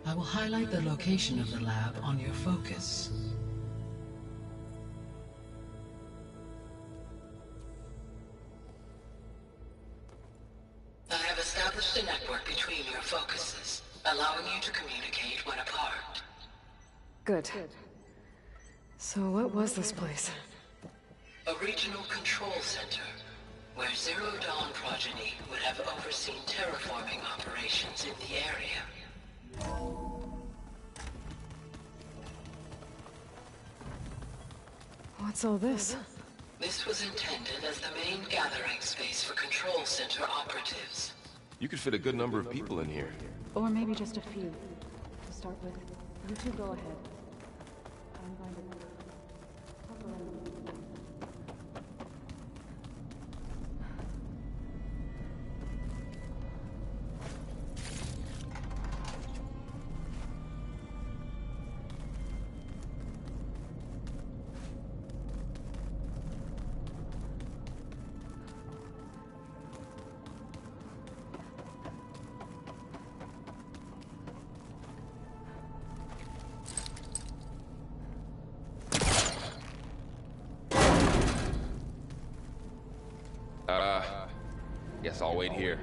S12: I will highlight the location of the lab on your focus. I have established a network between your focuses, allowing you to communicate when apart.
S4: Good. So what was this place?
S12: A regional control center, where Zero Dawn progeny would have overseen terraforming operations in the area.
S4: What's all this?
S12: This was intended as the main gathering space for control center operatives.
S20: You could fit a good number of people in here.
S19: Or maybe just a few. To start with, you two go ahead. I'm going to...
S20: Guess I'll wait here.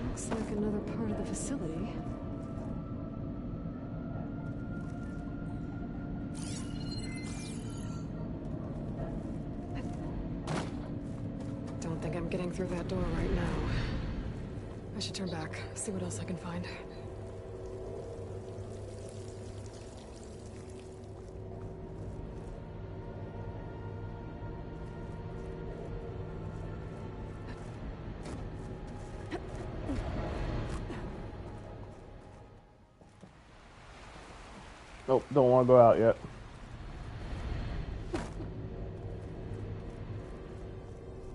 S4: Looks like another part of the facility. Don't think I'm getting through that door right now. I should turn back, see what else I can find.
S1: Nope, don't want to go out yet.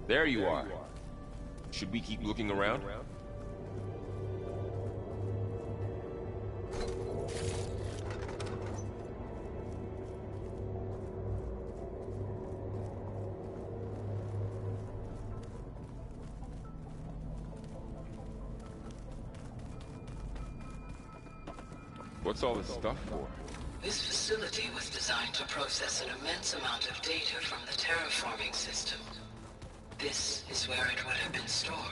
S20: There you are. Should we keep looking around?
S13: What's all this stuff for?
S12: This facility was designed to process an immense amount of data from the terraforming system. This is where it would have been stored.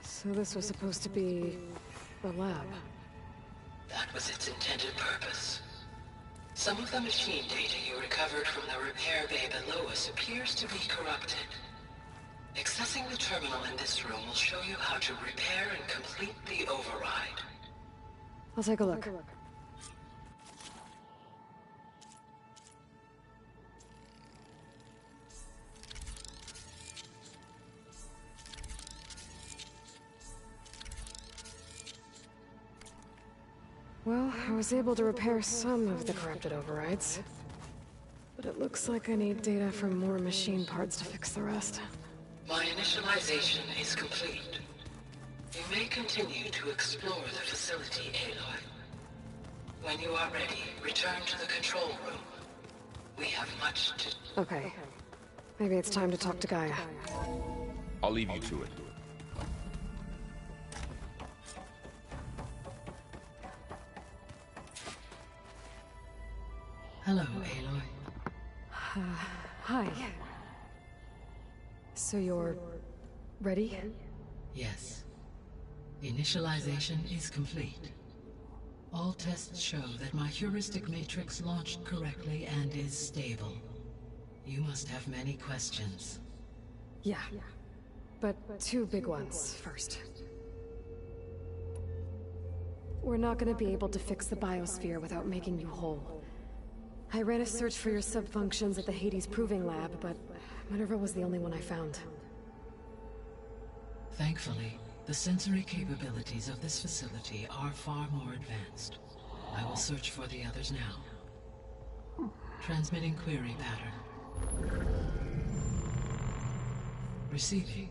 S4: So this was supposed to be a lab.
S12: That was its intended purpose. Some of the machine data you recovered from the repair bay below us appears to be corrupted. Accessing the terminal in this room will show you how to repair and complete the override.
S4: I'll take a look. Well, I was able to repair some of the corrupted overrides. But it looks like I need data from more machine parts to fix the rest.
S12: My initialization is complete. You may continue to explore the facility, Aloy. When you are ready, return to the control room. We have much to...
S4: Okay. Maybe it's time to talk to Gaia.
S13: I'll leave you to it.
S12: Hello, Aloy.
S4: Hi. So you're... ready?
S12: Yes. Initialization is complete. All tests show that my heuristic matrix launched correctly and is stable. You must have many questions.
S4: Yeah. But two big ones first. We're not gonna be able to fix the biosphere without making you whole. I ran a search for your subfunctions at the Hades Proving Lab, but Minerva was the only one I found.
S12: Thankfully, the sensory capabilities of this facility are far more advanced. I will search for the others now. Transmitting query pattern. Receiving.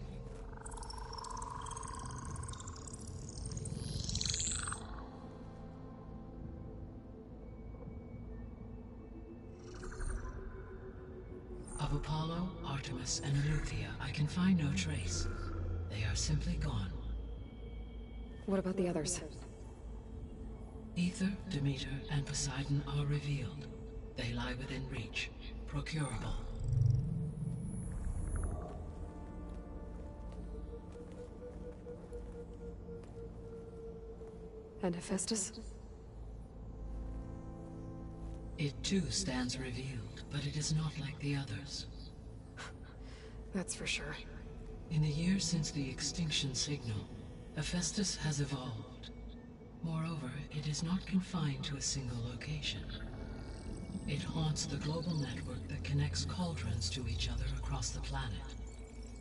S12: Of Apollo, Artemis, and Eleuthia, I can find no trace. They are simply gone.
S4: What about the others?
S12: Ether, Demeter, and Poseidon are revealed. They lie within reach. Procurable.
S4: And Hephaestus?
S12: It too stands revealed, but it is not like the others.
S4: That's for sure.
S12: In the years since the extinction signal, Hephaestus has evolved. Moreover, it is not confined to a single location. It haunts the global network that connects cauldrons to each other across the planet,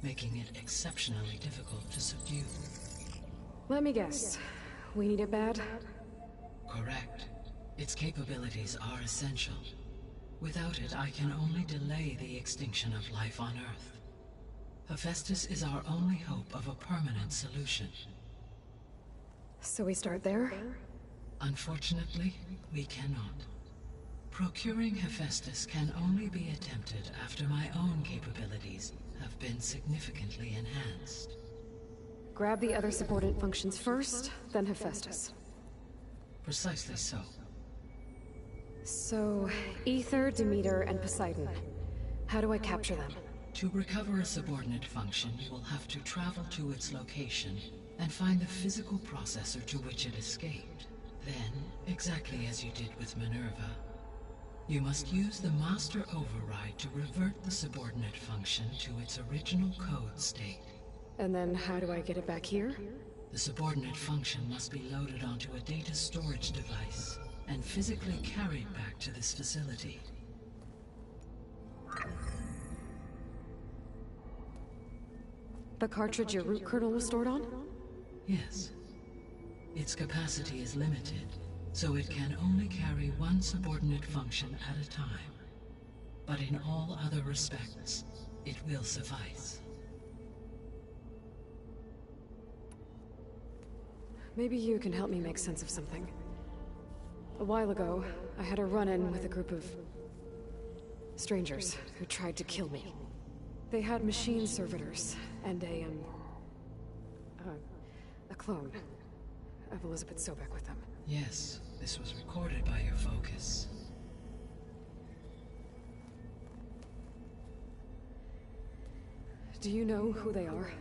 S12: making it exceptionally difficult to subdue.
S4: Let me guess. We need it bad?
S12: Correct. Its capabilities are essential. Without it, I can only delay the extinction of life on Earth. Hephaestus is our only hope of a permanent solution.
S4: So we start there?
S12: Unfortunately, we cannot. Procuring Hephaestus can only be attempted after my own capabilities have been significantly enhanced.
S4: Grab the other subordinate functions first, then Hephaestus.
S12: Precisely so.
S4: So, Ether, Demeter, and Poseidon. How do I capture them?
S12: To recover a subordinate function, you will have to travel to its location and find the physical processor to which it escaped. Then, exactly as you did with Minerva, you must use the master override to revert the subordinate function to its original code state.
S4: And then how do I get it back here?
S12: The subordinate function must be loaded onto a data storage device and physically carried back to this facility.
S4: The cartridge your root kernel was stored on?
S12: Yes. Its capacity is limited, so it can only carry one subordinate function at a time. But in all other respects, it will suffice.
S4: Maybe you can help me make sense of something. A while ago, I had a run-in with a group of strangers who tried to kill me. They had machine servitors and a clone of Elizabeth Sobek with them.
S12: Yes, this was recorded by your focus.
S4: Do you know who they are?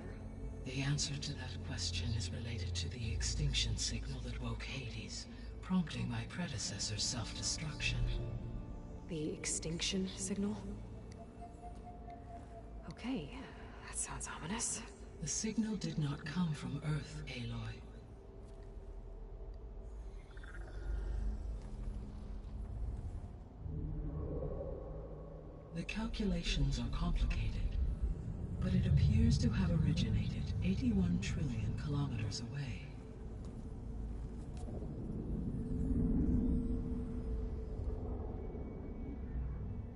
S12: The answer to that question is related to the extinction signal that woke Hades, prompting my predecessor's self-destruction.
S4: The extinction signal? Okay, that sounds ominous.
S12: The signal did not come from Earth, Aloy. The calculations are complicated, but it appears to have originated 81 trillion kilometers away.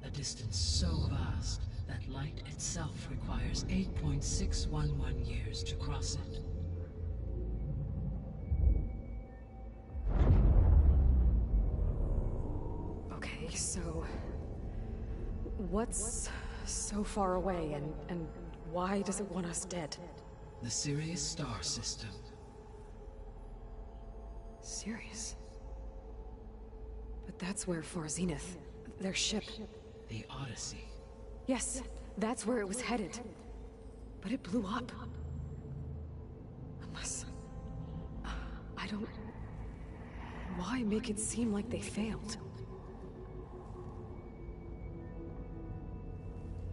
S12: A distance so vast that light itself requires 8.611 years to cross it.
S4: Okay, so what's so far away, and why does it want us dead?
S12: The Sirius star system.
S4: Sirius? But that's where Far Zenith, their ship...
S12: The Odyssey.
S4: Yes, that's where it was headed. But it blew up. Unless... I don't... Why make it seem like they failed?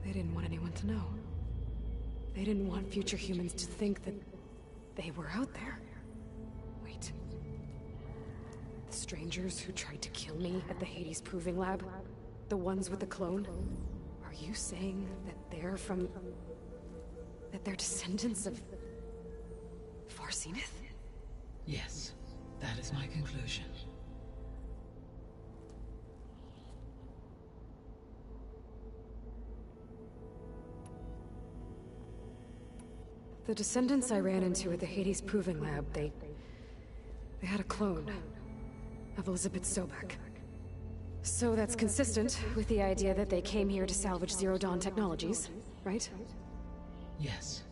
S4: They didn't want anyone to know. They didn't want future humans to think that they were out there. Wait. The strangers who tried to kill me at the Hades Proving Lab? The ones with the clone? Are you saying that they're from... that they're descendants of... Far Zenith?
S12: Yes, that is my conclusion.
S4: The descendants I ran into at the Hades Proving Lab, they had a clone of Elizabeth Sobek. So that's consistent with the idea that they came here to salvage Zero Dawn technologies, right?
S12: Yes.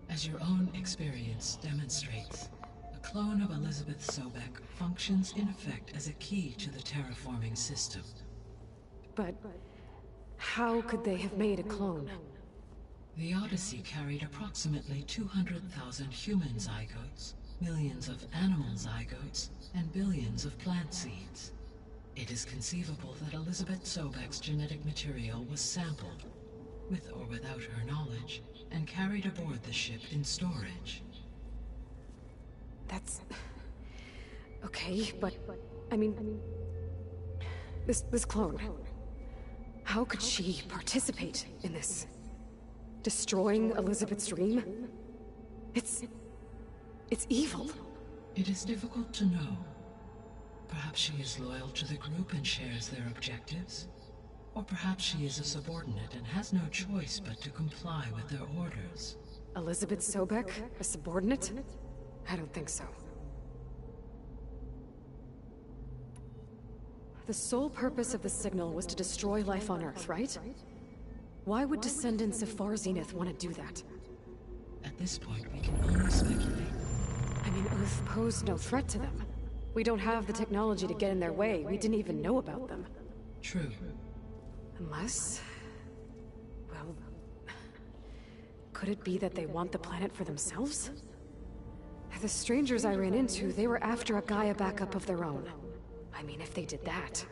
S12: As your own experience demonstrates, a clone of Elizabeth Sobek functions in effect as a key to the terraforming system.
S4: But how could they have made a clone?
S12: The Odyssey carried approximately 200,000 human zygotes, millions of animal zygotes, and billions of plant seeds. It is conceivable that Elizabeth Sobek's genetic material was sampled, with or without her knowledge, and carried aboard the ship in storage.
S4: That's... okay, but... I mean... This clone... How could she participate in this? Destroying Elizabeth's dream? It's evil.
S12: It is difficult to know. Perhaps she is loyal to the group and shares their objectives. Or perhaps she is a subordinate and has no choice but to comply with their orders.
S4: Elizabeth Sobek? A subordinate? I don't think so. The sole purpose of the signal was to destroy life on Earth, right? Why would descendants of Far Zenith want to do that?
S12: At this point, we can only speculate.
S4: I mean, Earth posed no threat to them. We don't have the technology to get in their way. We didn't even know about them.
S12: True.
S4: Unless... well... could it be that they want the planet for themselves? The strangers I ran into, they were after a Gaia backup of their own. I mean, if they did that...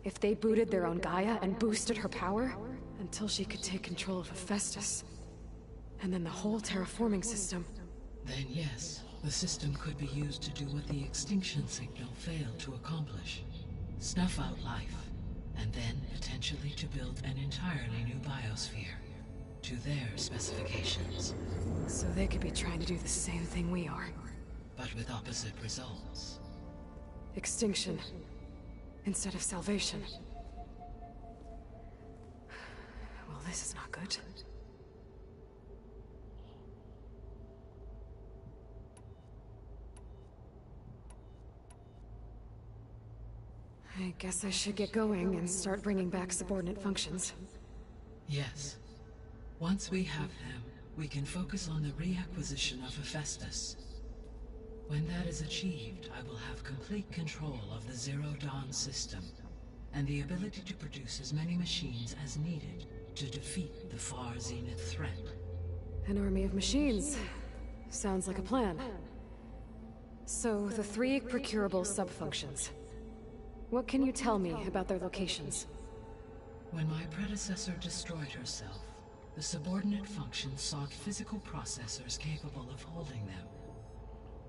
S4: if they booted their own Gaia and boosted her power... until she could take control of Hephaestus. And then the whole terraforming system...
S12: Then yes, the system could be used to do what the extinction signal failed to accomplish. Snuff out life, and then potentially to build an entirely new biosphere. To their specifications.
S4: So they could be trying to do the same thing we are.
S12: But with opposite results.
S4: Extinction. Instead of salvation. Well, this is not good. I guess I should get going and start bringing back subordinate functions.
S12: Yes. Once we have them, we can focus on the reacquisition of Hephaestus. When that is achieved, I will have complete control of the Zero Dawn system, and the ability to produce as many machines as needed to defeat the far zenith threat.
S4: An army of machines. Sounds like a plan. So, the 3 procurable sub-functions. What can you tell me about their locations?
S12: When my predecessor destroyed herself, the subordinate functions sought physical processors capable of holding them.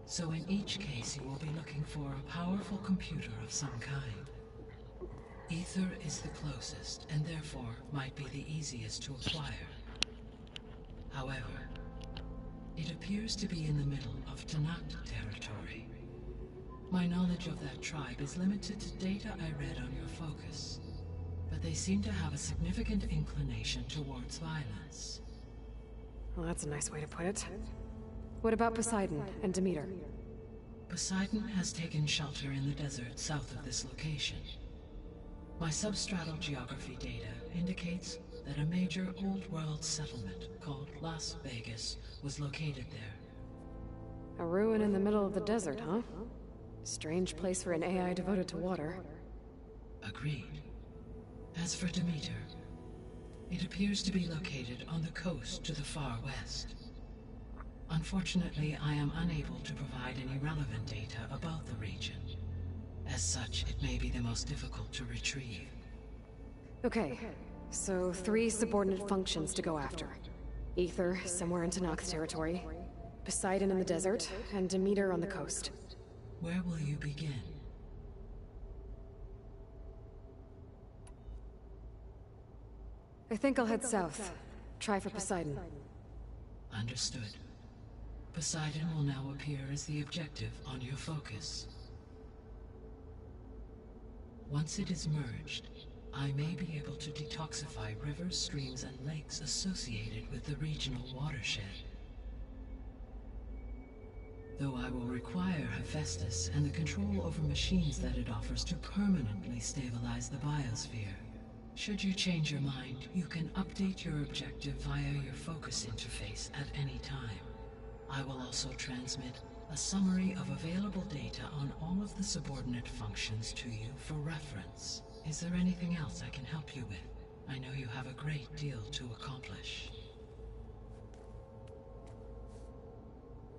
S12: So in each case, you will be looking for a powerful computer of some kind. Ether is the closest, and therefore might be the easiest to acquire. However, it appears to be in the middle of Tanakh territory. My knowledge of that tribe is limited to data I read on your focus, but they seem to have a significant inclination towards violence.
S4: Well, that's a nice way to put it. What about Poseidon and Demeter?
S12: Poseidon has taken shelter in the desert south of this location. My substratal geography data indicates that a major old-world settlement called Las Vegas was located there.
S4: A ruin in the middle of the desert, huh? Strange place for an AI devoted to water.
S12: Agreed. As for Demeter, it appears to be located on the coast to the far west. Unfortunately, I am unable to provide any relevant data about the region. As such, it may be the most difficult to retrieve.
S4: Okay, so 3 subordinate functions to go after. Ether, somewhere in Tanakh territory. Poseidon in the desert, and Demeter on the coast.
S12: Where will you begin?
S4: I think I'll head south. Try for Poseidon.
S12: Understood. Poseidon will now appear as the objective on your focus. Once it is merged, I may be able to detoxify rivers, streams, and lakes associated with the regional watershed. Though I will require Hephaestus and the control over machines that it offers to permanently stabilize the biosphere. Should you change your mind, you can update your objective via your focus interface at any time. I will also transmit a summary of available data on all of the subordinate functions to you for reference. Is there anything else I can help you with? I know you have a great deal to accomplish.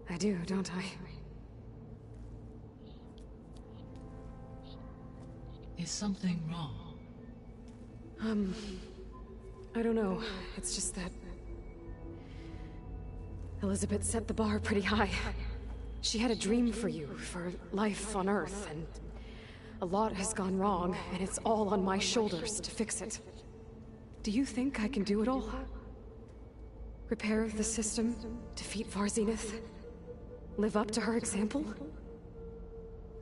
S4: I do, don't I?
S12: Is something wrong?
S4: I don't know. It's just that Elizabeth set the bar pretty high. She had a dream for you, for life on Earth, and a lot has gone wrong, and it's all on my shoulders to fix it. Do you think I can do it all? Repair the system, defeat Far Zenith, live up to her example?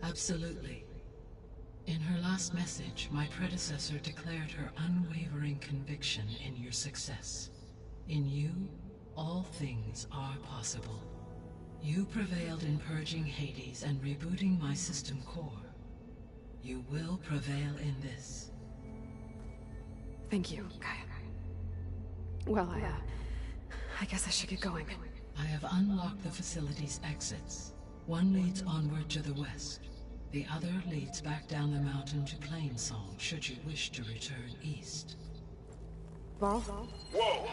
S12: Absolutely. In her last message, my predecessor declared her unwavering conviction in your success. In you, all things are possible. You prevailed in purging Hades and rebooting my system core. You will prevail in this.
S4: Thank you, Gaia. Well, I guess I should get going.
S12: I have unlocked the facility's exits. One leads onward to the west. The other leads back down the mountain to Plainsong, should you wish to return east.
S4: Varl?
S20: Whoa!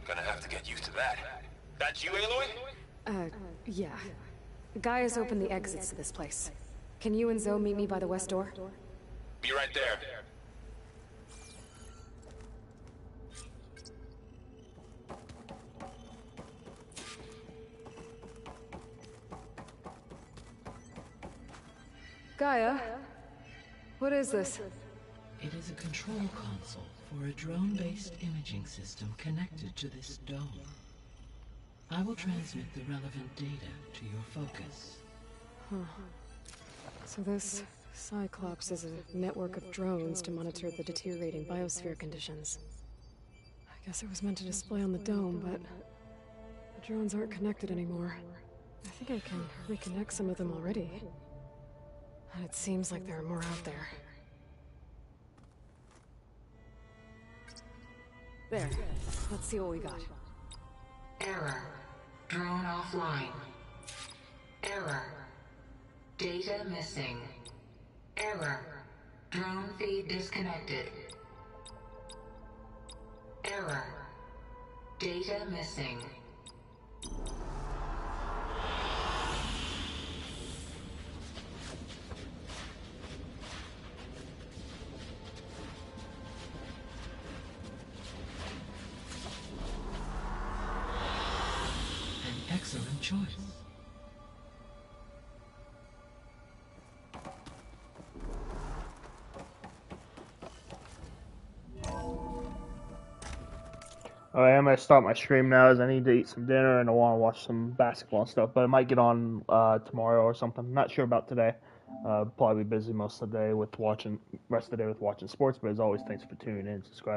S20: Gonna have to get used to that. That's you, Aloy?
S4: Yeah. Gaia's opened the exits to this place. Can you and Zoe meet me by the west door?
S20: Be right there.
S4: Gaia? What is this?
S12: It is a control console for a drone-based imaging system connected to this dome. I will transmit the relevant data to your focus.
S4: Huh. So this Cyclops is a network of drones to monitor the deteriorating biosphere conditions. I guess it was meant to display on the dome, but the drones aren't connected anymore. I think I can reconnect some of them already. And it seems like there are more out there. There. Let's see what we got.
S8: Error. Drone offline. Error. Data missing. Error. Drone feed disconnected. Error. Data missing.
S12: An excellent choice.
S1: Alright, I'm gonna start my stream now as I need to eat some dinner and I want to watch some basketball and stuff. But I might get on tomorrow or something. Not sure about today. Probably busy most of the day with watching, rest of the day with watching sports. But as always, thanks for tuning in. Subscribe.